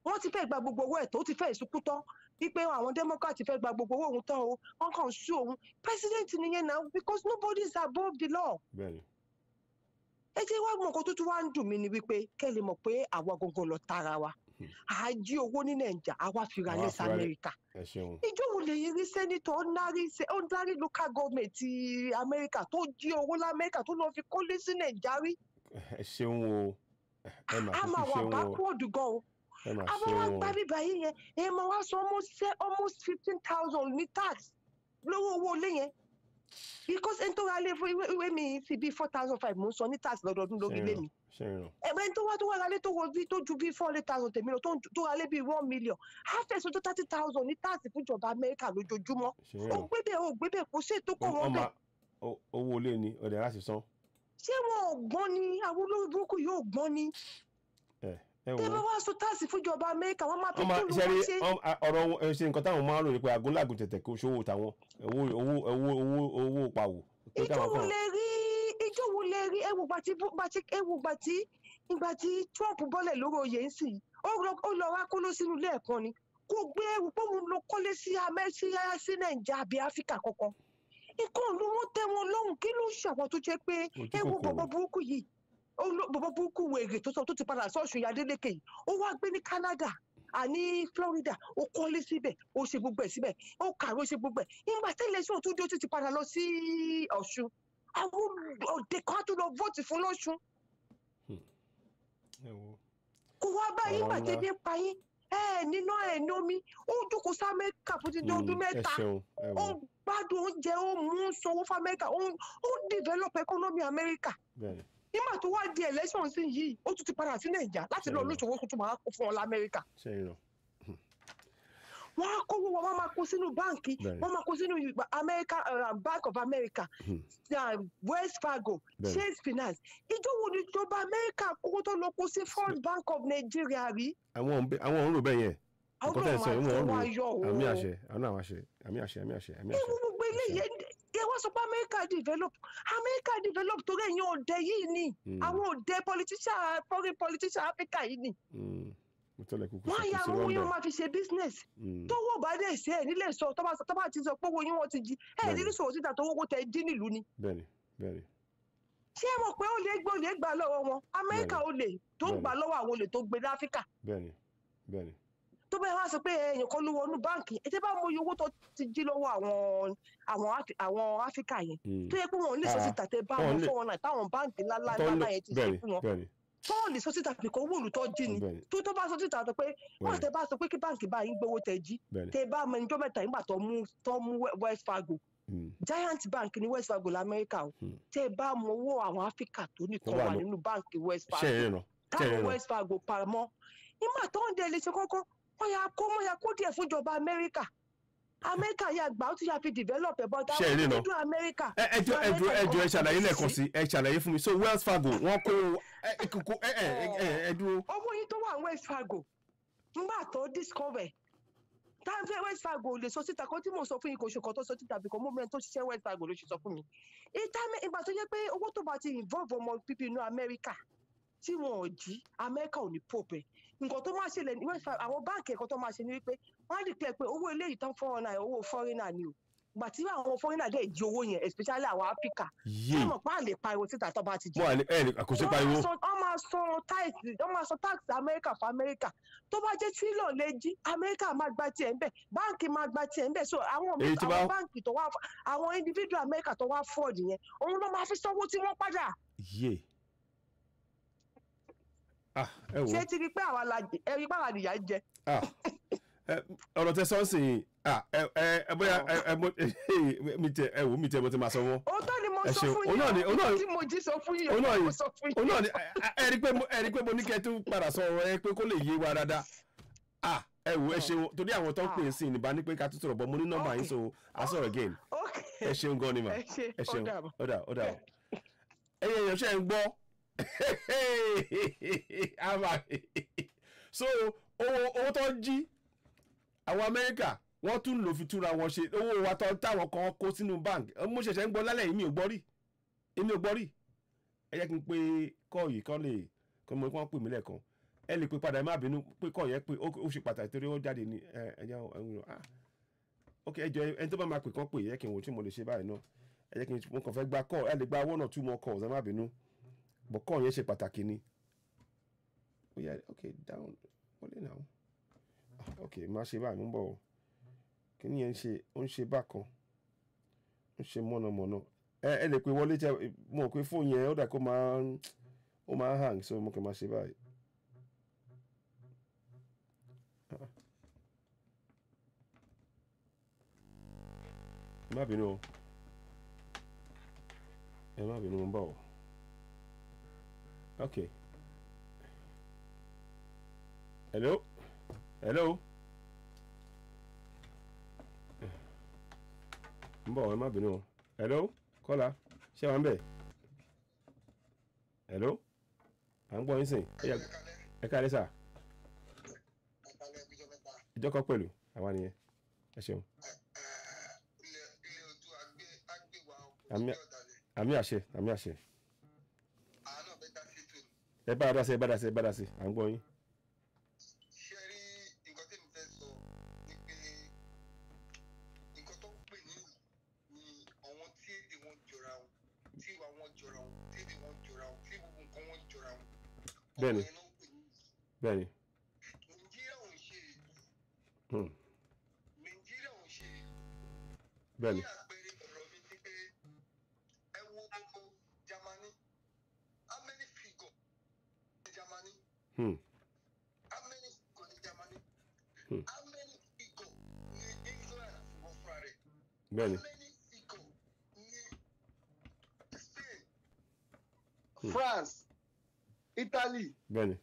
wọ́n ti fẹ́ gba gbogbo owó ẹ̀ tó ti fẹ́ ìsúnkú tán wípé àwọn Democrat fẹ́ gba gbogbo owó òun tán o wọ́n kàn sú òun president nìyẹn náà because nobody is above the law. ẹ jẹ́ wá mọ̀ nǹkan tó tún wá ń dùn mí ni wípé kẹ́ lè mọ̀ pé àwa gangan lọ tara wa à á jí owó ní Nàìjíríà àwa fi ra lẹ́sẹ̀ Amẹ́ríkà ìjọ wo lè rí sẹ́nitọ̀ ordinary local government ti Amẹ́ríkà tó jí owó l'Amẹ́ríkà tó lọ́ọ́ fi kólé sí Nàìjíríà rí. ẹ ṣeun o ẹ máa wà backward gan o àwọn wa gba bíbá yìí yẹn ẹ máa wá sọ almost 15,000 ní tax lówó owó ilé yẹn because ẹni tó ra lé fún ìwé mi fi bí 4,500 mo ń sọ ní tax lọ́dọọdún lórí ilé mi ẹni tó ra lé tó ju bí 400,000 tèmi lọ tó ra lé bí 1 million half ẹ̀sùn tó 30,000 ní tax fúnjọba Amẹ́ríkà lójoojúmọ́ ó gbé bẹ́ẹ̀ kò sí ètò kọ̀ wọ́n bẹ́ẹ̀. owó ilé ni ọ̀dẹ̀ láti san. ṣé wọn ò gbọ́n ni àwọn olórí burúkú yóò gbọ́n ni tẹ́ bá wá sọ táàsì fúnjọba Amẹ́ríkà wọ́n máa fi kúlù wá ṣe. ọ̀rọ̀ ṣe nǹkan táwọn máa ń rò ní pé agúnlágùn tẹ̀tẹ̀ kó ṣòwò táwọn owó pawò. ìjọ wo lè rí ìgbà tí Trump bọ́lẹ̀ lórí oyè ń sìn ó lọ wá kóló sínú ilé ẹ̀kan ni kò gbé ẹrù pé òun lọ kọ́lé sí Nàìjíríà àbí Áfíríkà kankan nǹkan ló wọ́n tẹ́ wọn lọ́rùn kí ló ṣàwọn tó jẹ́ pé ewu bọ̀bọ̀ burúkú yìí bọ̀bọ̀ burúkú wèrè tó ti padà sọ́ọ̀ṣù Adeleke yìí ó wá gbé ní Canada àní Florida ó kọ́lé síbẹ̀ ó ṣe gbogbo ẹ̀ síbẹ̀ ó kàwé ó ṣe gbogbo ẹ̀ nígbà tẹ́lẹ̀ sọ̀rọ̀ tó dé ó ti padà lọ sí Ọ̀ṣun àwọn òde kan tó lọ vóòtì fún lọ́ṣun kò wá báyìí ìgbà tẹ́bí ń pa yín nínú ní omi ó jókòó sí Amẹ́ríkà fún ti dé ọdún mẹ́ta ó gbádùn oúnjẹ ó mú sanwó fún Amẹ́ríkà ó develop economy Amẹ́ríkà nígbà tó wá di election sí yìí ó tún ti padà sí Nàìjíríà láti lọ lóṣòwò tó tún máa kó fún ọ l'Amẹ́ríkà. wọ́n á kó owó wọn máa kó sínú báǹkì wọ́n máa kó sínú Bank of America Wells Fargo Chase Finance ìjọwọ́ ní ìjọba Amẹ́ríkà kókó tó lọ kó sí First Bank of Nigeria rí. àwọn òun rò bẹ́ẹ̀ yẹn nǹkan tẹ̀ sọ ìwọ̀n òun àmì àṣẹ àmì àṣẹ. ewu gbogbo eléyìí ẹ wá sọ pé Amẹ́ríkà develop torí ẹ̀yin òde yìí ni àwọn òde foreign politician Africa yìí ni wọ́n á yà owó yín wọ́n máa fi ṣe business tó wọ́n bá dé ṣe ẹ̀ nílé sọ tó bá ti sọ pé owó yín wọ́n ti jí ẹ̀ nílé sọ̀rọ̀ síta tó owó tẹ̀ dín nílùú ni. bẹ́ẹ̀ni. ṣé ẹ mọ̀ pé ó lè gbà lọ́wọ́ wọn Amẹ́ríkà ó lè tó gbà lọ́wọ́ àwọn olè tó gbé ní Áfíríkà. bẹ́ẹ̀ni. tó bẹ́ẹ̀ wá sọ pé èèyàn kan ló wọnú báǹkì ẹ tẹ́ bá mọ iye owó tó ti jí lọ́wọ́ àwọn Áfíríkà yẹn tó yẹ pé wọn ò lè sọ síta tẹ́ bá wọn fún wọn náà táwọn báǹkì ńláńlá yẹn ti ṣe fún wọn tọ́ọ̀lì sọ síta pé kò owó olùtọ́ jí ni tó bá sọ síta pé wọ́n tẹ bá sọ pé kí báǹkì bá yín gbowó tẹ jí tẹ bá mọ ẹnjọ́ mẹ́ta nígbà tó mú Wells Fargo giant bank ní West Fargo l'Amẹ́ríkà o tẹ́ ẹ bá mọ owó àwọn Áfíríkà tó nìkan wà nínú báǹkì West Fargo táwọn West Fargo pamọ́ nígbà tó ń dé ilé ṣe kọ́kọ́ wọ́n yà kó díẹ̀ fúnjọba Amẹ́ríkà yà gbà ó ti yà fi develop ẹ̀ bọ́dá wọ́n ti dún Amẹ́ríkà. ẹjọ ẹ ṣàlàyé lẹ́ẹ̀kan sí ẹ ṣàlàyé fún mi so Wells Fargo wọ́n kó ẹ dúró. owó yìí tó wà West Fargo nígbà tó discover táwọn West Fargo lè sọ síta kan tí mo sọ fún yín kò ṣe kan tó sọ síta bìkan moment tó ṣiṣẹ́ West Fargo ló ṣe sọ fún mi ìgbà tó yẹ pé owó tó bá ti involve ọmọ pípín inú Amẹ́ríkà tí wọn ò jí Amẹ́ríkà ò ní pòpẹ́ nǹkan tó máa ṣẹlẹ̀ ní West Fargo àwọn báǹkì ẹ̀kọ́ tó máa ṣe ni wípé wọ́n á declare pé owó eléyìí tán foreigner owó foreigner ni o gbà tí àwọn foreigner dẹ̀ jí owó yẹn especially àwọn Áfíríkà wọ́n mọ̀ pé à lè pariwo síta tó bá ti jí àkóso pariwo wọ́n máa sọ tax Amẹ́ríkà fún Amẹ́ríkà tó bá jẹ́ trillion lè jí Amẹ́ríkà máa gba tiẹ̀ ń bẹ̀ báǹkì máa gba tiẹ̀ ń bẹ̀ so àwọn báǹkì tó wá àwọn individual Amẹ́ríkà tó wá fraud yẹn òun ló máa fi sanwó tí wọ́n padà. ṣé ti rí pé àwọn àlàyé jẹ. ọ̀rọ̀ tẹ sọ́ọ̀sì bóyá mi tẹ mo ti máa sọ wọ́n. òótọ́ ni mo sọ fún yín tí mo jí sọ fún yín ọ̀tọ̀ mo sọ fún yín. ẹ rí pé mo ní kẹ́ tó padà sọ ọ̀rọ̀ ẹ pé kó lè yé wa dáadáa. ẹ ṣeun torí àwọn tó ń pè é sí ní bá ní pé ká tó sọ̀rọ̀ bọ́ mo ní nọ́mbà yín so I sọ̀rọ̀ again. ẹ ṣeun gan ni mà ẹ ṣeun ó dà ẹ̀yin èèyàn ṣe ń gbọ́ so owó tó ń jí àwọn Amẹ́ríkà wọ́n tún lò fi túra wọn ṣe owó wa táwọn kan kó sínú bank mo ṣẹ̀ṣẹ̀ ń gbọ́ lálẹ́ yìí mi ò gbọ́ rí ẹ jẹ́ kí n pe kọ́ yìí kọ́ lè kọ́ mo kàn pè mí lẹ́ẹ̀kan ẹ lè pe padà ẹ má bínú pé kọ́ yẹn pé ó ṣe pàtàkì torí ó jáde ní ok ẹ jọ ẹni tó bá máa pè kán pè yẹ kí n wò tí mo lè ṣe báyìí náà ẹ jẹ́ kí n kàn fẹ́ gba call ẹ lè gba 1 or 2 more calls ẹ má bínú bọ̀ kọ́ yẹn ṣe pàtàkì ni ok down wọlé náà ok má ṣe báyìí mú bọ̀ o kí ni yẹn ó ń ṣe bákan ó ń ṣe mọ̀nàmọ́ná ẹ lè pe wọlé tẹ mọ̀ pé fóònù yẹn ó dà kó máa hang so mo kàn máa ṣe báyìí. má bínú o ẹ má bínú mo ń bọ̀ o ok hello ń bọ̀ ẹ má bínú o hello kọ́lá ṣé wàá ń bẹ̀ hello à ń gbọ́ yín sìn ẹ káàlẹ́ sà ìjọkọ̀ pẹ̀lú àwa nìyẹn ẹ ṣeun. àmì àṣẹ ẹ bá dá sí à ń gbọ́ yín. ṣe rí nǹkan tí mo fẹ́ sọ ni pé nǹkan tó ń pè ní ìlú ni àwọn tí èdè wọn jọra wọn tí ìwà wọn jọra wọn tí èdè wọn jọra wọn tí gbogbo nǹkan wọn jọra wọn. bẹ́ẹ̀ni Nàìjíríà ò ń ṣe ìlú. Nàìjíríà ò ń ṣe ìlú. bẹ́ẹ̀ni. ní àpẹẹrẹ ọ̀rọ̀ mi ni pé ẹ wo gbogbo Germany how many figure ní Germany. How many figure ní Germany. How many figure ní England fún fúnra rẹ̀. bẹ́ẹ̀ni. How many figure ní Spain. France Italy. bẹ́ẹ̀ni.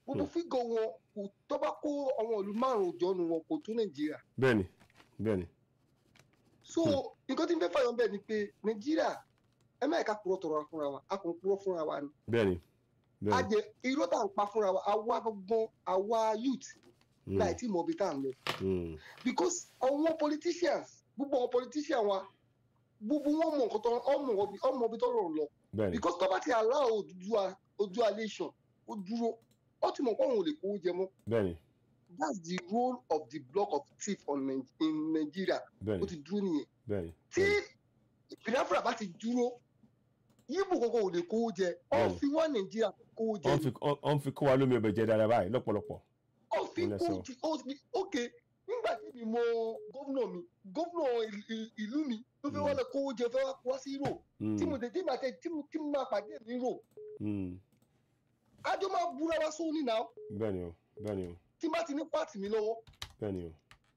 gbogbo fígọ̀ wọn kò tó bá kó àwọn ìlú márùn-ún jọ́nu wọn kò tó Nàìjíríà. bẹ́ẹ̀ni. so nǹkan tí n fẹ́ fàyọ̀ bẹ́ẹ̀ ni pé Nàìjíríà ẹ má ẹ̀ka purọ́ tọrọ fúnra wa a kò ń purọ́ fúnra wa ni. bẹ́ẹ̀ni. àjẹ irọ́ tá à ń pa fúnra wa àwa gbọ́n àwa youth láì tí mọ̀ bí tá à ń lọ. because àwọn politicians gbogbo àwọn politicians wa gbogbo wọn mọ nǹkan tó ọmọ ibi tó rọrùn lọ. because tó bá ti allow Oòduà nation ó dúró ó ti mọ̀ pé òun ò lè kówó jẹ mọ́. bẹ́ẹ̀ni. that's the role of the block of thief in Nigeria. ó ti dúró nìyẹn. bẹ́ẹ̀ni. tí Biafra bá ti dúró yíbo kankan ò lè kówó jẹ ó fi wá Nàìjíríà kówó jẹ. ó ń fi kó wa lómi ọbẹ̀ jẹ dáadáa báyìí lọ́pọ̀lọpọ̀. ó fi kó ok nígbà tí mi mọ gómìnà ìlú mi ló fẹ́ wá lọ kówó jẹ fẹ́ wá sí Europe tí mo máa pàdé ní Europe. Àjọ máa búra wá sóhun nínú. bẹ́ẹ̀ni o. tí n bá ti ní pààtì mi lọ́wọ́. bẹ́ẹ̀ni o.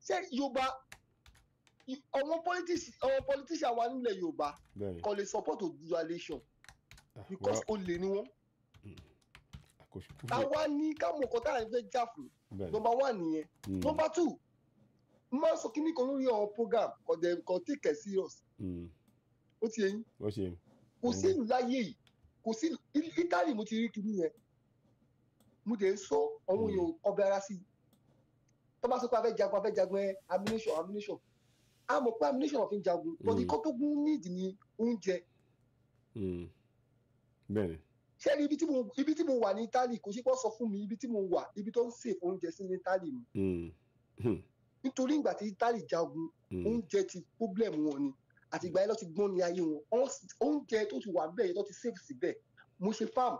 ṣé Yorùbá àwọn politician wa nílẹ̀ Yorùbá kò lè support Oòduà nation because olè ni wọ́n. Àwa ní ká mọ̀ nǹkan tá à ń fẹ́ jà fún number 1 nìyẹn. Number 2 máa sọ kíní kan lórí àwọn program kò take it serious. Ó ti yẹn. Kò sí ìlú láyé yìí kò sí Italy mo ti rí kíní yẹn mo dẹ̀ ń sọ àwọn èèyàn ọbẹ̀ ara sí i tó bá sọ pé a fẹ́ jagun ammunition a mọ̀ pé ammunition fi ń jagun but nǹkan tó gún need ní oúnjẹ. Bẹ́ẹ̀ni. Ṣé ibi tí mo wà ní Italy kò ṣe kó sọ fún mi ibi tí mo wà ibi tó ń save oúnjẹ sí ní Italy mi. Nítorí ìgbà tí Italy jagun oúnjẹ ti problem wọn ni àti ìgbà yẹn lọ ti gbọ́n ní ayé wọn oúnjẹ tó ti wà bẹ́ẹ̀ yẹn tó ti save síbẹ̀ mo ṣe farm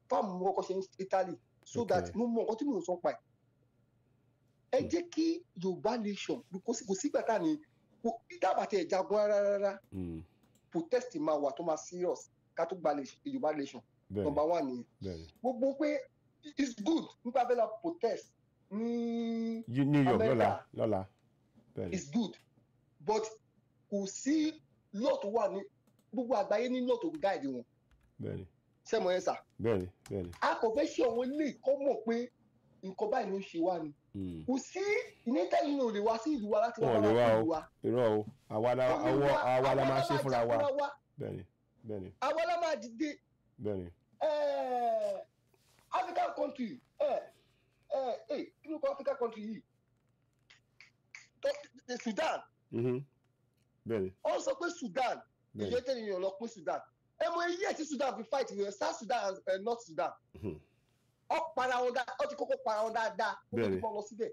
mo kọ́kọ́ ṣe ní Italy so that mo mọ nǹkan tí mo sọ pa ẹ̀. Ẹ jẹ́ kí Yorùbá nation kò sígbà tá ni dábàá tẹ̀ jagun rárá protest máa wà tó máa serious ká tó gba Yorùbá nation number 1 nìyẹn. Gbogbo pé it's good nípa fẹ́ la protest ní America lọ́la it's good but kò sí law tó wà ní gbogbo àgbáyé ní law tó guide wọn. Ṣé mo yẹn sà? Bẹ́ẹ̀ni. A kò fẹ́ ṣe àwọn ilé kọ́ mọ̀ pé nǹkan báyìí ló ń ṣe wá ni. Kò sí ìníta yìí ò lè wá sí ìlú wa láti wá wá ìlú wa. Irọ́ o àwa la máa ṣe fúnra wa. Bẹ́ẹ̀ni. Àwa la máa dìde. Bẹ́ẹ̀ni. African country kí ló kọ́ African country yìí? Sudan. Bẹ́ẹ̀ni. Ó sọ pé Sudan ìjọ tẹ̀lé yẹn lọ pín Sudan. Ẹ mọ iye tí Sudan fi fight with South Sudan and North Sudan. Ó ti kọ́kọ́ para wọn dáadáa ó ti bọ́ lọ síbẹ̀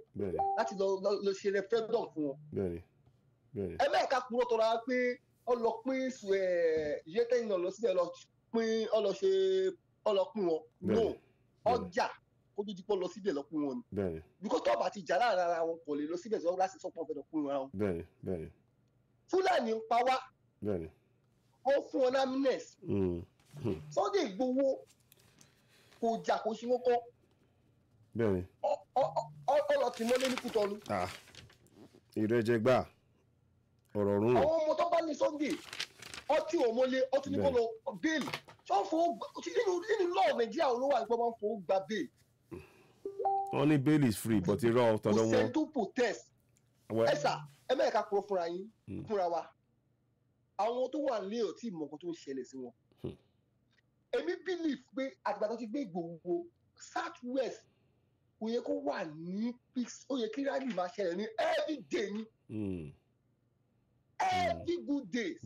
láti lọ ṣe referendum fún wọn. Ẹ mẹ́ẹ̀ka kúrò tọ́ra pé ó lọ pín ìyẹ́ tẹ́yìn náà lọ síbẹ̀ ó lọ pín wọn. No ọjà kó tó di pọ́ lọ síbẹ̀ lọ pín wọn ni. Because tó bá ti jà láàrin ara wọn kò lè lọ síbẹ̀ sọ́kọ́ láti sọ́kọ́ fẹ́ lọ pín wọn. Fúlàní ń pa wá ó fún wọn amnes. Sunday Igboho kò jà kò sí wọ́n kọ́. Bẹ́ẹ̀ni. Ọlọ tí mọ́lé ní Kútọ́nù. Ìrẹ́jẹ gbà ọ̀rọ̀ rún. Àwọn ọmọ tó bá ní Sunday ọtí òmọlé ọtí ní kọ́ lọ bẹ́ẹ̀lì nínú lọ́ọ̀ Nàìjíríà olówó àgbọ̀ máa ń fowó gba bẹ́ẹ̀lì. Wọ́n ní bail is free but irọ́ tọ́dọ̀ wọn. Kò sẹ́ni tó protest. Ẹ sà ẹ mẹ́ẹ̀ká kúrò fúnra yín fúnra wa. Àwọn tó wà nílé ò tí ì mọ nǹkan tó ń ṣẹlẹ̀ sí wọn. Èmi believe pé àtìgbà tó ti gbé Ìgbòho South West kò yẹ kó wà ní peace ó yẹ kí rally máa ṣẹlẹ̀ ní every day ní every good days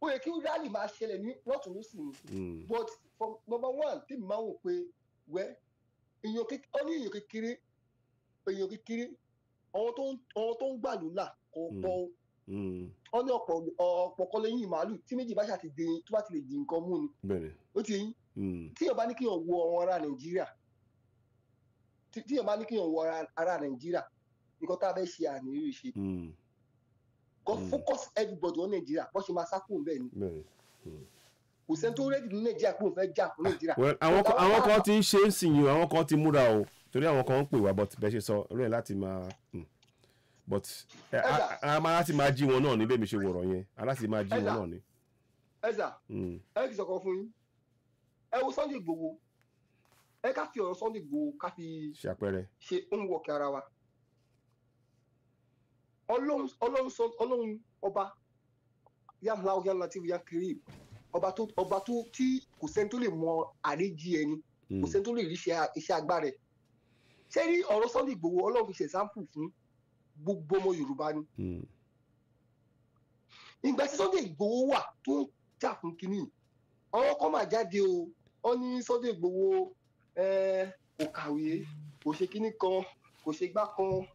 ó yẹ kí rally máa ṣẹlẹ̀ ní lọ́tún lósì ní but from number 1 tí mi máa wò pé wẹ́ èèyàn kékeré àwọn tó ń gbàlú là kò pọ̀ wọ́n ní ọ̀pọ̀ kan lẹ́yìn màálù tí méjì bá ṣàti dé tó bá ti lè di nǹkan mú ni ó ti yín tí yóò bá ní kí yóò wo àwọn ará Nàìjíríà tí yóò bá ní kí yóò wo ará Nàìjíríà nǹkan tá a fẹ́ ṣe àníyàn ṣe kò focus everybody on Nàìjíríà bó ṣe máa sá kúrò bẹ́ẹ̀ ni kò sẹ́ni tó rẹ́dì ní Nàìjíríà kó fẹ́ jà fún Nàìjíríà. àwọn kan ti ń ṣe é sìn yín àwọn kan ti múra o torí àwọn kan ń pè wá but bẹ́ẹ̀ ṣe sọ rẹ̀ láti máa but aláti máa jí wọn náà ní bẹ́ẹ̀ mi ṣe wọ̀rọ̀ yẹn aláti máa jí wọn náà ní. ẹ̀sà ẹ kì í sọ̀kan fún yín ẹ wo Sunday Igboho ẹ ká fi ọ̀rọ̀ Sunday Igboho ká fi ṣe àpẹẹrẹ ṣe homework ara wa. Ọlọ́run ọba yàrá yàrá tí wíyá kiri ọba tó tí kò sẹ́ni tó lè mọ àríjì ẹni kò sẹ́ni tó lè rí iṣẹ́ agbára ẹ̀. ṣé rí ọ̀rọ̀ Sunday Igboho Ọlọ́run fi ṣe example fún gbogbo ọmọ Yorùbá ni. Ìgbà tí Sunday Igboho wà tó ń jà fún kínní ọ̀rọ̀ kan máa jáde o wọ́n ní Sunday Igboho kò kàwé kò ṣe kínní kan kò ṣe gbá kan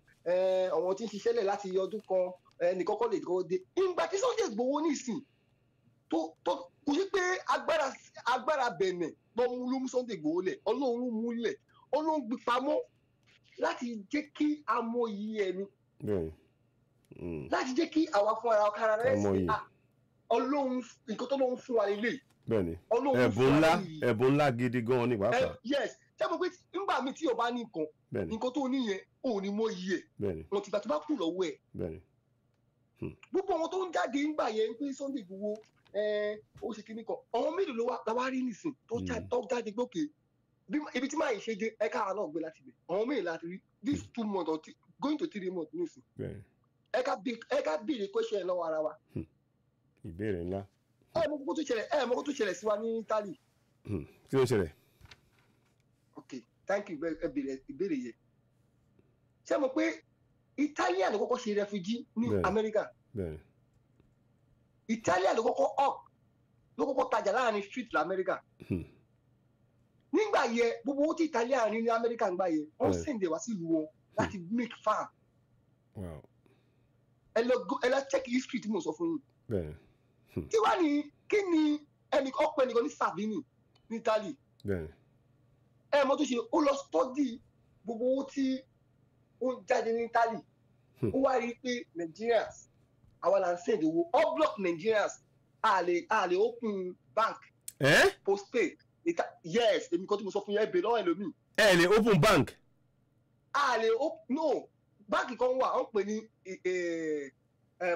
àwọn tí ń ṣiṣẹ́ lẹ̀ láti ọdún kan nìkan kọ́ lè kọ́ dé. Ìgbà tí Sunday Igboho nísìn tó kò sí pé agbára bẹ̀nẹ̀ ló mú Sunday Igboho lẹ̀ Ọlọ́run mú lẹ̀ Ọlọ́run gbé pamọ́ láti jẹ́ kí a mọ iyì ẹni láti jẹ́ kí àwa fún ara kára rẹ̀ sí Ọlọ́run nǹkan tó lóun fún wa nílé. Bẹ́ẹ̀ni ẹ̀bùn ńlá gidi gan-an ní pàápàá. Yes ṣé mo pé nígbà míì tí o bá ní nǹkan tó ní yẹn ò ní mọ iyì ẹ̀ wọn ti gbà tó bá kù lọ́wọ́ ẹ̀. gbogbo àwọn tó ń jáde ń gbà yẹn pé Sunday Igboho ó ṣe kíní kan àwọn mélòó ló wá rí nìsín tó jáde gbòkè ibi tí máa ń ṣe dé ẹ̀ka àwọn náà gbé láti bẹ̀ àwọn mélòó láti rí this 2 months or going to 3 months nìsín ẹ̀ka béèrè question lọ́wọ́ ara wa. ìbéèrè ńlá. mọ̀ kó tó ṣẹlẹ̀ sí wa ní Italy. kí ló ṣẹlẹ̀. ok thank you ìbéèrè yẹn ṣé mo pé Italian ló kọ́kọ́ ṣe refugee ní America Italian ló kọ́kọ́ tajà láàrin street l'America nígbà yẹn gbogbo owó tí Italian ní America ń gbà yẹn wọ́n sèǹdè wá sí ìlú wọn láti make farm ẹ lọ check history tí mo sọ fún yín tí wàá ní kí ni ọ̀pọ̀ ẹnìkan ní Salvini ní Italy mọ́ tó ṣe ó lọ study gbogbo owó tí ó ń jáde ní Italy ó wá rí i pé Nigerians àwọn là ń send owó all block Nigerians a lè open bank postpaid yes èmi kan tí mo sọ fún yẹn bèrè lọ́wọ́ ẹlòmíì. ẹ lè open bank. a lè no báńkì kan wà ó ń pè ní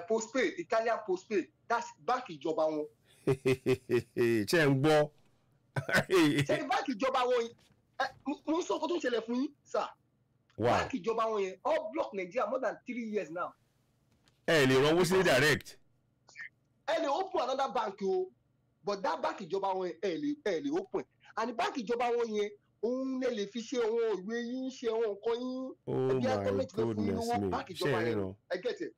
postpaid Italian postpaid that's báńkì ìjọba wọn. ṣé ń gbọ́. ṣé báńkì ìjọba wọn mo ń sọ ọkọ tó ń ṣẹlẹ̀ fún yín sir. báńkì ìjọba wọn yẹn all block Nigeria more than 3 years now. ẹ lè ránwó sí direct. ẹ lè open another bank o but that bank ìjọba wọn yẹn ẹ lè open and bank ìjọba wọn yẹn òun lè fi ṣe àwọn ìwé yín ṣe àwọn nǹkan yín. oh my goodness me ṣe é ràn. ẹ get it.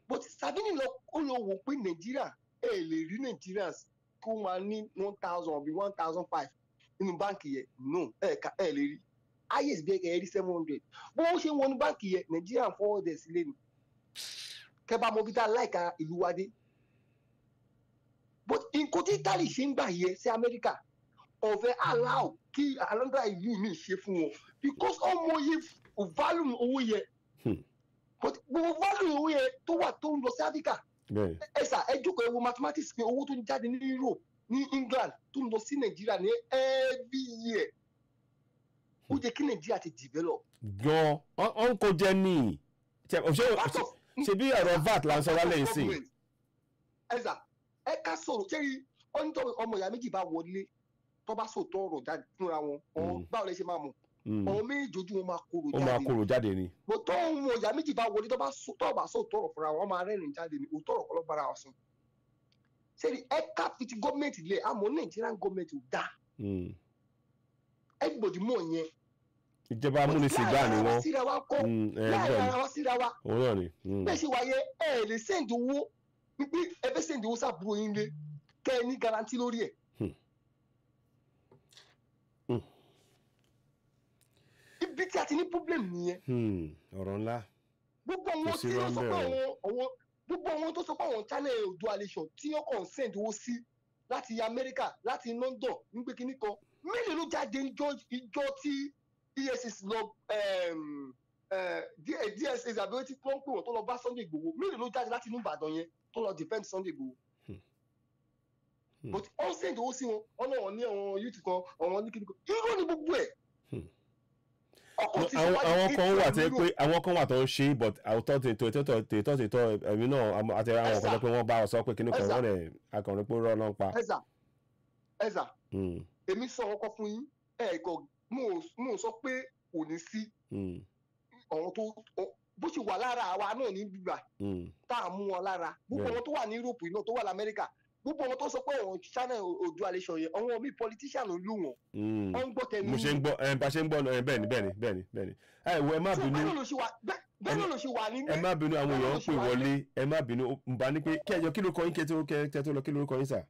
but Salvini ó lọ wò pé Nàìjíríà ẹ lè rí Nigerians kó máa ní 1,000 or 1,500 nínú báńkì yẹn no ẹ lè rí highest bí ẹ rí 700 bó ó ṣe ń wọnú báńkì yẹn Nàìjíríà fọwọ́ dẹ̀ sílé ni kẹba mo bí tá láìka ìlú wa dé but nǹkan tí Italy ṣe ń gbà yẹ sí Amẹ́ríkà ọ̀fẹ́ allow kí another ìlú mi ṣe fún wọn because ọmọ yẹ value owó yẹ but gbogbo value owó yẹ tó wà tó ń lọ sí Áfíríkà ẹ sà ẹ jókòó ẹ wo mathematics pé owó tó ń jáde ní Europe ní England tó ń lọ sí Nàìjíríà ní every year ó jẹ́ kí Nàìjíríà ti develop. gan ọ̀n kò jẹ́ ní ṣe bí ọ̀rọ̀ VAT là ń sọ wálé sí. ẹ sà ẹ ká sọ̀rọ̀ ṣé ọmọ ìyá méjì bá wọlé tó bá sòótọ́ ọ̀rọ̀ jáde fúnra wọn báwo lè ṣe máa mọ̀ ọmọ méjì ojú wọn máa korò jáde ni bó tó ọmọ ìyá méjì bá wọlé tó bá sòótọ́ ọ̀rọ̀ fúnra wọn máa rẹ́rìn jáde ni òótọ́ ọ̀rọ̀ kọ́lọ́ bára wọn sùn ṣé ni ẹ ká fi ti gọ́ọ̀mẹ̀ntì lẹ̀ àmọ́ Nigerian gọ́ọ̀mẹ̀ntì ò dáa everybody mọ̀ yẹn ìjọba amúnisìn gbà ní wọn láàrin ara wa síra wa òun náà ni bẹ́ẹ̀ ṣe wáyé ẹ lè send owó wípé ẹ fẹ́ send owó sábúrò yín lé kẹ́ ẹ ní garanti lórí ẹ̀. ibi tí a ti ní problem nìyẹn. ọ̀rọ̀ ńlá. gbogbo àwọn tí wọ́n sọ pé gbogbo àwọn tó sọ pé àwọn channel Oòduà Nation tí wọ́n kàn send owó sí láti Amẹ́ríkà láti London nígbè kínní kan mélòó ló jáde ìjọ tí EFCC lọ DSS àbẹ̀wò tí wọ́n pè wọ́n tó lọ bá Sunday Igboho mélòó ló jáde láti inú Ìbàdàn yẹn tó lọ defend Sunday Igboho. but wọ́n send owó sí wọn wọ́n náà wọ́n ní àwọn youth kan àwọn ní kíni kan irú ni gbogbo ẹ̀. àwọn kan wà tẹ́ pé àwọn kan wà tó ń ṣe but àwòtọ́ tètò ẹ̀mí náà àtẹ̀rẹ́ àwọn kan pé wọ́n bá ọ sọ pé kíní kan wọ́n rẹ̀ akọ̀rin pé rọ́ náà pa. ẹ̀sà èmi sọ ọkọ fún yín ẹ̀ẹ́kọ̀ mo sọ pé kò ní sí àwọn tó bó ṣe wà lára àwa náà ní bíbà tá à mú wọn lára gbogbo àwọn tó wà ní Europe náà tó wà lamẹ́ríkà gbogbo àwọn tó sọ pé àwọn channel Oòduà Nation yẹn àwọn mi politician ló lù wọn wọn ń gbọ́ tẹnu. mo ṣe ń gbọ́ bá ṣe ń gbọ́ bẹ́ẹ̀ni ẹ wo ẹ má bínú bẹ́ẹ̀ ló ṣe wà nílé. ẹ má bínú àwọn èèyàn pè wọlé ẹ má bínú n bá ní pé kẹjọ kí ló kọ yín kẹ tó lọ kí lórúkọ yín sà.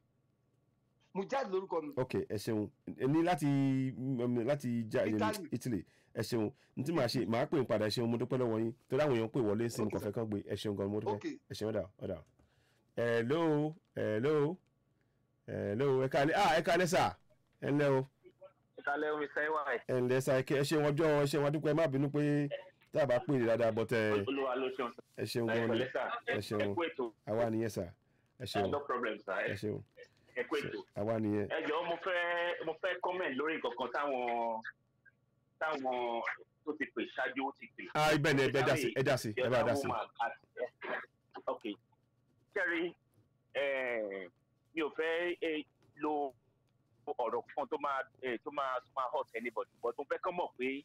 Mujahid lórúkọ mi. ok ẹ ṣeun ní láti Italy ẹ ṣeun ní tí màá ṣe màá pè ń padà ẹ ṣeun mo dúpẹ́ lọ́wọ́ yín torí àwọn èèyàn pè wọlé sí ní kọfẹ́ kan gbé ẹ ṣeun gan mo dúpẹ́ ẹ ṣeun ọ̀dà hello ẹ kálẹ́ sà ẹ ǹlẹ́ o. ẹ kálẹ́ omi sẹ́yìn wá ẹ̀. ẹ ǹlẹ́ sà ẹ ṣeun ọjọ́ ẹ ṣeun adúpẹ́ ẹ má bínú pé tá a bá pè é dáadáa bọ́tẹ́ ẹ ṣeun gan ni ẹ ṣeun àwa nìyẹn sà ẹ ṣeun ẹ ṣeun ẹ kú ètò. àwa nìyẹn. ẹ jọ̀ọ́ mo fẹ́ comment lórí nǹkan kan táwọn tó ti pè ṣáájú ó ti pè. ibẹ̀ ni ẹ dá sí ẹ bá dá sí. ok Jerry, mi ò fẹ́ lo ọ̀rọ̀ kan tó máa hurt anybody, but mo fẹ́ kán mọ̀ pé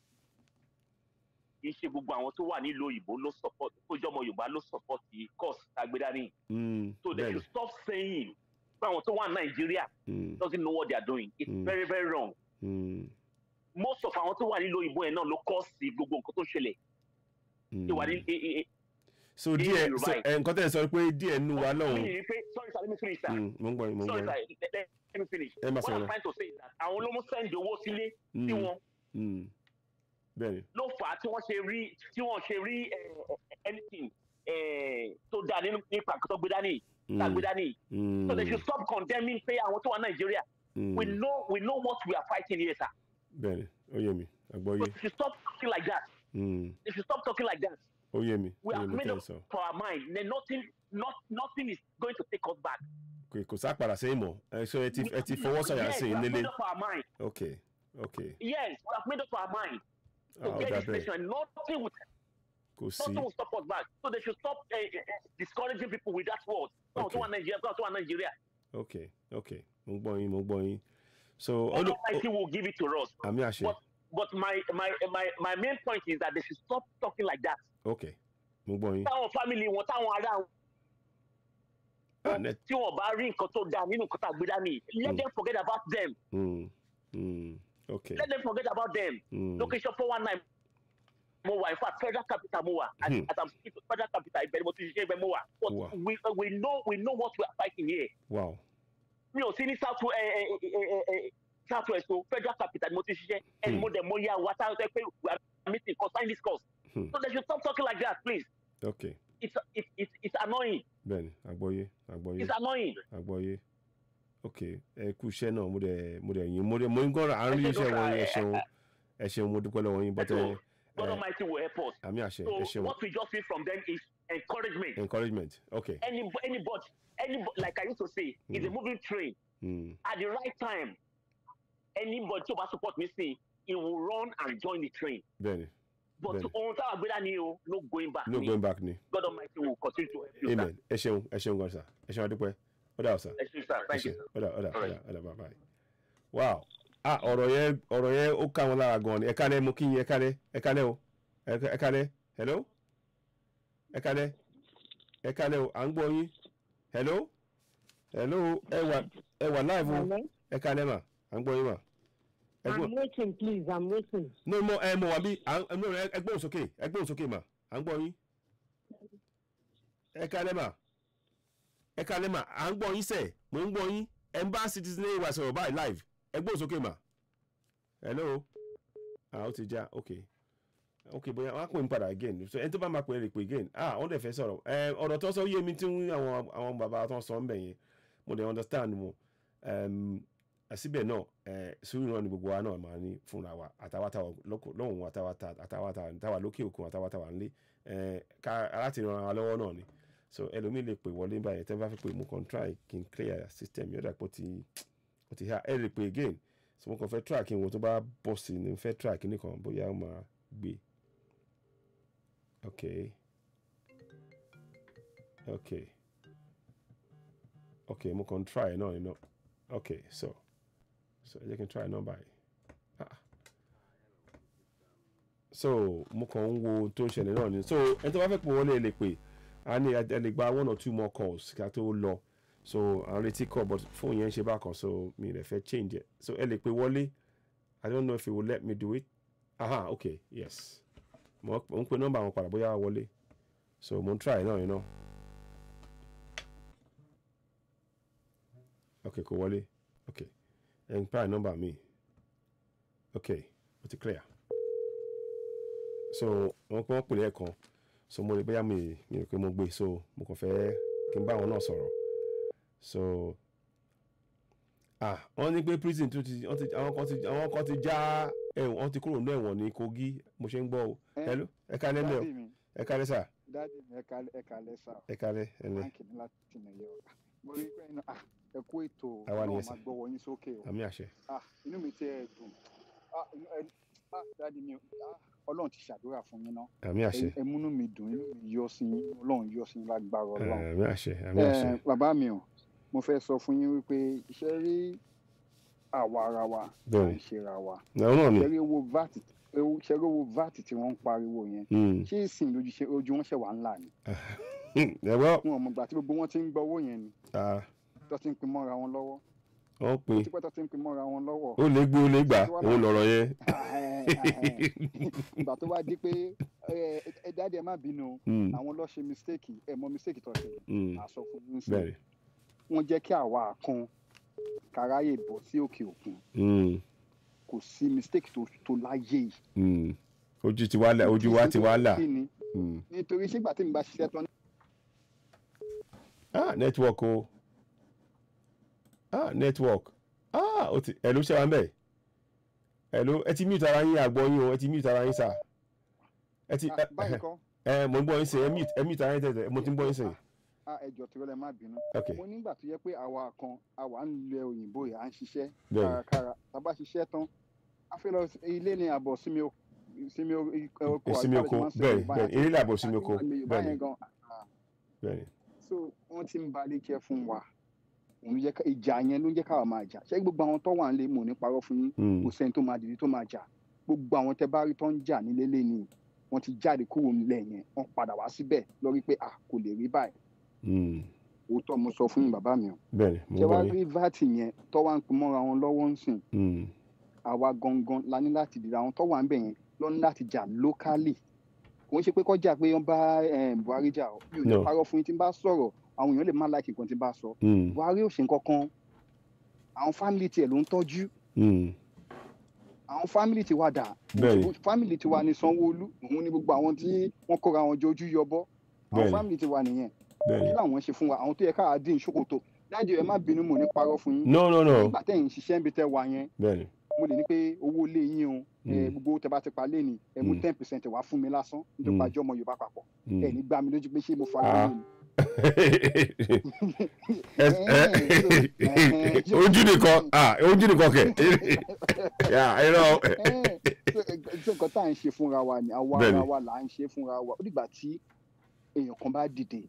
kì í ṣe gbogbo àwọn tó wà nílùú òyìnbó ló support tó jọmọ Yorùbá ló support the course agbedani. So they should stop saying pé àwọn tó wà Nàìjíríà doesn't know what they are doing. It's very very wrong. Most of àwọn tó wà nílùú òyìnbó yẹn náà ló cause gbogbo nǹkan tó ṣẹlẹ̀. So díẹ̀ nǹkan tẹ́ ẹ sọ pé díẹ̀ nínú wa lọ́hùn. Sorry sir, let me finish sir. Mo ń gbọ́ yín. Sorry sir, let me finish. What I'm trying to say is that àwọn ló mú send owó sílé sí wọn. Bẹ́ẹ̀ni. Ló fà á tí wọ́n ṣe rí anything tó dáa nípa tó gbé dání gbé dání. So they should stop condemning pé àwọn tó wà Nàìjíríà. We know what we are fighting here sir. Bẹ́ẹ̀ni, ó yé mi, àgbọ́yé. But they should stop talking like that. They should stop talking like that. Ó yé mi. We have made up for our mind. Then nothing is going to take us back. Kò sá padà sẹ́yìn mọ́. So ẹ ti fọwọ́ sọ̀yà sí i nílé. Yes, we have made up for our mind. Okay. Yes, we have made up for our mind. To get this nation, nothing will stop us back. So they should stop discouraging people with that word. Go to Nigeria. Okay. Mo gbọ́ yín. So Almighty will give it to us. Àmì àṣẹ. But my main point is that they should stop talking like that. Okay. Mo gbọ́ yín. Táwọn family wọn táwọn ará wọn tí wọn bá rí nǹkan tó dáa nínú nǹkan tá a gbé dání, let them forget about them. Okay. Let them forget about them. Location 419 mo wà, in fact federal capital mo wà. As I'm speaking federal capital ibẹ̀ mo ti ṣiṣẹ́ ibẹ̀ mo wà. But we know what we are fighting here. Wow. Mi ò sí ní Southwest o, federal capital mo ti ṣiṣẹ́. And mo dẹ̀ mo yà wá táwọn ṣe pé we are meeting concerning this cause. So they should stop talking like that, please. Okay. It's annoying. Bẹ́ẹ̀ni, àgbọ́yé. It's annoying. Àgbọ́yé. Okay, ẹ kú iṣẹ́ náà mo dẹ̀ yín mo ń gbọ́ra àárín iṣẹ́ wọn ẹ ṣeun mo dúpẹ́ lọ́wọ́ yín but God Almighty will help us. Àmì àṣẹ ẹ ṣeun. So what we just need from them is encouragement. Okay. Anybody like I used to say, is a moving train. At the right time, anybody tó bá support me say he will run and join the train. Bẹ́ẹ̀ni. But ohun táwọn gbé dání o, no going back. No going back ni. God Almighty will continue to help you. Amen. Ẹ ṣeun gan sir. Ẹ ṣeun adúpẹ́. Ó dà ọ̀sán. Thank you. Ó dà. Wow. Ọ̀rọ̀ yẹn ó ká wọn lára gan ni. Ẹ kálẹ́ mo kí yín ẹ kálẹ́ o. Ẹ kálẹ́. Hello. Ẹ kálẹ́ o. À ń gbọ́ yín. Hello. Ẹ wà live o. Ẹ kálẹ́ mà. À ń gbọ́ yín mà. I'm waiting, please. I'm waiting. No, mo wà bí ẹgbọ́n sókè mà. À ń gbọ́ yín. Ẹ kálẹ́ mà. À ń gbọ́ yín sẹ̀. Mo ń gbọ́ yín. Embassy Citizen wà sọ̀rọ̀ báyìí live. Ẹgbọ́n sókè mà. Hello. Ó ti já. Okay, bóyá wọ́n á pè mí padà again. So ẹni tó bá máa pè é lè pè again. Wọ́n dẹ̀ fẹ́ sọ̀rọ̀. Ọ̀rọ̀ tó sọ yé mi tí àwọn bàbá tó ń sọ ń bẹ̀ yẹn. Mo dẹ̀ understand mo. Síbẹ̀ náà sùúrù náà ni gbogbo wa náà máa ní fúnra wa àtàwátàwà lọ́hùn àtàwátàwà lókè òkun àtàwátàwà ńlé láti ran ara lọ́wọ́ náà ni. So ẹlòmíì lè pè wọlé báyìí tẹ́ bá fi pè mú kàn try kí n clear system yọ̀dà pé ó ti ha ẹ lè pè again. So mo kàn fẹ́ try kí n wo tó bá bọ̀ sí ni mo fẹ́ try kí nìkan bóyá ó máa gbé. Okay, mo kàn try náà ni náà. Okay, so you can try number. So mo kàn ń wo tó ń ṣẹlẹ̀ náà ni. So ẹni tó bá fẹ́ pè wọlé lè pè a lè gba 1 or 2 more calls ká tó lọ. So à ń retí call but phone yẹn ń ṣe bákan so mi rẹ̀ fẹ́ change it. So ẹ lè pè wọlé. I don't know if it will let me do it. Okay, yes. Mo ń pè number wọn padà bóyá wọlé. So mo ń try náà, you know. Okay, kò wọlé. Okay. And try number mi. Okay, ó ti clear. So wọ́n pè lẹ́ẹ̀kan. So mo lè bóyá mi rò pé mo gbé so mo kàn fẹ́ kí n bá wọn náà sọ̀rọ̀. So wọ́n ní pé prison àwọn kan ti já wọ́n ti kúrò ní ẹ̀wọ̀n ní Kogi mo ṣe ń gbọ́ o. Hello, ẹ kálẹ́ mẹ́ o. Ẹ kálẹ́ sà. Dáàdì mi ẹ kálẹ́ sà. Ẹ kálẹ́ ẹlẹ́. Báńkì ní láti nàìjíríà ọ̀gá. Mo rí pé ẹ kú ètò àwa ni náà ẹsẹ̀ máa gbọ́wọ́ yín sókè o. Àmì àṣẹ. Inú mi ti ẹ̀ dùn. dáàdi mi Ọlọ́run ti ṣàdúrà fún yín náà. Àmì àṣẹ. Ẹmúnú mi dùn, inú mi yọ sí yín, Ọlọ́run yọ sí yín lágbára Ọlọ́run. Àmì àṣẹ, àmì àṣẹ. Bàbá mi o, mo fẹ́ sọ fún yín wípé iṣẹ́ rí àwa ara wa à ń ṣera wa. Ṣẹ́rí owó VAT tí wọ́n ń pariwo yẹn. Ṣé ìsìn ojú wọn ṣẹ̀ wá ńlá ni? Wọn ò mọ̀ gbà tí gbogbo wọn ti ń gbọ́ owó yẹn ni. Tó ti ń pin mọ́ra wọn lọ́wọ́. Wọ́n pin. Tipẹ́ tó ti ń pin mọ́ra wọn lọ́wọ́. Ó lè gbé ó lè gbà òun lọ̀rọ̀ yẹn. Ìgbà tó bá di pé ẹ dáadé ẹ má bínú àwọn lọ ṣe mistake ẹ mọ mistake tó ṣe àṣọ fún yín sí. Wọ́n jẹ́ kí àwa kan káráyè bọ̀ sí òkè òkun. Kò sí mistake tó láyé yìí. Ojú wa ti wá là. Nítorí sígbà tí mi bá ṣiṣẹ́ tán. Network o. Network. Ó ti ẹ ló ṣe wá mbẹ. Ẹ ti mute ara yín àgbọ̀ yín o, ẹ ti mute ara yín sà. Ẹ ti mo ń gbọ́ yín sè, ẹ mute ara yín tẹ̀tẹ̀, mo ti ń gbọ́ yín sè. Ẹjọ́ tí wọ́n má bínú. Mo nígbà tó yẹ pé àwa ń lẹ òyìnbó yà á ń ṣiṣẹ́ kárakára. Tá a bá ṣiṣẹ́ tán, a fẹ́ lọ ilé ní àbọ̀ sími oko. Ìsinmi oko bẹ́ẹ̀ ilé ní àbọ̀ sími oko bẹ́ẹ̀. So wọ́n ti ń balẹ̀ jẹ́ fún wa. Ìjà yẹn ló ń jẹ́ káwa máa jà. Ṣé gbogbo àwọn tó wà nílé mò ní parọ́ fún yín? Kò sẹ́ni tó máa dìde tó máa jà. Gbogbo àwọn tẹ bá rí tó ń jà nílé lẹ́ni wọ́n ti jáde kúrò nílẹ̀ yẹn wọ́n padà wá síbẹ̀ lórí pé kò lè rí báyìí. Òótọ́ mo sọ fún yín bàbá mi o. Ṣé wàá rí VAT yẹn tó wá ń pin mọ́ra wọn lọ́wọ́ ń sìn? Àwa gangan la ní láti dìde àwọn tó wà ń bẹ̀ yẹn lọ ní láti jà locally. Kò ń ṣe pé kọjá pé wọ́n bá Buhari jà o. Mi ò ní parọ́ fún yín tí n bá sọ̀rọ̀ àwọn èèyàn lè má láìkì nǹkan tí n bá sọ. Buhari ò ṣe nǹkan kan. Àwọn fámìlì tiẹ̀ ló ń tọ́jú. Àwọn fámìlì tiwa dà. Fámìlì tiwa ni Sanwó-Olú. Òun ni gbogbo àwọn tí wọ́n kóra wọn jọ ojú yọbọ. Àwọn fámìlì tiwa nìyẹn. Kí làwọn ṣe fún wa? Àwọn tó yẹ káà dín ṣòkòtò. Dájú ẹ má bínú mò ní parọ́ fún yín. No. Nígbà tẹ̀yìn ṣiṣẹ́ ń bi tẹ́ wa yẹn. Mo lè ní pé owó lé yín o. Gbogbo tẹ bá ti pa lé ní ẹ mú 10% wá fún mi lásán. Nítorí pàjọ́ ọmọ Yorùbá papọ̀. Ẹ ní gbá mi lójú pé ṣé mo fara lé mi. Ojú nìkan kẹ. Nǹkan tá à ń ṣe fúnra wa ni àwa ara wa là ń ṣe fúnra wa ó dìgbà tí èèyàn kan bá dìde.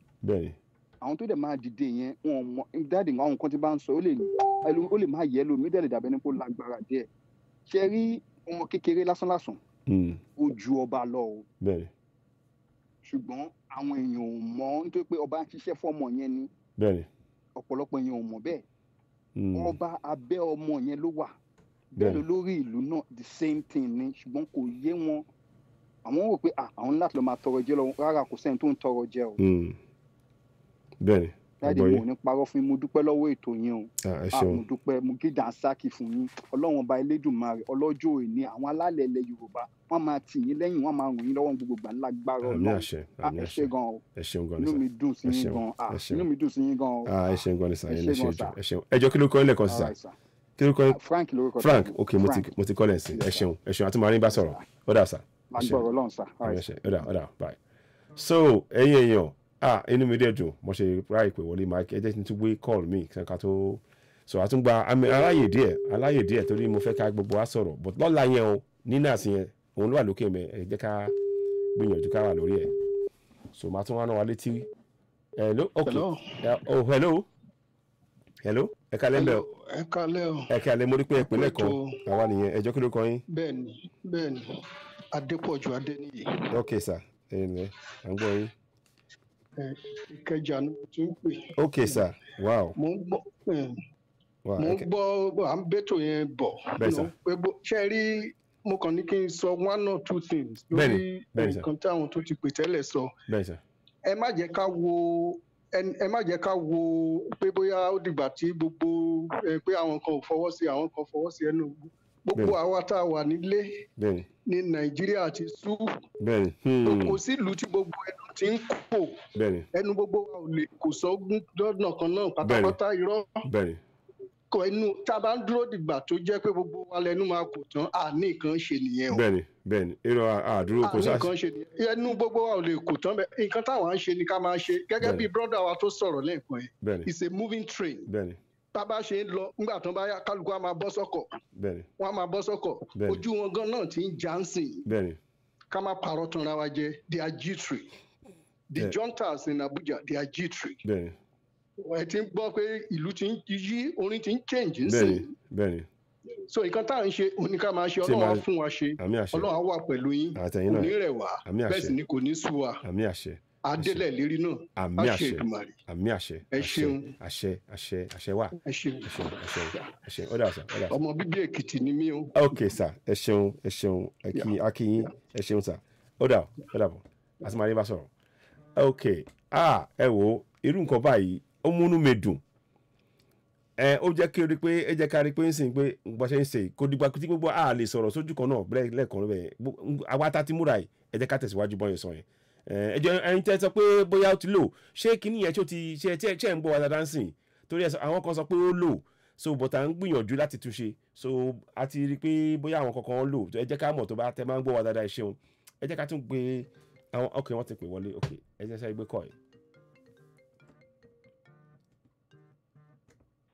Àwọn tó dẹ̀ máa dìde yẹn wọn mọ dáàdì àwọn nǹkan tí bá ń sọ ó lè má yẹ lómi dẹ̀ lè dàbẹ́ ní kó lágbára díẹ̀. Ṣé rí ọmọ kékeré lásánlásán ó ju ọba lọ o. Ṣùgbọ́n àwọn èèyàn ò mọ̀ nítorí pé ọba ń ṣiṣẹ́ fọ́mọ yẹn ni. Ọ̀pọ̀lọpọ̀ èèyàn ò mọ̀ bẹ́ẹ̀. Ọba abẹ́ ọmọ yẹn ló wà. Bẹ́ẹ̀ lórí ìlú náà the same thing ni ṣùgbọ́n kò yé wọn. Àwọn rò pé àwọn láti lọ máa tọrọ jẹ lọ rárá kò sẹ́ni tó ń tọrọ jẹ o. Bẹ́ẹ̀ni. Dáàdì mo ní parọ́ fún yín mo dúpẹ́ lọ́wọ́ ètò yín o. Mo dúpẹ́ mo gé dànsákì fún yín. Ọlọ́run ọba Elédùmarè ọlọ́jọ́ òní àwọn alálẹ̀ ilẹ̀ Yorùbá wọ́n máa tì yín lẹ́yìn wọ́n máa ràn yín lọ́wọ́ gbogbo gbà ńlá gbára Ọlọ́run. Ẹ ṣé gan o. Inú mi dùn sí yín gan. Inú mi dùn sí yín gan o. Ẹ ṣé gan ni sà. Ẹ ṣeun. Ẹ jọ kí ló kọ́ ilé kan sí sà? Kí ló kọ́? Frank ok mo ti kọ́ lẹ̀ sí. Ẹ ṣeun àti màá ní bá sọ̀rọ̀. Ó dà sà. Lágbára Ọlọ́run sà. Ó dà bye. So ẹ̀yin èèyàn inú mi dẹ̀ dùn mo ṣe ráì pé wọlé Mike ẹ jẹ́ kí n tún gbé call mi ká tó so àtúngbà aláyè díẹ̀ torí mo fẹ́ ká gbogbo wa sọ̀rọ̀ but lọ́la yẹn o nínú àsìn yẹn òun ló wà lókè mẹ́ ẹ jẹ́ ká gbìyànjú ká wà lórí ẹ̀ so màá tún wá náà wá létí hello ẹ kálẹ́ mbẹ́ o ẹ kálẹ́ mo rí pé ìpínlẹ̀ kan àwa nìyẹn ẹjọ́ kí ló kọ yín. bẹ́ẹ̀ni Adépọ̀jù Adéníyì. ok sir ẹ̀yin ẹ̀ à ń gbọ́ yín. Ìkẹjà ni mo ti ń pè. ok sir wow. mo ń gbọ́ à ń bẹ́tò yẹn bọ̀. ṣe rí mo kàn ní kí n sọ one or two things lórí nǹkan táwọn tó ti pè tẹ́lẹ̀ sọ. ẹ má jẹ́ ká wo pé bóyá ó dìgbà tí gbogbo pé àwọn kan ò fọwọ́ sí àwọn kan fọwọ́ sí ẹnu gbogbo àwa tá a wà nílé ní Nàìjíríà ti sú kò sí ìlú tí gbogbo ẹnu ti ń kò ẹnu gbogbo wa ò lè kò sọ́gun lọ́nà kan náà pátápátá irọ́ kò ẹnu tá a bá ń dúró dìgbà tó jẹ́ pé gbogbo wa lẹ́nu máa kò tán àní nǹkan ṣe nìyẹn o. bẹ́ẹ̀ni irọ́ àdúró kò sáà. àní nǹkan ṣe nìyẹn ẹnu gbogbo wa ò lè kò tán bẹ́ẹ̀ nǹkan táwọn ń ṣe ni ká máa ṣe gẹ́gẹ́ bí brọ́dà wa tó sọ̀rọ̀ lẹ́ẹ̀kan yẹn it's a moving train. tábà ṣe ń lọ nígbà tó bá yá kálukú á máa bọ́ sọ́kọ̀ wọ́n á máa bọ́ sọ́kọ̀ ojú wọn gan náà ti ń já ń sìn ká má parọ́ tanra wa jẹ they are jittery the juntas in Abuja they are jittery ẹ ti ń gbọ́ pé ìlú ti ń yí orin ti ń change ń sìn so nǹkan tá à ń ṣe òní ká máa ṣe Ọlọ́run á fún wa ṣe Ọlọ́run á wà pẹ̀lú yín kò ní rẹ̀ wá bẹ́ẹ̀ sì ni kò ní sú wa adélẹ̀ lérí náà á ṣe ìdùmarè ẹ ṣeun àṣẹ wà ẹ ṣeun ó dà sá ọmọ bíbí Èkìtì ni mí o. ok sá ẹ ṣeun akínyín ẹ ṣeun sá ó dà bọ̀ àti màá rí bá sọ̀rọ̀ ok ẹ wo irú nǹkan báyìí ó múnú mi dùn ó jẹ́ kí o rí pé ẹ jẹ́ ká rí pé ń sìn pé bó ṣe ń ṣe kó dìgbà tí gbogbo lè sọ̀rọ̀ sójú kan náà lẹ́ẹ̀kan rẹ̀ àwa tá ti múra yìí ẹ jẹ́ ká tẹ̀síwájú bọ́yìn sọ yẹn ẹ̀yin tẹ́ sọ pé bóyá ó ti lò ṣé kíní yẹn tó ti ṣe ń bọ̀ wá dáadáa ń sìn torí àwọn kan sọ pé ó lò so bọ̀tà ń gbìyànjú láti túnṣe so a ti rí i pé bóyá àwọn kankan lò ẹ jẹ́ ká mọ̀ tó bá tẹ máa ń gbọ́ wá dáadáa ẹ ṣeun ẹ jẹ́ ká tún gbé àwọn ok wọ́n ti pè wọlé ok ẹ jẹ́ sáré gbé kọ́ ẹ̀.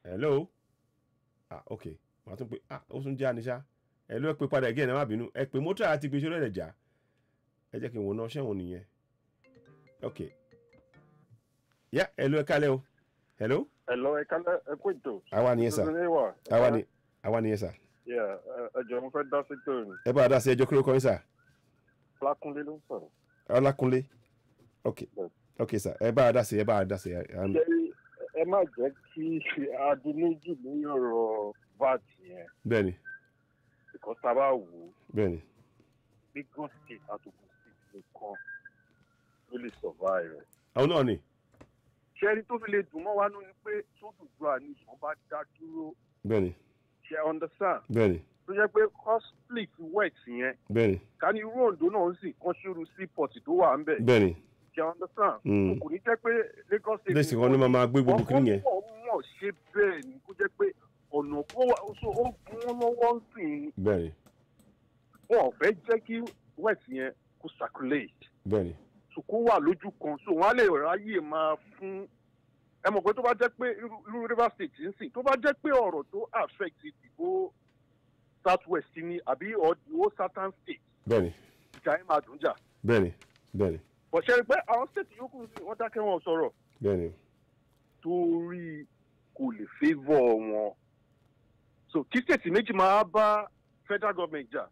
hello ok màá tún pè ó tún jẹ́ àníṣá ẹ ló ẹ pè padà again ẹ má bínú ẹ pè mọ́tò àti gbèsè rẹ̀ jà ẹ jẹ́ kí n wò ná ṣẹ́wọ̀n nìyẹn ok yá ẹ ló ẹ kálẹ̀ o hello. hello ẹ kálẹ̀ ẹ kú ètò. àwa nìyẹn sà àwa nìyẹn sà. ẹ jọ̀ọ́ mo fẹ́ dá sí tó ní. ẹ bá a dá sí ẹjọ́ kí ló kọ́ yín sà. Ọlákúnlé ló ń sọ̀rọ̀. Ọlákúnlé ok sà ẹ bá a dá sí ẹ má jẹ́ kí adúlójú ní ọ̀rọ̀ VAT yẹn. bẹ́ẹ̀ni. ìkọ́ tá a bá wò ó. bẹ́ẹ̀ni. Lagos state àtòkùn state nìkan ló lè survive. àwọn náà ni. ṣẹ́ni tó fi lè dùn mọ́ wa nú ni pé sódùdúrà ni ìṣàn bá dá dúró. bẹ́ẹ̀ni. ṣe understand. bẹ́ẹ̀ni. tó jẹ́ pé costly wet yẹn. bẹ́ẹ̀ni. ká ní irú Oǹdó náà ń sìn kan ṣírú seaport tó wà ń bẹ̀. bẹ́ẹ̀ni. ṣe understand. kò ní jẹ́ pé Lagos state. lẹ́sìn kan ní máa gbé gbogbo kiri yẹn. wọ́n mọ̀ ṣe bẹ́ẹ̀ ni kó jẹ́ pé ọ̀nà kó wà ó gún lọ́wọ́ ń sìn. bẹ́ẹ̀ni. wọn ò fẹ́ jẹ́ kí wet yẹn kó circulate. bẹ́ẹ̀ni. so kó wà lójú kan so wọ́n á lè ráyè máa fún ẹ mọ̀ pé tó bá jẹ́ pé irú Rivers State ń sìn tó bá jẹ́ pé ọ̀rọ̀ tó affect ìdìbò South West ni àbí ọ̀dìwó certain state. bẹ́ẹ̀ni. ìjà ẹ̀ máa dùn jà. bẹ́ẹ̀ni bẹ́ẹ̀ni. bọ̀ ṣe rí pé àwọn state yòókù sí wọ́n dákẹ́ wọn sọ̀rọ̀. bẹ́ẹ̀ni. torí kò lè favour wọn so kí state méjì máa bá federal government jà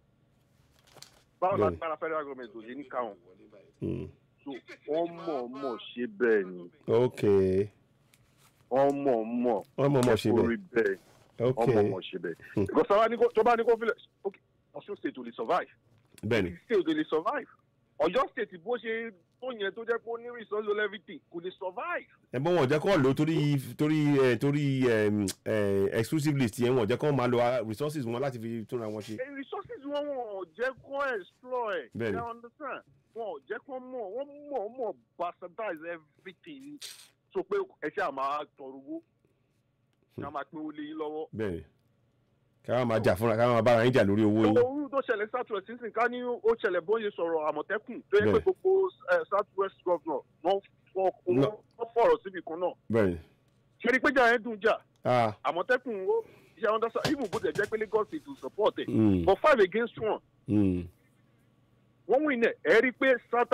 báwo la gbára federal government ò yé ní káwọn. so wọ́n mọ̀ ṣe bẹ́ẹ̀ ni. ok. wọ́n mọ̀ ṣe bẹ́ẹ̀. ok. wọ́n mọ̀ ṣe bẹ́ẹ̀. because tó bá ní kó filẹ̀ ok Ọ̀ṣun state ò lè survive. bẹ́ẹ̀ni. state ò lè survive. Ọ̀yọ́ state bó ṣe tó yẹn tó jẹ́ pé ó ní resource all everything kò lè survive. ẹ bọ́ wọn jẹ́ kó lò torí exclusive list yẹn wọn jẹ́ kó máa lo resources wọn láti fi túnra wọn ṣe. resources wọn ò jẹ́ kó explore bẹ́ẹ̀ni. you understand wọn ò jẹ́ kó mọ̀ bastardize everything so pé ẹ ṣe àmà tọrọ owó ká máa pín owó lé yín lọ́wọ́. bẹ́ẹ̀ni ká máa jà fúnra ká máa bára yín jà lórí owó yín. owó tó ṣẹlẹ̀ South West nísìnyí ká ní ó ṣẹlẹ̀ bóyá sọ̀rọ̀ Àmọ̀tẹ́kùn tó yẹ pé gbogbo South West governor wọ́n fọ̀rọ̀ síbi kan náà. bẹ́ẹ̀ni. ṣe ni pé jà yẹn dùn jà. Àmọ̀tẹ́kùn ó ṣe understand even bó tẹ̀ jẹ́ pé Lagos state to support ẹ̀ but 5 against 1. wọ́n wí náà ẹ rí i pé South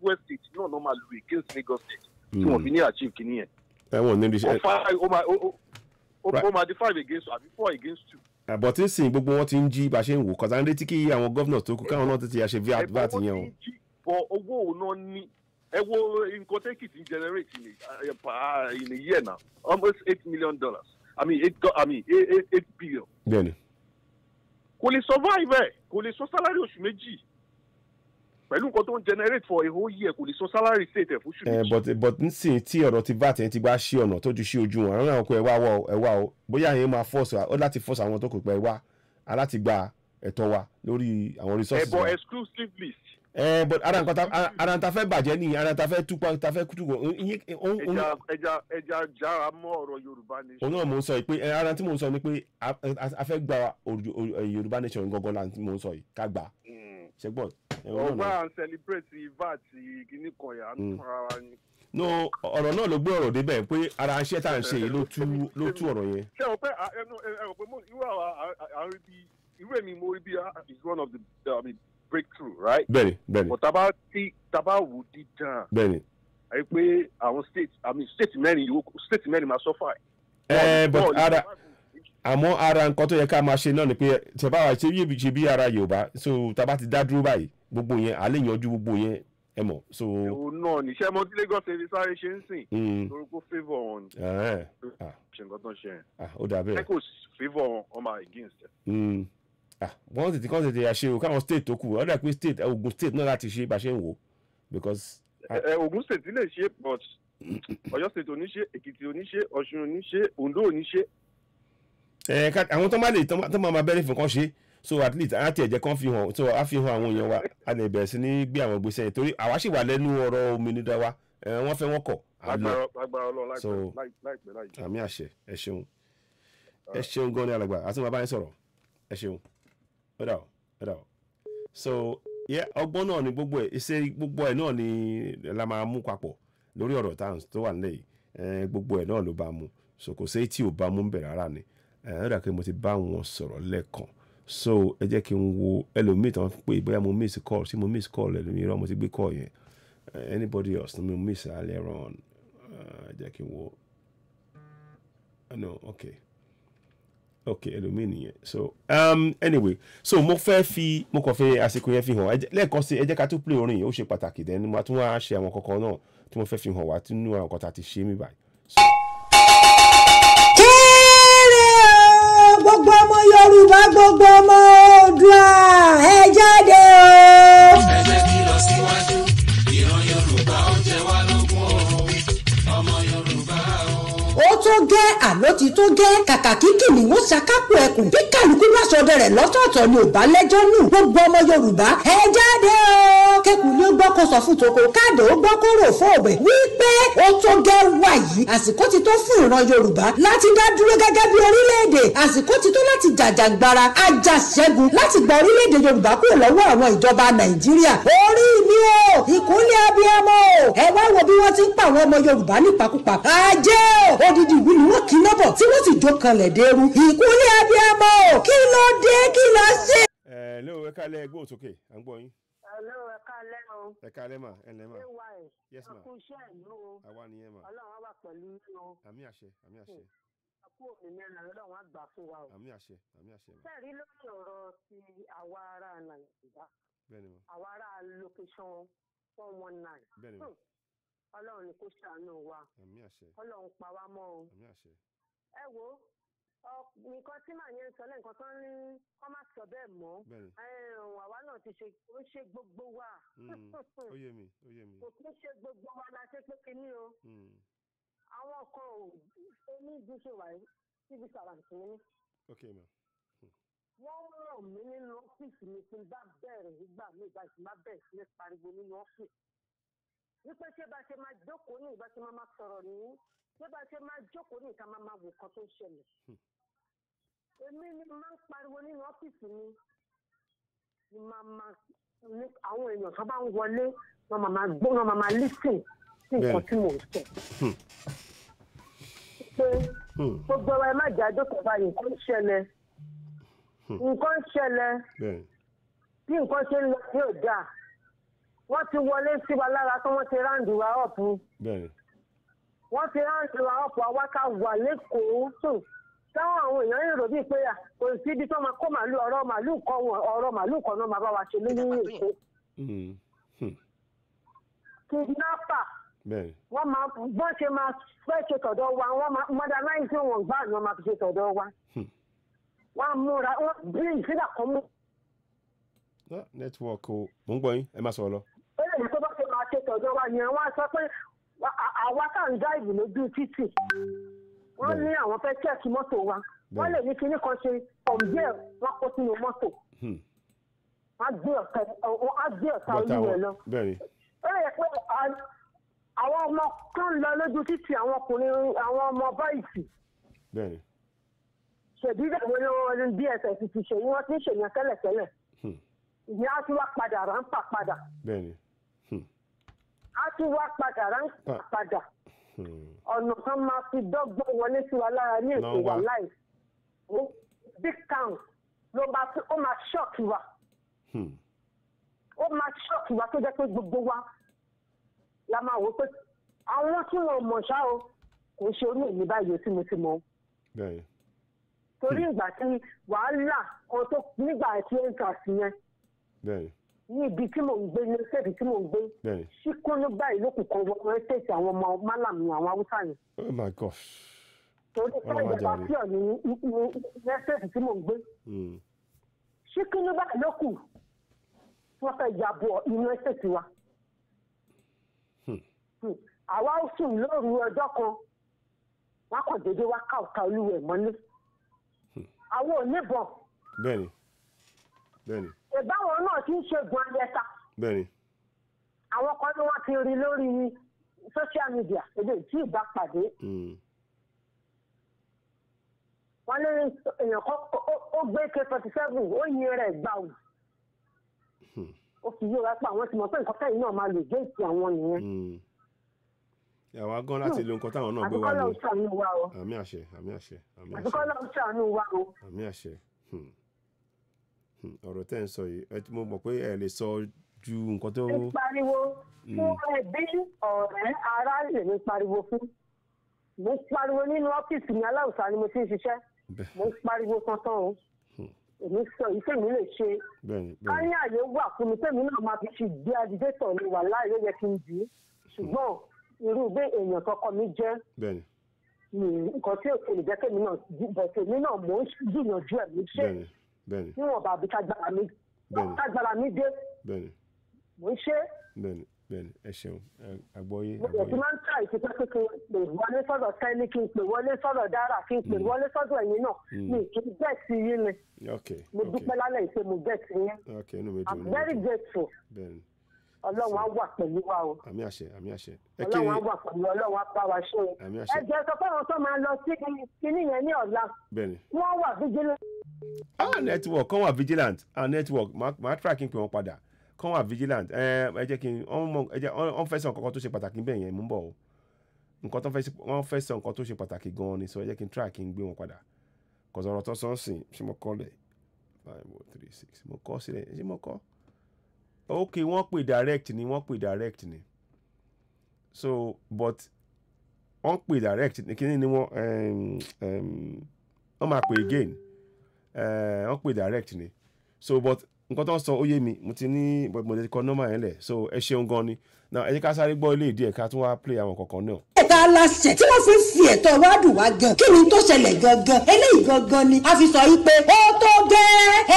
West state náà ló máa lò against Lagos state tí wọ́n fi ní achieve kìíní yẹn. ẹ̀wọ̀n ní iṣẹ́. ó máa di 5 against 2 àbí 4 against 2. àbọ̀ tí ń sìn gbogbo wọn ti ń jí bá a ṣe ń wò kọ́sá ń retí kí àwọn governors tó kù káwọn náà tètè ṣe VAT yẹn o. bọ owó òun náà ní ẹ wo nǹkan tẹ́kì ti generate in a year now almost $8 million $8 billion. bẹ́ẹ̀ni. kò lè survive ẹ̀ kò lè sọ salary oṣù méjì pẹ̀lú nǹkan tó ń generate for a whole year kò lè sọ salary state ẹ̀ fún oṣù méjì. but nísìnyí tí ọ̀rọ̀ ti VAT yẹn ti gbá sí ọ̀nà tó ju sí ojú wọn àwọn ọkọ̀ ẹ wá o bóyá yẹn máa force ọ láti force àwọn tó kù pẹ́ wá aláti gba ẹ̀tọ́ wa lórí àwọn resources. ẹ̀bọ̀ exclusive list. but ara ta fẹ́ bàjẹ́ ni ara ta fẹ́ túpa ta fẹ́ kútù. ẹja jára mọ́ ọ̀rọ̀ Yorùbá nation. òun náà mò ń sọ yìí pé ara tí mò ń sọ ni pé a fẹ́ gba Yorùbá nation gangan la tí mò ń sọ yìí ká gbà ṣẹ́gbọ́n ọgbà and celebrate VAT kìíní kan yà ń fara wa ni. no ọ̀rọ̀ náà ló gbé ọ̀rọ̀ débẹ̀ pé ara iṣẹ́ tá à ń ṣe yìí ló tú ọ̀rọ̀ yẹn. ṣé o pé ẹnu pé irú àwa àárín bíi irú èmi mo rí bí is one of the breakthrough right. bẹ́ẹ̀ni. but tábà wò dídán. bẹ́ẹ̀ni. àyè pé àwọn state mẹ́rin máa suffer. but àmọ́ ara nǹkan tó yẹ ká máa ṣe náà ni pé tẹ̀bá wa ṣe bí ara Yorùbá so tá a bá ti dá dúró báyìí gbogbo yẹn à lè yanjú gbogbo yẹn ẹ mọ̀ so. òun náà níṣẹ́ mọ́ tí Lagos ṣe sáré ṣe ń sìn torí kó favour wọn ni ṣe nǹkan tó ń ṣe yẹn ó dà bẹ́ẹ̀ kò favour wọn ọmọ against ẹ. wọ́n tètè kọ́ tètè àṣe o káwọn state tó kù ọ̀dà pé state Ogun state náà láti ṣe bá ṣe ń wò because. Ogun state lè ṣe but Ọ̀yọ́ state ò ní ṣe Èkìtì ò ní ṣe Ọ̀ṣun ò ní ṣe Ondo ò ní ṣe. àwọn tó máa lè tó máa bẹ́rẹ̀ fún kan ṣe so at least àti ẹ̀jẹ̀ kan fi hàn so a fi hàn àwọn èèyàn wa a lè bẹ̀rẹ̀ sí ní gbé àwọn ìgbésẹ̀ yẹn torí àwa sì wà lẹ́nu ọ̀rọ̀ òmìnira wa wọ́n fẹ́ wọ́n kọ̀. agbára Ọlọ́run láìpẹ́ láì. àmì àṣẹ ẹ ṣeun gan ni alàgbà àti bàbá yẹn sọ̀rọ̀ ẹ ṣeun ó dà ó so ọgbọ́n náà ni gbogbo ẹ̀ ṣe gbogbo ẹ̀ náà ni la máa mú papọ̀ lórí ọ̀rọ̀ tó wà nílẹ̀ yìí gbogbo ẹ̀ náà ló bá mu so kò sí tí ò bá mú bẹ̀rẹ̀ rárá ni ó dà pé mo ti bá wọn sọ̀rọ̀ lẹ́ẹ̀kan so ẹ jẹ́ kí n wo ẹlòmíì tán pé bóyá mo miss call sí mo miss call ẹlòmíì rán mo ti gbé call yẹn anybody else ni mo miss earlier on ẹ jẹ́ kí n wo no okay ẹlòmíì nìyẹn so anyway so mo kàn fẹ́ àsìkò yẹn fi hàn lẹ́ẹ̀kan sí ẹ jẹ́ ká tó play orin yìí ó ṣe pàtàkì dẹ́nu mo tún wá ṣe àwọn kankan náà tí mo fẹ́ fi hàn wá tí nínú àwọn kan tá a ti ṣe mí báyìí. gbogbo ọmọ Yorùbá gbogbo ọmọ Oòduà ẹ jáde o. ẹ jẹ́ kí lọ síwájú ìran Yorùbá ó jẹ wá lógún ọmọ Yorùbá o. ó tó gẹ́ àló ti tó gẹ́ kàkà kí kìnìún ṣàkápò ẹkùn bí kálukú bá sọdọ rẹ̀ lọ́tọ̀ọ̀tọ̀ ni ò bá lẹ́jọ́ nù gbogbo ọmọ Yorùbá ẹ jáde o. kẹkùn ni ó gbọ́ kó sọ fún toko káàdì ó gbọ́ kó rò fún òbẹ̀ wípé ó tó gẹ́ wà yìí àsìkò ti tó fún ìran Yorùbá láti dá dúró gẹ́gẹ́ bí orílẹ̀-èdè àsìkò ti tó láti jàjàgbara ajàṣẹ́gun láti gba orílẹ̀-èdè Yorùbá kúrò lọ́wọ́ àwọn ìjọba Nàìjíríà orí mi o ìkúnlẹ̀ abiyamọ o ẹ wá wo bí wọ́n ti ń pa àwọn ọmọ Yorùbá nípakúpa ajé o odidi ìlú ni wọ́n kì í nọ́bọ̀ tí wọ́n sì jó kanlẹ̀ dẹ́rù ìkúnlẹ̀ abiyamọ o kí ló dé kí ló ṣe. ló ẹ kálẹ̀ ẹgbẹ́ òsókè à ń gbọ́ yín. Hello, ẹ kálẹ́ o. ẹ kálẹ́ mà ẹ lẹ́ mà. yes ma. ẹkú iṣẹ́ ìlú o. àwa nìyẹn mà. Ọlọ́run á wà pẹ̀lú yín o. àmì àṣẹ. àkú òmìnira Ọlọ́run á gbà fún wa o. àmì àṣẹ. sẹ́ẹ̀rí lórí ọ̀rọ̀ ti àwa ará Nàìjíríà. bẹ́ẹ̀ni ma. àwa ará location 419. bẹ́ẹ̀ni ma. Ọlọ́run ni kó ṣàánú wa. àmì àṣẹ. Ọlọ́run pa wá mọ́ o. àmì àṣẹ. ẹ wo nǹkan tí màá yẹn sọ lẹ́nìkan tó ń ní kọ́ má sọ bẹ́ẹ̀ mọ́ àwa náà ti ṣe ó ṣe gbogbo wa. ó yé mi. kò kí ń ṣe gbogbo wa la ṣe pé kíní o. àwọn kan ò ní bí ṣe wà síbi sàràǹtì ní. ok ma. wọ́n ràn mí nínú ọ́fíìsì mi tí n bá bẹ̀rẹ̀ nígbà mi ìgbà tí n bá bẹ̀rẹ̀ sí ní pariwo nínú ọ́fíìsì. wípé ṣé bá ṣe máa jókòó ní ìgbà tí máa máa sọ̀rọ̀ ní ṣé bá ṣe máa jókòó ní ìta máa máa wò kan tó ń ṣẹlẹ̀. èmi ni máa ń pariwo nínú ọ́fíìsì mi ni máa ní àwọn èèyàn tó bá ń wọlé wọn máa gbọ́ wọn máa lísìn sí nǹkan tí mò ń sọ. pé gbogbo ẹ má jà jókòó báyìí nǹkan ń ṣẹlẹ̀ bí nǹkan ṣe ń lọ sí òdà wọ́n ti wọlé sí wa lára tó wọ́n ti ráǹdì wa ọ̀pù. wọ́n ti ráǹdì wa ọ̀pù àwa ká wà lẹ́kọ̀ọ́ sùn táwọn àwọn èèyàn ń rò bíi pé kò sí ibi tó máa kó màálù ọ̀rọ̀ màálù kan náà máa bá wa ṣe nínú èkó. kidnapper wọ́n máa bọ́n ṣe máa fẹ́ ṣe tọ̀dọ̀ wa wọ́n máa modernize tí wọ́n gbà ní wọ́n máa fi ṣe tọ̀dọ̀ wa. wọ́n á múra wọ́n bí ìsílẹ̀ kan mú. network o mò ń gbọ́ yín ẹ má sọ̀rọ̀ lọ. ó lè ní tó bá ṣe máa ṣe tọ̀dọ̀ wa yẹn wọ́n á sọ pé àwa tá à ń dáìbù lójú títì wọ́n ní àwọn fẹ́ chẹ́ẹ̀kì mọ́tò wa wọ́n lè ní kinní kan ṣe ọ̀mùjẹ́ wọn kó sínú mọ́tò wọ́n á gbé ọ̀tá olúwẹ̀ lọ. ó lè pé àwọn ọmọ tó ń lọ lójú títì àwọn ọkùnrin àwọn ọmọ báyìí ṣèbí ìdàgbò ní wọn DSS ti ṣe wọ́n ti ń ṣèyàn tẹ́lẹ̀tẹ́lẹ̀ ìyẹn á tún wá padà ráńpà padà. bẹ́ẹ̀ni. á tún wá padà ráńpà padà. ọ̀nà kan máa fi dọ́gbọ́n wọlé sí wa lára ní ètò wa láì. big town ló máa ṣọ́ọ̀kì wa. ó máa ṣọ́ọ̀kì wa tó jẹ́ pé gbogbo wa la máa wò pé àwọn tí wọn mọ̀ ṣá o kò ṣe orí èmi báyìí tí mo ti mọ̀. bẹ́ẹ̀ni. torí ìgbà tí wàhálà kan tó nígbà tí ó ń kà sí yẹn. bẹ́ẹ̀ni. ní ibi tí mò ń gbé ní ṣéèdì tí mò ń gbé. bẹ́ẹ̀ni. ṣíkúnú báyìí lókùn kan wọ́n ṣèṣì àwọn ọmọ málàmù àwọn haúsá yẹn. oh my gosh. torí pé ìjọba tí ò ní ṣéèdì tí mò ń gbé. ṣíkúnú báyìí lókùn wọ́n fẹ́ yàbọ̀ inú ṣèṣì wa. àwa ó sùn lóru ọjọ́ kan wọn kàn déédéé wá ká ọ̀ka olúwẹ̀ mọ́lé. àwọn ò níbọn. bẹ́ẹ̀ni. bẹ́ẹ̀ni. ìbáwọn náà ti ń ṣègùn ayẹta. bẹ́ẹ̀ni. àwọn kan ní wọ́n ti rí lórí social media èdè tí ìbá pàdé. wọ́n lé èèyàn kan ó gbé K-47 ó yin rẹ̀ gbà wù. ó fi yé wa pé àwọn ti mọ̀ pé nǹkan kẹ́yìn náà máa lè géètì àwọn nìyẹn. àwa gan láti lo nǹkan táwọn náà gbé wá ní. àdúgbò náà ṣàánú wa o. àmì àṣẹ àmì àṣẹ àmì àṣẹ. àdúgbò náà ṣàánú wa o. àmì àṣẹ. ọ̀rọ̀ tẹ́ ń sọ yìí mo mọ̀ pé ẹ lè sọ ju nǹkan tó. ń pariwo fún ẹbí ọ̀rẹ́ ará lèmi pariwo fún. mo pariwo nínú ọ́fíìsì mi aláùsá ni mo ti ń ṣiṣẹ́. mo pariwo kankan o. èmi sọ yìí tèmi lè ṣe. ká ní àyè wà fún mi tèmi náà máa fi ṣì gbé agídétọ̀ mi wà láàyè yẹ kí n dì í. ṣùgbọ́n irú bí èèyàn kọ́kọ́ mi jẹ́ nǹkan tí òkè lè jẹ́ kémi náà bọ̀ tèmi náà mò ń gbìyànjú ẹ̀ mi ṣe níwọ̀n bá bí kágbára mi dé mò ń ṣe. bẹ́ẹ̀ni ẹ ṣeun àgbọ́yé. mo jẹ̀ tí máa ń tà ìfipẹ́ pé kí n pè wọlé sọ́dọ̀ tẹ́lí kí n pè wọlé sọ́dọ̀ dára kí n pè wọlé sọ́dọ̀ ẹ̀yin náà mi kì í bẹ́ẹ̀ sí yín ni mo dúpẹ́ lálẹ́ ìpè mo bẹ́ẹ̀ sí yín I'm very grateful. Ọlọ́run á wà pẹ̀lú wa o. àmì àṣẹ àmì àṣẹ. Ọlọ́run á wà pẹ̀lú Ọlọ́run á bá wa ṣe o. àmì àṣẹ. ẹ jẹ́ sọ pé àwọn tó máa lọ sí kinní yẹn ní ọ̀la. bẹ́ẹ̀ni. wọ́n wà vigilant. network kan wà vigilant network máa tracking pé wọ́n padà kan wà vigilant ẹ jẹ́ kí n wọ́n fẹ́ sọ nǹkan tó ṣe pàtàkì bẹ́ẹ̀ yẹn mú bọ̀ o nǹkan tó wọ́n fẹ́ sọ nǹkan tó ṣe pàtàkì gan-an ni sọ ẹ jẹ́ kí n tracking gbé wọn padà kọ̀sọ̀rọ̀ tó sọ́ọ̀sìn ṣé mo kọ́ lẹ̀ 536 mo kọ́ sílẹ̀ ṣé mo kọ́ ok wọ́n pè direct ni so but wọ́n pè direct ní kíní ni wọ́n máa pè again wọ́n pè direct ni so but nǹkan tó ń sọ ó yé mi mo ti ní mo ti kọ nọ́mbà yẹn lẹ̀ so ẹ ṣeun gan ni now ẹ jẹ́ ká sáré gbọ́ ilé ìdí ẹ̀ ká tún wá play àwọn kankan náà. ẹ̀ka aláṣẹ tí wọ́n fi ẹ̀tọ́ wádùn wá gan kí ni tó ṣẹlẹ̀ gangan eléyìí gangan ni a fi sọ yìí pé ó tó gẹ́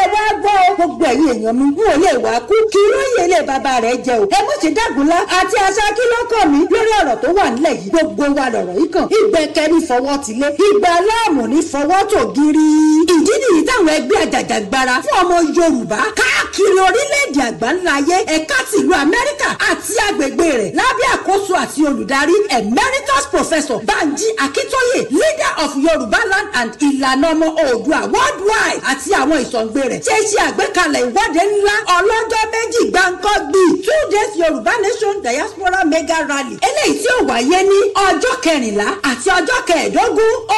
ẹ wá gbọ́ gbogbo ẹ̀yin èèyàn mi n ò lè wá kú kí lóye ilé bàbá rẹ̀ jẹ o ẹ má ṣe dágunlá àti àṣà kí ló kàn mí lórí ọ̀rọ̀ tó wà nílẹ̀ yìí gbogbo wa lọ̀rọ̀ yìí kàn ìgbẹ́kẹ̀ ní fọwọ́ tilé ìgbà aláàmù ní fọwọ́ tó gírí ìdí nìyí táwọn ẹgbẹ́ àjàjàgbara fún ọmọ Yorùbá káàkiri orílẹ̀-èdè àgbáńláyé ẹ̀ka tìlú Amẹ́ríkà àti agbègbè rẹ̀ lábẹ́ àkóso àti olùdarí emeritus professor Banji Akintoye leader of Yorùbá land and Ìlànà ọmọ Oòduà worldwide àti àwọn ìsọ̀ǹgbè rẹ̀ ṣe àgbékalẹ̀ ìwọ́de ńlá ọlọ́jọ́ méjì gbáǹkọ́gbì 2 days Yorùbá nation diaspora mega rally eléyìí tí ó wáyé ní ọjọ́ 14 àti ọjọ́ 15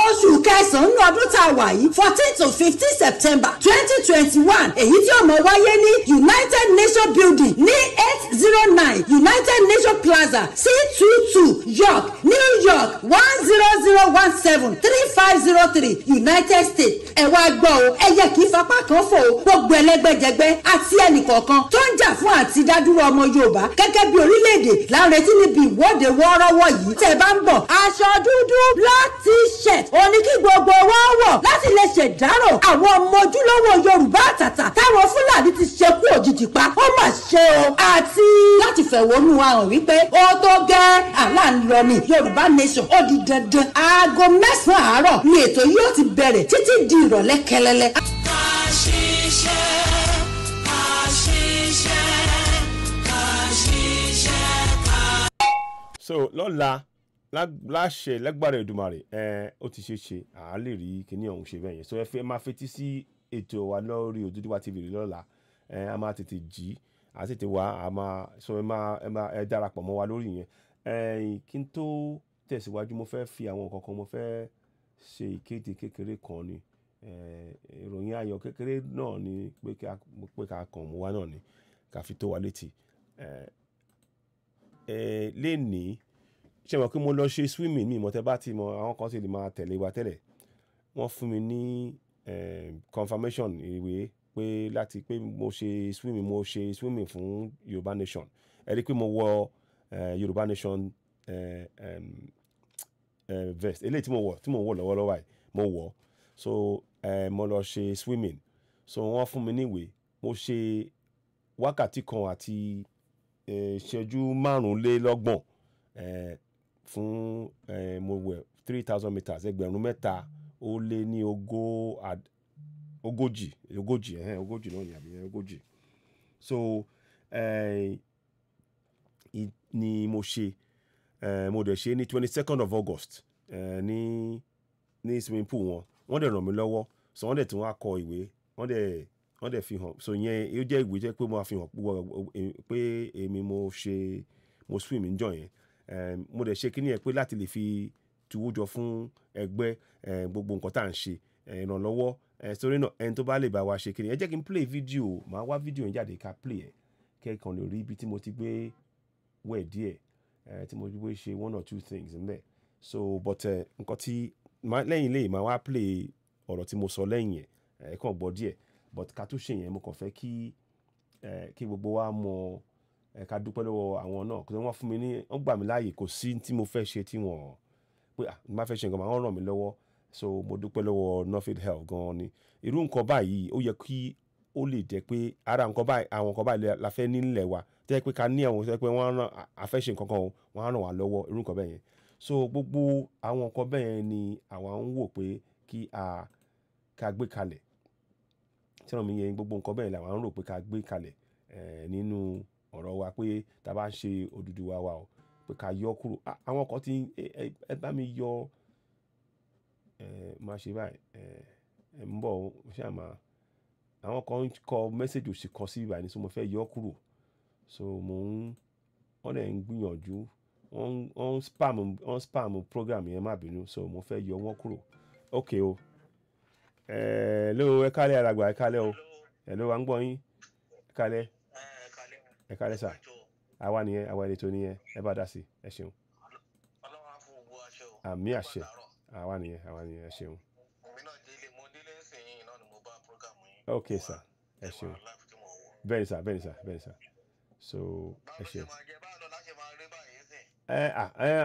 oṣù kẹsàn-án ní ọdún tá a wà yìí 14 to 15 September 2021 èyí tí ó mọ wáyé ní United Nations building ní 809 United Nations Plaza C22 York New York 10017 3503 United States ẹ wá gbọ́ o ẹ yẹ kí fapá kan fò o gbogbo ẹlẹ́gbẹ́jẹgbẹ́ àti ẹnìkọ̀ọ̀kan tó ń jà fún àti dádúró ọmọ Yorùbá gẹ́gẹ́ bí orílẹ̀-èdè láretí níbi ìwọ́de wọ́ọ́rọ́wọ́ yìí tẹ́ bá ń bọ̀ aṣọ dúdú black t-shirt òní kí gbogbo wọn wọ̀ láti lè ṣèdárò àwọn ọmọ ojúlówó Yorùbá àtàtà táwọn Fúlàní ti ṣekú òjijì pa ó mà ṣe o àti láti fẹ̀wọ́nú wa hàn wípé ó tó gẹ́ aláǹlọ ni Yorùbá nation ó di dandan aago 9 àárọ̀ ni ètò yóò ti bẹ̀rẹ̀ títí di ìrọ̀lẹ́ kẹlẹ́lẹ́. so lọ́la láṣẹ lágbára Èdùmàrè ó ti ṣe àá lè rí kíní ọ̀hún ṣe bẹ́ẹ̀ yẹn so ẹ fẹ́ máa fetí sí ètò wa lórí Odùduwà TV lọ́la a máa tètè jí a tètè wá a máa so ẹ darapọ̀ mọ́ wa lórí yẹn kí n tó tẹ̀síwájú mo fẹ́ fi àwọn nǹkan kan mo fẹ́ ṣe ìkéde kékeré kan ni ìròyìn ayọ̀ kékeré náà ni pé ká kàn mú wa náà ni ká fi tó wa létí lénìí ṣe mọ̀ pé mo lọ ṣe swimming mi ìmọ̀tẹ́ bá ti mọ àwọn kan sì lè máa tẹ̀lé wa tẹ́lẹ̀ wọ́n fún mi ní confirmation ìwé pé láti pé mo ṣe swimming fún Yorùbá Nation ẹ rí i pé mo wọ Yorùbá Nation vest eléyìí tí mo wọ̀ lọ́wọ́lọ́wọ́ yìí mo wọ̀ so mo lọ ṣe swimming so wọ́n fún mi níwèé mo ṣe wákàtí kan àti ìṣẹ́jú 25 fún mo wẹ̀ 3000 meters 3,000 ó lé ní ogójì náà ni àbí ogójì so ni mo ṣe mo dẹ̀ ṣe ní 22nd of August ní swimming pool wọ́n dẹ̀ ràn mí lọ́wọ́ so wọ́n dẹ̀ tún wá kọ ìwé wọ́n dẹ̀ fi hàn so yẹn ó jẹ́ ìwé jẹ́ pé mo fi hàn pé èmi mo swim níjọ́ yẹn mo dẹ̀ ṣe kíní yẹn pé láti lè fi tuwó jọ fún ẹgbẹ́ gbogbo nǹkan tá à ń ṣe ìrànlọ́wọ́ sórí náà ẹni tó bá lè bá wa ṣe kíní ẹ jẹ́ kí n play fídíò màá wá fídíò yẹn jáde ká play ẹ̀ kẹ́kàn lè rí ibi tí mo ti gbé wẹ̀ díẹ̀ tí mo ti gbé ṣe 1 or 2 things ńbẹ̀ so but nǹkan tí lẹ́yìn lẹ́yìn màá wá play ọ̀rọ̀ tí mo sọ lẹ́yìn ẹ̀ kàn gbọ́ díẹ̀ but ká tó ṣe yẹn mo kàn fẹ́ kí gbogbo wa mọ ká dúpẹ́ lọ́wọ́ àwọn náà kí wọ́n fún mi ní wọ́n gbà mí láàyè kò sí tí mo fẹ́ ṣe tí wọ́n pé má fẹ́ ṣe nǹkan máa wọ́n ràn mí lọ́wọ́ so mo dúpẹ́ lọ́wọ́ Northfield Health gan-an ni irú nǹkan báyìí ó yẹ kí ó lè jẹ́ pé ara nǹkan báyìí àwọn nǹkan báyìí la fẹ́ nílẹ̀ wa tẹ́ pé ká ní àwọn tẹ́ pé wọ́n ràn àfẹ́ṣe nǹkan kan wọ́n á ràn wá lọ́wọ́ irú nǹkan bẹ́ẹ̀ yẹn so gbogbo àwọn nǹkan bẹ́ẹ̀ yẹn ni àwa ń wò pé ká gbé kalẹ̀ tí wọ́n mi yẹn gbogbo nǹkan bẹ́ẹ̀ làwọn ń rò pé ká gbé kalẹ̀ nínú ọ̀rọ̀ wa pé tá a bá ń ṣe Odùduwà wa o pé ká yọ kúrò àwọn kan tí ẹ bá mi yọ máa ṣe báyìí ń bọ̀ ṣáà máa àwọn kan kọ mẹ́sẹ̀jì òsì kan sí ibà ní so mo fẹ́ yọ kúrò so wọ́n dẹ̀ ń gbìyànjú wọ́n spam program yẹn má bínú so mo fẹ́ yọ wọ́n kúrò ok o ló ẹ kálẹ̀ alàgbà ẹ kálẹ̀ o ẹ ló wà ń gbọ́ yín ẹ kálẹ̀ ẹ kálẹ̀ sà àwa nìyẹn àwa ètò nìyẹn ẹ bá dá sí ẹ ṣeun àmì àṣẹ àwa nìyẹn ẹ ṣeun. ok sir ẹ ṣeun bẹ́ẹ̀ ni sà so ẹ ṣeun.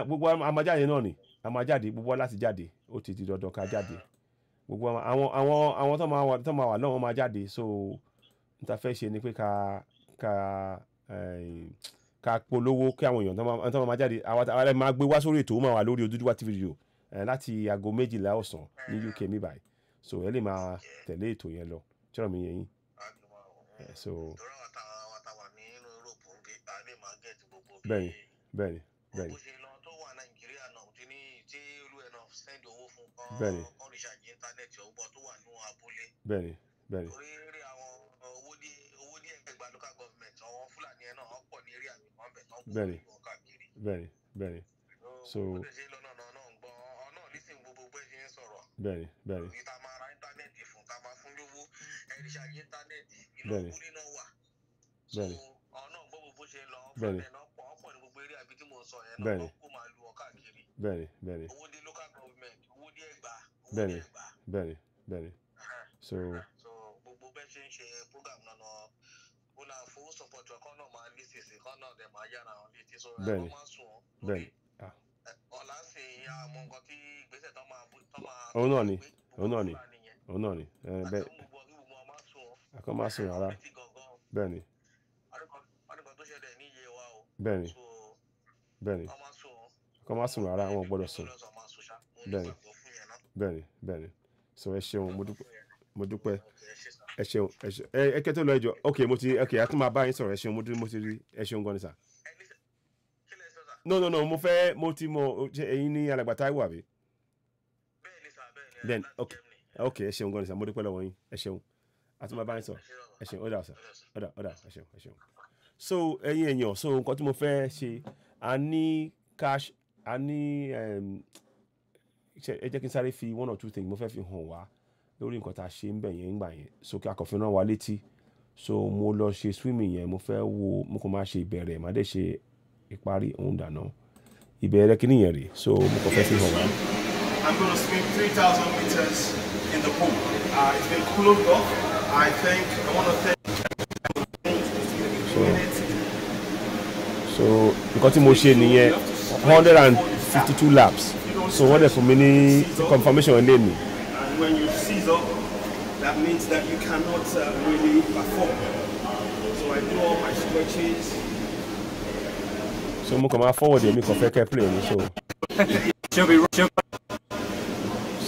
gbogbo amajáde náà ni amajáde gbogbo wa láti jáde ó ti di dandan ká jáde gbogbo àwọn tó máa wà náà wọ́n máa jáde so n ta fẹ́ ṣe ni pé ká polówó kí àwọn èèyàn tó máa jáde àwọn ẹ̀ máa gbé wá sórí ètò ó máa wà lórí Odùduwà TV video láti aago 12 ọ̀sán ní UK mi báyìí so ẹ lè máa tẹ̀lé ètò yẹn lọ tíra mi yẹn yín so bẹ́ẹ̀ni so bẹ́ẹ̀ni so gbogbo bẹ́ẹ̀ ṣe ń ṣe program náà ó náà fowó support ọkàn náà máa lé sísè kan náà dẹ̀ máa yára àwọn létí so ẹ̀rọ máa sùn ọ́ ọ̀la ń sìn ìyá àmọ́ nǹkan tí ìgbésẹ̀ tó máa òun náà ni bẹ́ẹ̀ akọ́ máa sùn rárá bẹ́ẹ̀ ni akọ́ máa sùn rárá àwọn gbọ́dọ̀ sùn bẹ́ẹ̀ ni so ẹ ṣeun mo dúpẹ́ ẹ ṣeun ẹ kẹ́ tó lọ ẹjọ́ ok a tún máa bá yín sọ̀rọ̀ ẹ ṣeun mo ti rí ẹ ṣeun gan ni sà. no mo ti mọ ẹ̀yin ní alàgbà Táíwò àbí. bẹ́ẹ̀ni ok ẹ ṣeun gan ni sà mo dúpẹ́ lọ́wọ́ yín ẹ ṣeun àti máa bá yín sọ ẹ ṣeun ọ̀dà ọ̀sà ọ̀dà ẹ ṣeun. So ẹ̀yin èèyàn so nǹkan tí mo fẹ́ ṣe a ní cash a ní ẹ jẹ́ kí n sáré fi 1 or 2 things mo fẹ́ fi hàn wá lórí nǹkan tá a ṣe ń bẹ̀ yẹn ń gbà yẹn so kí a kàn fi rán wa létí so mo lọ ṣe swimming yẹn mo fẹ́ wo mo kàn máa ṣe ìbẹ̀rẹ̀ má dẹ̀ ṣe ìparí òun dáná ìbẹ̀rẹ̀ kí nìyẹn rè so mo kàn fẹ́ fi hàn wá. I'm going to swim 3,000 meters in the pool. It's been cooled off. I think I want to thank so nǹkan tí mo ṣe nìyẹn 152 laps so wọ́n dẹ̀ fún mi ní confirmation ilé mi. And when you seize up, that means that you cannot really perform. So I do all my stretches. So mo kàn máa forward èmi kàn fẹ́ kẹ́ play ni so.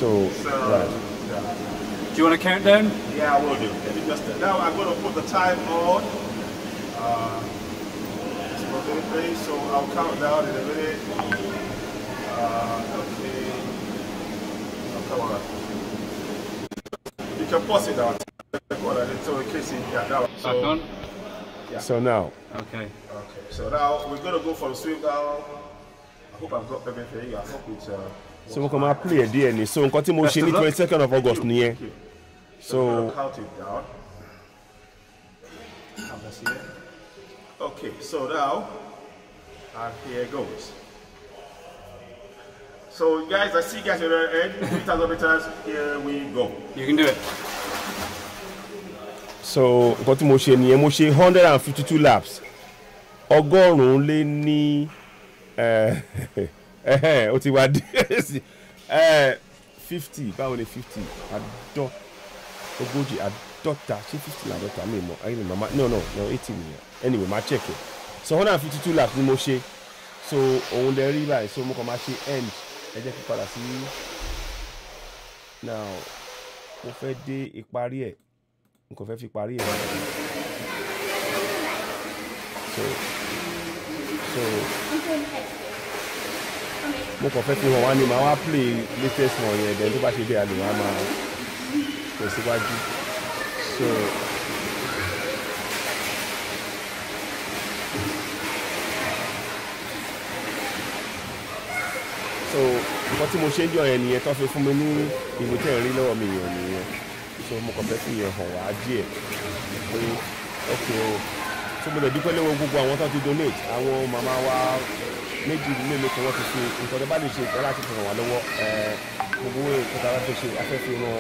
So right. Do you want to count down? Yeah, I will do. Now I'm going to put the time on. So I'll count down in a minute. Okay. Oh, come on. You can pause it down. So in case you get that. So, yeah. So now. Okay. So now we're going to go for the swim down. I hope I've got everything. I hope it's. So mo kàn máa play ẹ̀ díẹ̀ ni so nǹkan tí mo ṣe ní 22nd of August nìyẹn. So count it down. Okay, so now, and here goes. So guys, I see you guys at the end. 3,000 meters. Here we go. You can do it. So nǹkan tí mo ṣe nìyẹn mo ṣe 152 laps. Ọgọ́rùn-ún lé ní ó ti wá díẹ̀ sí 50 báwo ni 50 ogójì àádọ́ta ṣé 50 làádọ́ta mi mọ̀ ayé mi mama no 80 nìyẹn anyway máa check it so 152 laps ni mo ṣe so òun lè rí báyìí so mo kàn máa ṣe end ẹ jẹ́ kí n padà sí now mo fẹ́ dé ìparí ẹ̀ n kò fẹ́ fi parí ẹ̀ so mo kàn fẹ́ fi hàn wá ní màá wá play latest one yẹn then tó bá ṣe dé àlè wá máa tẹ̀síwájú so nǹkan tí mo ṣe ń jọ yẹn nìyẹn tó fi fún mi ní ìwé tẹ̀ ń rí lọ́wọ́ mi yẹn nìyẹn so mo kàn fẹ́ fi yẹn hàn wá díẹ̀ pé ok o so mo lè dúpẹ́ lọ́wọ́ gbogbo àwọn tó ti donate àwọn màmá wa méjì mélòó kan wọ́n ti fi nǹkan tó bá lè ṣe láti fi hàn wá lọ́wọ́ gbogbo nǹkan tó bá fẹ́ ṣe afẹ́fẹ́ ran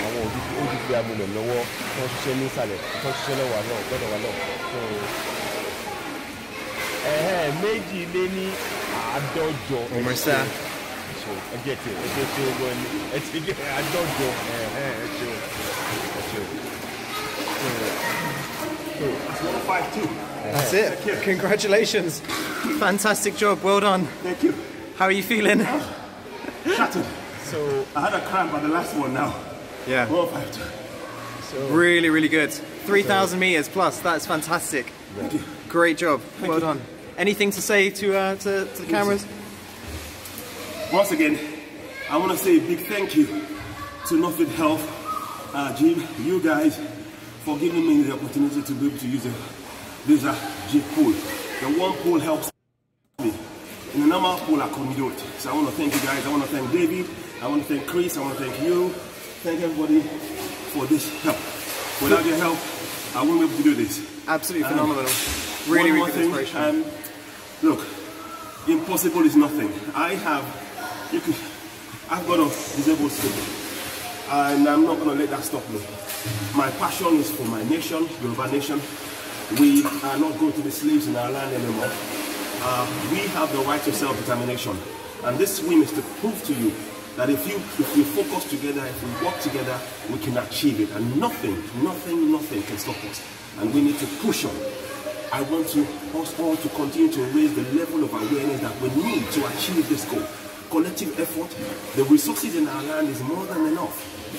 àwọn òdìdí amúlẹ̀ lọ́wọ́ tó ń ṣiṣẹ́ ní ìsàlẹ̀ tó ń ṣiṣẹ́ lọ́wọ́ lọ́dọ̀ wa náà so méjì lé ní àádọ́jọ ẹjẹ tí ó wọ́n ní ẹtì lé àádọ́jọ So it's 152. That's it. Congratulations. Fantastic job. Well done. Thank you. How are you feeling? Shattered. So I had a cramp at the last one now. Yeah. 152. So really, really good. 3,000 meters plus. That's fantastic. Thank you. Great job. Thank well you. done. Anything to say to the cameras? Once again, I want to say a big thank you to Northwood Health, Jim, you guys, for giving me the opportunity to be able to use this G pool. The one pool helps me. In the normal pool, I couldn't do it. So I want to thank you guys. I want to thank David. I want to thank Chris. I want to thank you. Thank everybody for this help. Without your help, I wouldn't be able to do this. Absolutely phenomenal. Really, really good inspiration. Look, impossible is nothing. I've got a disabled sibling, and I'm not going to let that stop me. My passion is for my nation, Yoruba nation. We are not going to be slaves in our land anymore. We have the right to self-determination, and this swim is to prove to you that if we focus together, if we work together, we can achieve it, and nothing can stop us. And we need to push on. I want us all to continue to raise the level of awareness that we need to achieve this goal. Collective effort, the resources in our land is more than enough.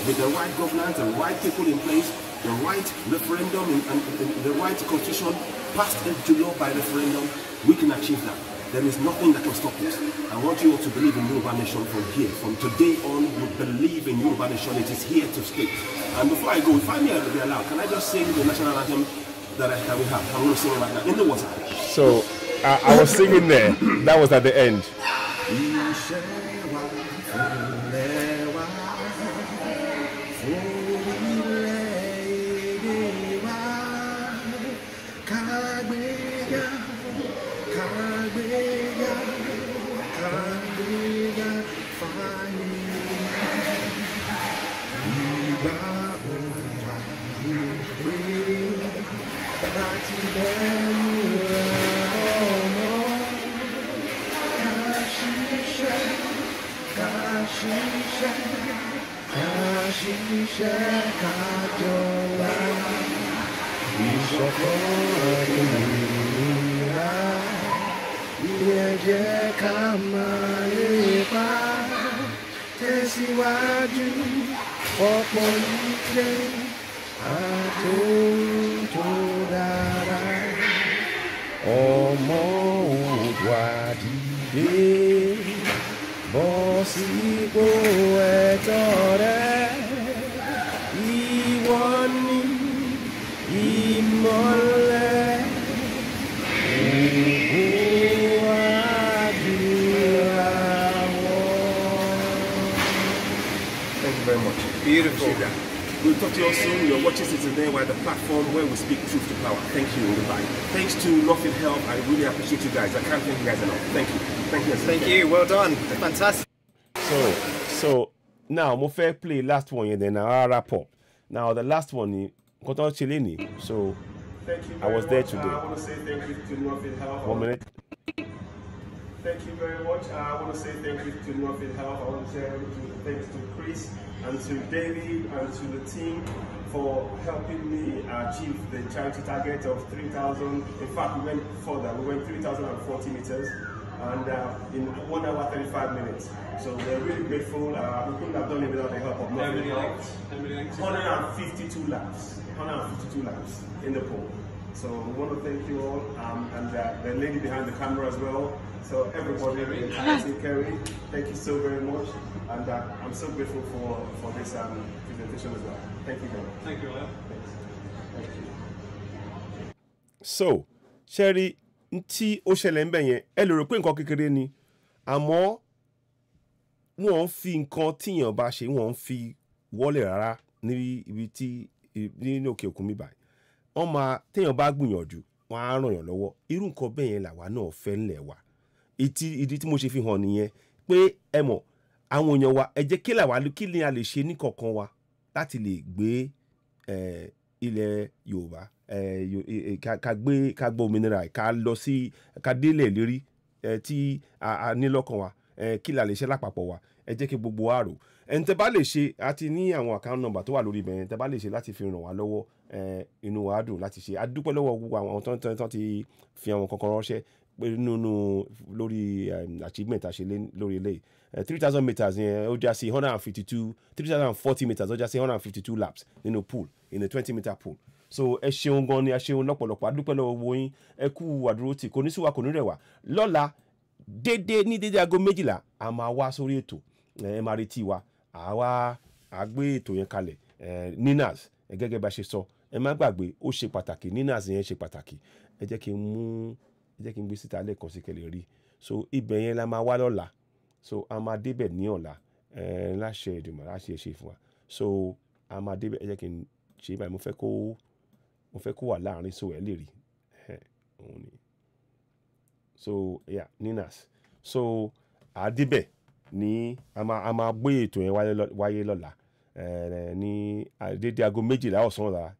With the right governance, the right people in place, the right referendum and the right constitution passed into law by referendum, we can achieve that. there is nothing that can stop it. I want you all to believe in Yoruba Nation from here. From today on, you believe in Yoruba Nation. It is here to stay. And before I go, if I may be allowed, can I just sing the national anthem that we have? I'm going to sing it right now in the water. So I was singing there. That was at the end. Beautiful. We'll talk to you all soon. You're watching it today. We're at the platform where we speak truth to power. Thank you and goodbye. Thanks to Northfield Health. I really appreciate you guys. I can't thank you guys enough. Thank you. Thank you. Thank you. Well done. Fantastic. So now I'm fair play last one and then I'll wrap up. Now the last one, so I was there today. I want to say thank you to Northfield Health. 1 minute. Thank you very much. I want to say thank you to Northfield Health. I want to say thanks to Chris and to David and to the team for helping me achieve the charity target of 3,000. In fact, we went further. We went 3,040 meters and in 1 hour 35 minutes. So we're really grateful. We couldn't have done it without the help of Northfield Health. 152 laps. 152 laps in the pool. So we want to thank you all and the lady behind the camera as well. So everybody, Kerry, thank you so very much, and I'm so grateful for this presentation as well. Thank you very much. Thank you, Ola. Thank you. So, Sherry, nti ó ṣẹlẹ̀ ńbẹ̀ yẹn, ẹ lè rò pé nǹkan kékeré ni, àmọ́ wọ́n fi nǹkan tíyàn bá ṣe wọ́n fi wọlé rárá ní ibi tí ní òkè òkun mi báyìí. Wọ́n máa téèyàn bá gbìyànjú, wọ́n á ràn yàn lọ́wọ́. Irú nǹkan bẹ́ẹ̀ yẹn làwa náà fẹ́ ńlẹ̀ wa. Ìdí tí mo ṣe fi hàn nìyẹn pé ẹ mọ̀ àwọn èèyàn wa ẹ jẹ́ kí ni a lè ṣe ní kọ̀ọ̀kan wa láti lè gbé ilẹ̀ Yorùbá ká gbé òmìnira ká lọ sí ká délẹ̀ lérí tí a ní lọ́kàn wa kí la lè ṣe lápapọ̀ wa ẹ jẹ́ kí gbogbo wa rò ẹni tẹ́ bá lè ṣe àti ní àwọn account number tó wà lórí ibẹ̀ yẹn tẹ́ bá lè ṣe láti fi ràn wá lọ́wọ́ inú wa dùn láti ṣe a dúpẹ́ lọ́wọ́ gbogbo àwọn tó ti fi àwọn kankan ránṣẹ́ nínú lórí achievement àṣẹ lórí ilé 3,000 meters yẹn ó já sí 152 3,040 meters ó já sí 152 laps nínú pool in a 20-meter pool so ẹ ṣeun gan ni ẹ ṣeun lọ́pọ̀lọpọ̀ a dúpẹ́ lọ́wọ́ gbogbo yín ẹ kú àdúró tì kò ní síwá kò ní rẹwà lọ́la dédé aago 12 a máa wá sórí ètò ẹ máa retí wa àwa àgbé ètò yẹn kalẹ̀ ninas gẹ́gẹ́ bá ṣe sọ ẹ má gbàgbé ó ṣe pàtàkì ninas yẹn ṣe pàtàkì ẹ jẹ́ kí n gbé síta lẹ́ẹ̀kan sí kẹ́lẹ́ rí so ibẹ̀ yẹn la máa wá lọ́la so a máa débẹ̀ ní ọ̀la láṣẹ ìdùnnú láṣẹ ṣe fún wa so a máa débẹ̀ ẹ jẹ́ kí n ṣe báyìí mo fẹ́ kó wà láàrin so ẹ lè rí òun ni so yeah ninas so a débẹ̀ ní a máa gbé ètò yẹn wáyé lọ́la ní dédé aago 12 ọ̀sán ọ̀la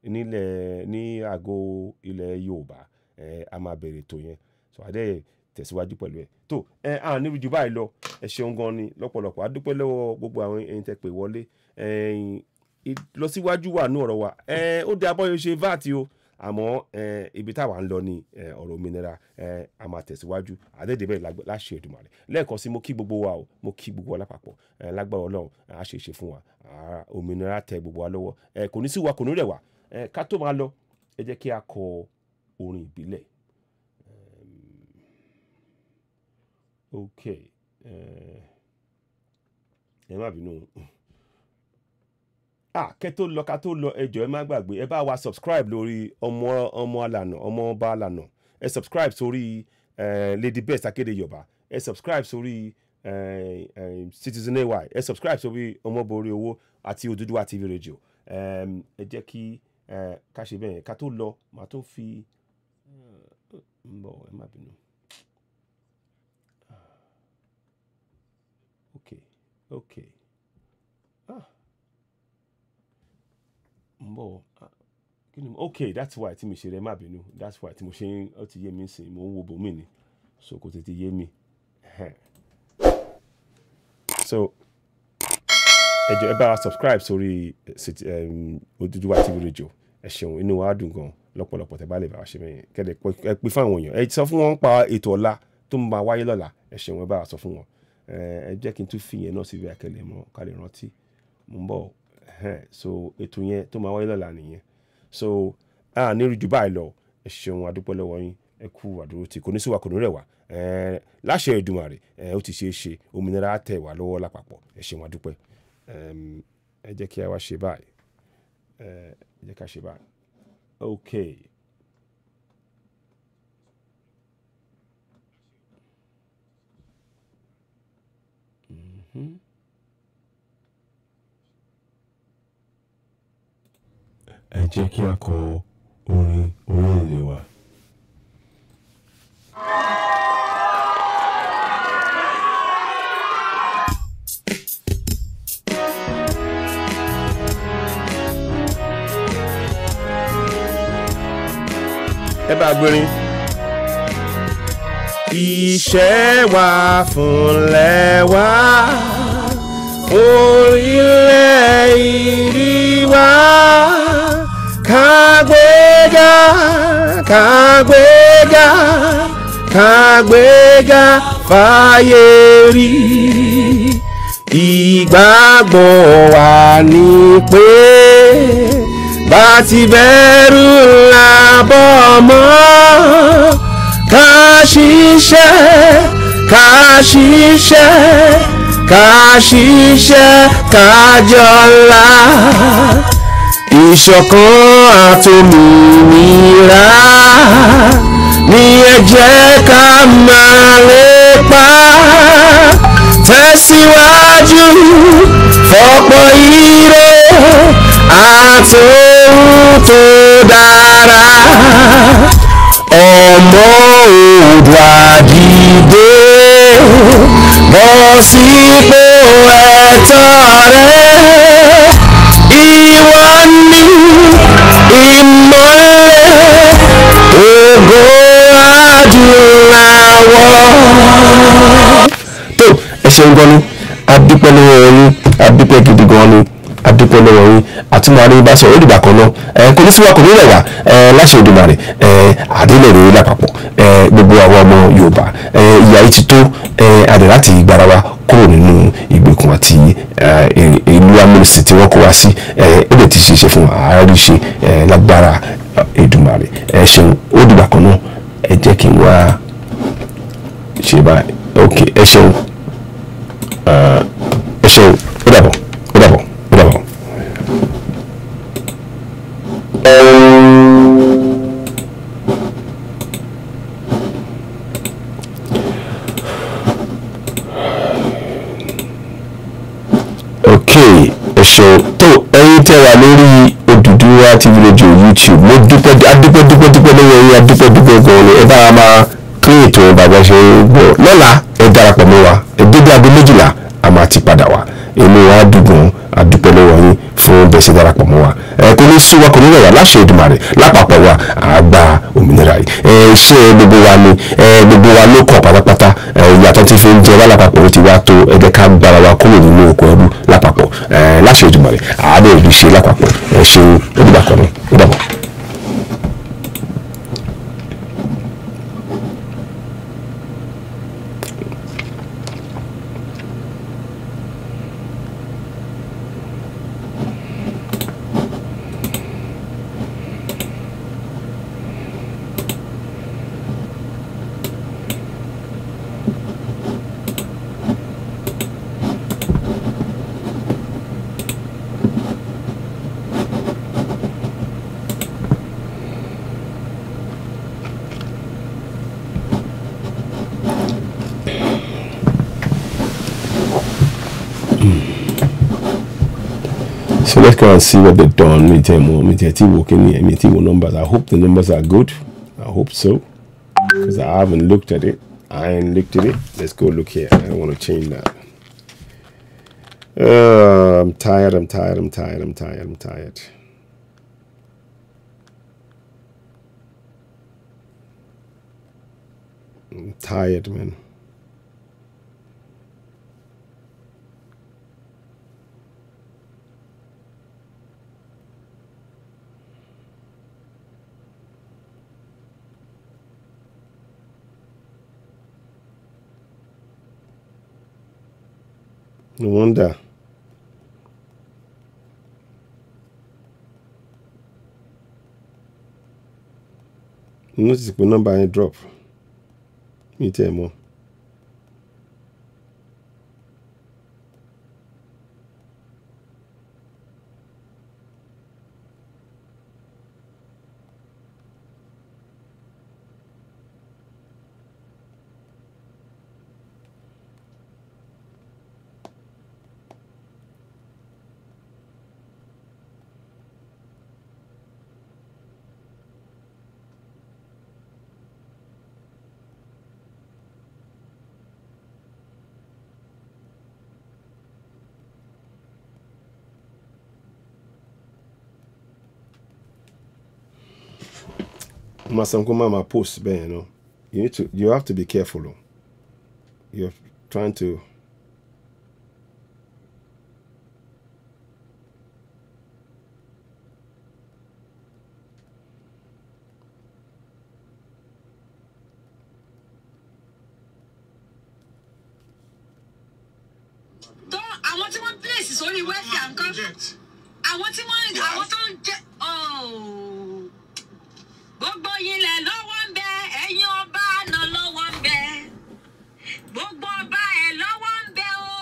ní aago ilẹ̀ Yorùbá a máa bẹ̀rẹ̀ ètò yẹn so adé tẹ̀síwájú pẹ̀lú ẹ̀ tó à níbi jù báyìí lọ ẹ ṣeun gan ni lọ́pọ̀lọpọ̀ a dúpẹ́ lọ́wọ́ gbogbo àwọn ẹ̀yin tẹ́ pè wọlé ìlọsíwájú wà ní ọ̀rọ̀ wa ó dé abọ́yọ̀ ṣe VAT o àmọ́ ibi táwa ń lọ ní ọ̀rọ̀ òmìnira a máa tẹ̀síwájú àdédébẹ̀ láṣẹ Èdùmàrè lẹ́ẹ̀kan sí mo kí gbogbo wa o mo kí gbogbo wa lápapọ̀ lágbára Ọlọ́run a ṣe ṣe fún wa òmìnira tẹ gbogbo wa lọ́wọ́ kò ní sí wa kò ní rẹ̀ wá ká tó máa lọ ẹ jẹ́ kí a kọ orin ìbílẹ̀ okay ẹ má bínú ká tó lọ ẹ jọ̀ọ́ ẹ má gbàgbé ẹ bá wa subscribe lórí ọmọ alànà ọmọ ọba alànà ẹ subscribe sórí Lady Best Akéde Yorùbá ẹ subscribe sórí Citizen AY ẹ subscribe sórí Ọmọborí Owó àti Odùduwà TV radio ẹ jẹ́ kí ká ṣe bẹ́ẹ̀ ká tó lọ màá tó fi ń bọ̀ ẹ má bínú. Okay. Okay, that's why tí mi ṣe rẹ má bínú. That's why tí mo ṣe ń ó ti yé mi sìn mo ń wo bòmí ni. So kò tètè yé mi. So ẹ jọ̀ọ́ ẹ bá wa subscribe sórí Odùduwà TV radio. Ẹ ṣeun inú wa dùn gan lọ́pọ̀lọpọ̀ tẹ́ bá lè bá wa ṣe bẹ́ẹ̀ kẹ́dẹ̀ ẹ pè fún àwọn èèyàn. Ẹ sọ fún wọn pa ètò ọ̀la tó ń máa wáyé lọ́la. Ẹ ṣeun ẹ bá wa sọ fún wọn. Ẹ jẹ́ kí n tún fi yẹn náà sí ibi àkẹlẹ̀ mọ́ ká lè rántí mo ń bọ̀ so ètò yẹn tó máa wáyé lọ́la nìyẹn so ní rí jù báyìí lọ ẹ ṣeun adúpẹ́ lọ́wọ́ yín ẹ kú àdúró tí kò ní sí wa kò ní rẹ̀ wá láṣẹ Èdùmàrè ó ti ṣe é ṣe òmìnira tẹ̀ wá lọ́wọ́ lápapọ̀ ẹ ṣeun adúpẹ́ ẹ jẹ́ kí a wá ṣe báyìí ẹ jẹ́ ká ṣe báyìí okay. Ẹ jẹ́ kí a kọ orin orílẹ̀-èdè wa. Ẹ bá gbérin. Iṣẹ́ wa fúnlẹ̀ wa. Orílẹ̀-èdè wa kágbéga kágbéga kágbéga fáyé rí ìgbàgbọ́ wa ní pé bá ti bẹ̀rù làbọ̀ mọ́ ká ṣiṣẹ́ ká ṣiṣẹ́ ká ṣiṣẹ́ ká jọlá ìṣọ̀kan àtòmìnira ní ẹ jẹ́ ká máa lépa tẹ̀síwájú fọ́pọ̀ ire àtòhun tó dára ọmọ Oòduà dìde bọ́ sípò ẹ̀tọ́ rẹ ìwọ ni ìmọ́lẹ̀ ògo adúláwọ̀. tó ẹ ṣeun gan ni adúpẹ́ lọ́wọ́ yín adúpẹ́ gidi gan ni adúpẹ́ lọ́wọ́ yín àtúmọ̀ àríyìn bá sọ̀rọ̀ ìdìbà kan náà kò ní sí wa kò ní rẹ̀ wá láṣẹ Èdùmàrè àdélẹ̀ rèé lápapọ̀ gbogbo àwọn ọmọ Yorùbá ìyà yìí ti tó adẹ̀ láti gbára wa kúrò nínú ìgbèkùn àti ìlú amúnisìn tí wọ́n kó wa sí ó lè ti ṣe fún àárí ṣe lágbára Èdùmàrè ṣeun ó dìgbà kan náà ẹ jẹ́ kí n wá ṣe báyìí ok ẹ ṣeun ó dàbọ̀ ó dàbọ̀ ó dàbọ̀. ẹ ṣeun tó ẹ̀yin tẹ́ wà lórí Odùduwà TV radio YouTube mo dúpẹ́ lọ́wọ́ yín adúpẹ́ gan-an ni ẹ bá wa máa kí ètò bàbá ṣe gbọ́ lọ́la ẹ darapọ̀ mọ́ wa ẹ dédé aago 12 a máa ti padà wá inú wa dùn adúpẹ́ lọ́wọ́ yín fún bẹ́ẹ̀ ṣe darapọ̀ mọ́ wa kò ní sí wa kò ní rẹ̀ wá láṣẹ Èdùmàrè lápapọ̀ wa àgbà òmìnira yìí ṣé gbogbo wa ni gbogbo wa ló kọ̀ pátápátá ìyàtọ̀ tí fi ń jẹ wá lápapọ̀ ó ti wá tó ẹ jẹ́ ká gbára wa kúrò nínú oko ẹrú lápapọ̀ láṣẹ Èdùmàrè àádọ́ ìlú ṣe lápapọ̀ ṣe ó dìgbà kan náà ó dàbọ̀. go and see what they've done. Me tell numbers. I hope the numbers are good. I hope so. Because I haven't looked at it. I ain't looked at it. Let's go look here. I don't want to change that. I'm tired. I'm tired, man. No wonder. Notice the number ain't drop. Me tell you more. Mama post, Ben, you know. You have to be careful. You're trying to I want one place is only where I can come. I want to get gbogbo yín lẹ lọ́wọ́ ń bẹ ẹ̀yin ọba náà lọ́wọ́ ń bẹ gbogbo ọba ẹ lọ́wọ́ ń bẹ o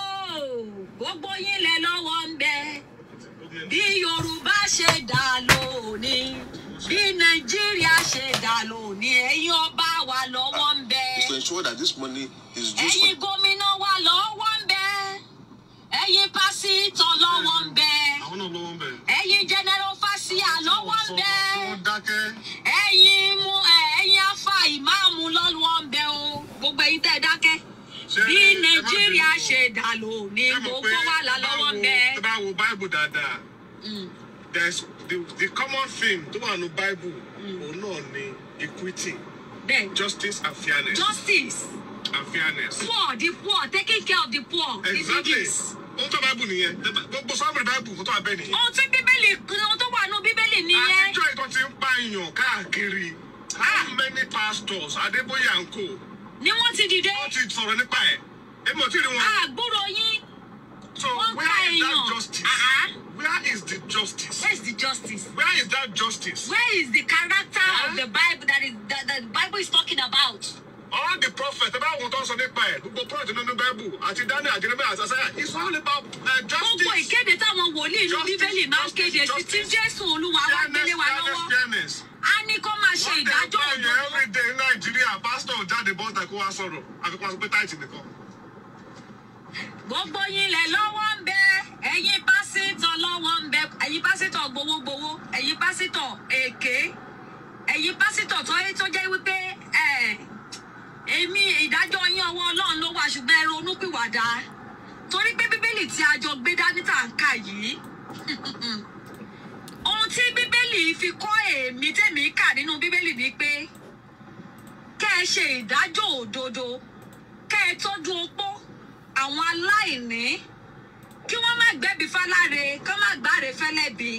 gbogbo yín lẹ lọ́wọ́ ń bẹ bí Yorùbá ṣe dà lónìí bí Nàìjíríà ṣe dà lónìí ẹ̀yin ọba wa lọ́wọ́ ń bẹ to ensure that this money is used ẹ̀yin gómìnà wa lọ́wọ́ ń bẹ ẹ̀yin pásítọ̀ lọ́wọ́ ń bẹ ẹ̀yin general fasia lọ́wọ́ ń bẹ ẹ̀yin afa ìmáàmù lọ́wọ́ ń bẹ o gbogbo ẹ̀yin tẹ́ dákẹ́ bí Nàìjíríà ṣe dà lónìí gbogbo wa là lọ́wọ́ ń bẹ. tó bá wo Bible dáadáa there's the common theme tó wà ní Bible òun náà ni equity justice and fairness. Justice and fairness. The poor taking care of the poor. Exactly. Ohun tó Bible nìyẹn gbogbo sọ́ọ̀bù Bible fún tó wà bẹ́ẹ̀ nìyẹn. Ohun tí Bíbélì ohun tó wà nù Bíbélì nìyẹn. Àtijọ́ ìtọ́ ti ń pààyàn káàkiri. How many pastors Adébóyè and co. Ni wọ́n ti dìde. Wọ́n ti sọ̀rọ̀ nípa ẹ̀. Èmi ò tí ì rí wọn. Àgbúrò yín. So where is that justice? Where is the justice? Where is the justice? Where is that justice? Where is the character of the Bible that the Bible is talking about? All the prophets about what also they pay. Gbogbo prophet nínú Bible àti Daniel àti Jeremiah àti Isaiah. It's all about justice. Gbogbo ìkéde táwọn wòlíì inú Bíbélì máa ń kéde sí tí Jésù Olúwa wá gbélé wa lọ́wọ́. A ní kó máa ṣe ìdájọ́ òdodo. Every day in Nigeria, pastor jáde bọ́ta kó wá sọ̀rọ̀ àfikún àti pé táìtì nìkan. Gbogbo yín lẹ lọ́wọ́ ń bẹ, ẹ̀yin pásítọ̀ lọ́wọ́ ń bẹ, ẹ̀yin pásítọ̀ gbowógbowó, ẹ̀yin pásítọ̀ èké, ẹ̀yin pásítọ̀ tó jẹ́ wípé èmi ìdájọ́ yín ọwọ́ Ọlọ́run ló wà ṣùgbọ́n ẹ ronúpìwàdà torí pé Bíbélì tí a jọ gbé dání tá à ń kà yìí ohun tí Bíbélì fi kọ́ èmi tèmi kà nínú Bíbélì ni pé kẹ́ ẹ ṣe ìdájọ́ òdodo kẹ́ ẹ tọ́jú opó àwọn aláìní kí wọ́n má gbẹ̀bí fáláre kí wọ́n má gbáre fẹ́lẹ́bí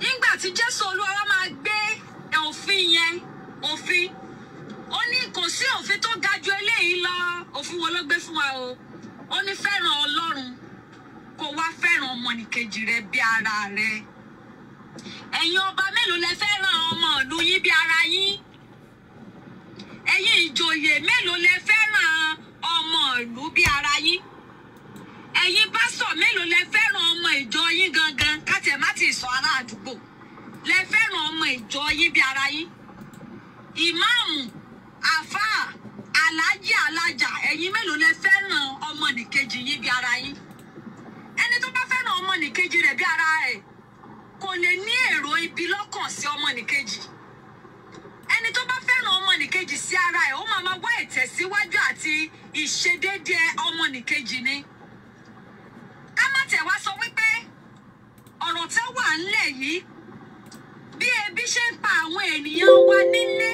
nígbà tí Jésù Olúwa máa gbé òfin ó ní kò sí òfin tó ga ju eléyìí lọ òfin wo ló gbé fún wa o ó ní fẹ́ràn Ọlọ́run kó wá fẹ́ràn ọmọnìkejì rẹ bí ara rẹ ẹ̀yin ọba mélòó lẹ fẹ́ràn ọmọ ìlú yín bí ara yín ẹ̀yin ìjòyè mélòó lẹ fẹ́ràn ọmọ ìlú bí ara yín ẹ̀yin pásítọ̀ mélòó lẹ fẹ́ràn ọmọ ìjọ yín gangan kátẹ̀ má ti sọ ará àdúgbò lẹ fẹ́ràn ọmọ ìjọ yín bí ara yín ìmáàmù àfáà aláàjì alájà ẹ̀yin mélòó lẹ fẹ́ràn ọmọnìkejì yín bí ara yín ẹni tó bá fẹ́ràn ọmọnìkejì rẹ̀ bí ara ẹ̀ kejì sí ara ẹ̀ ó máa wá ìtẹ̀síwájú àti ìṣedéédé ọmọnìkejì ni. Ká má tẹ̀ wá sọ wípé ọ̀rọ̀ tẹ́ wà ńlẹ̀ yìí bí ebi ṣe ń pa àwọn ènìyàn wa nílé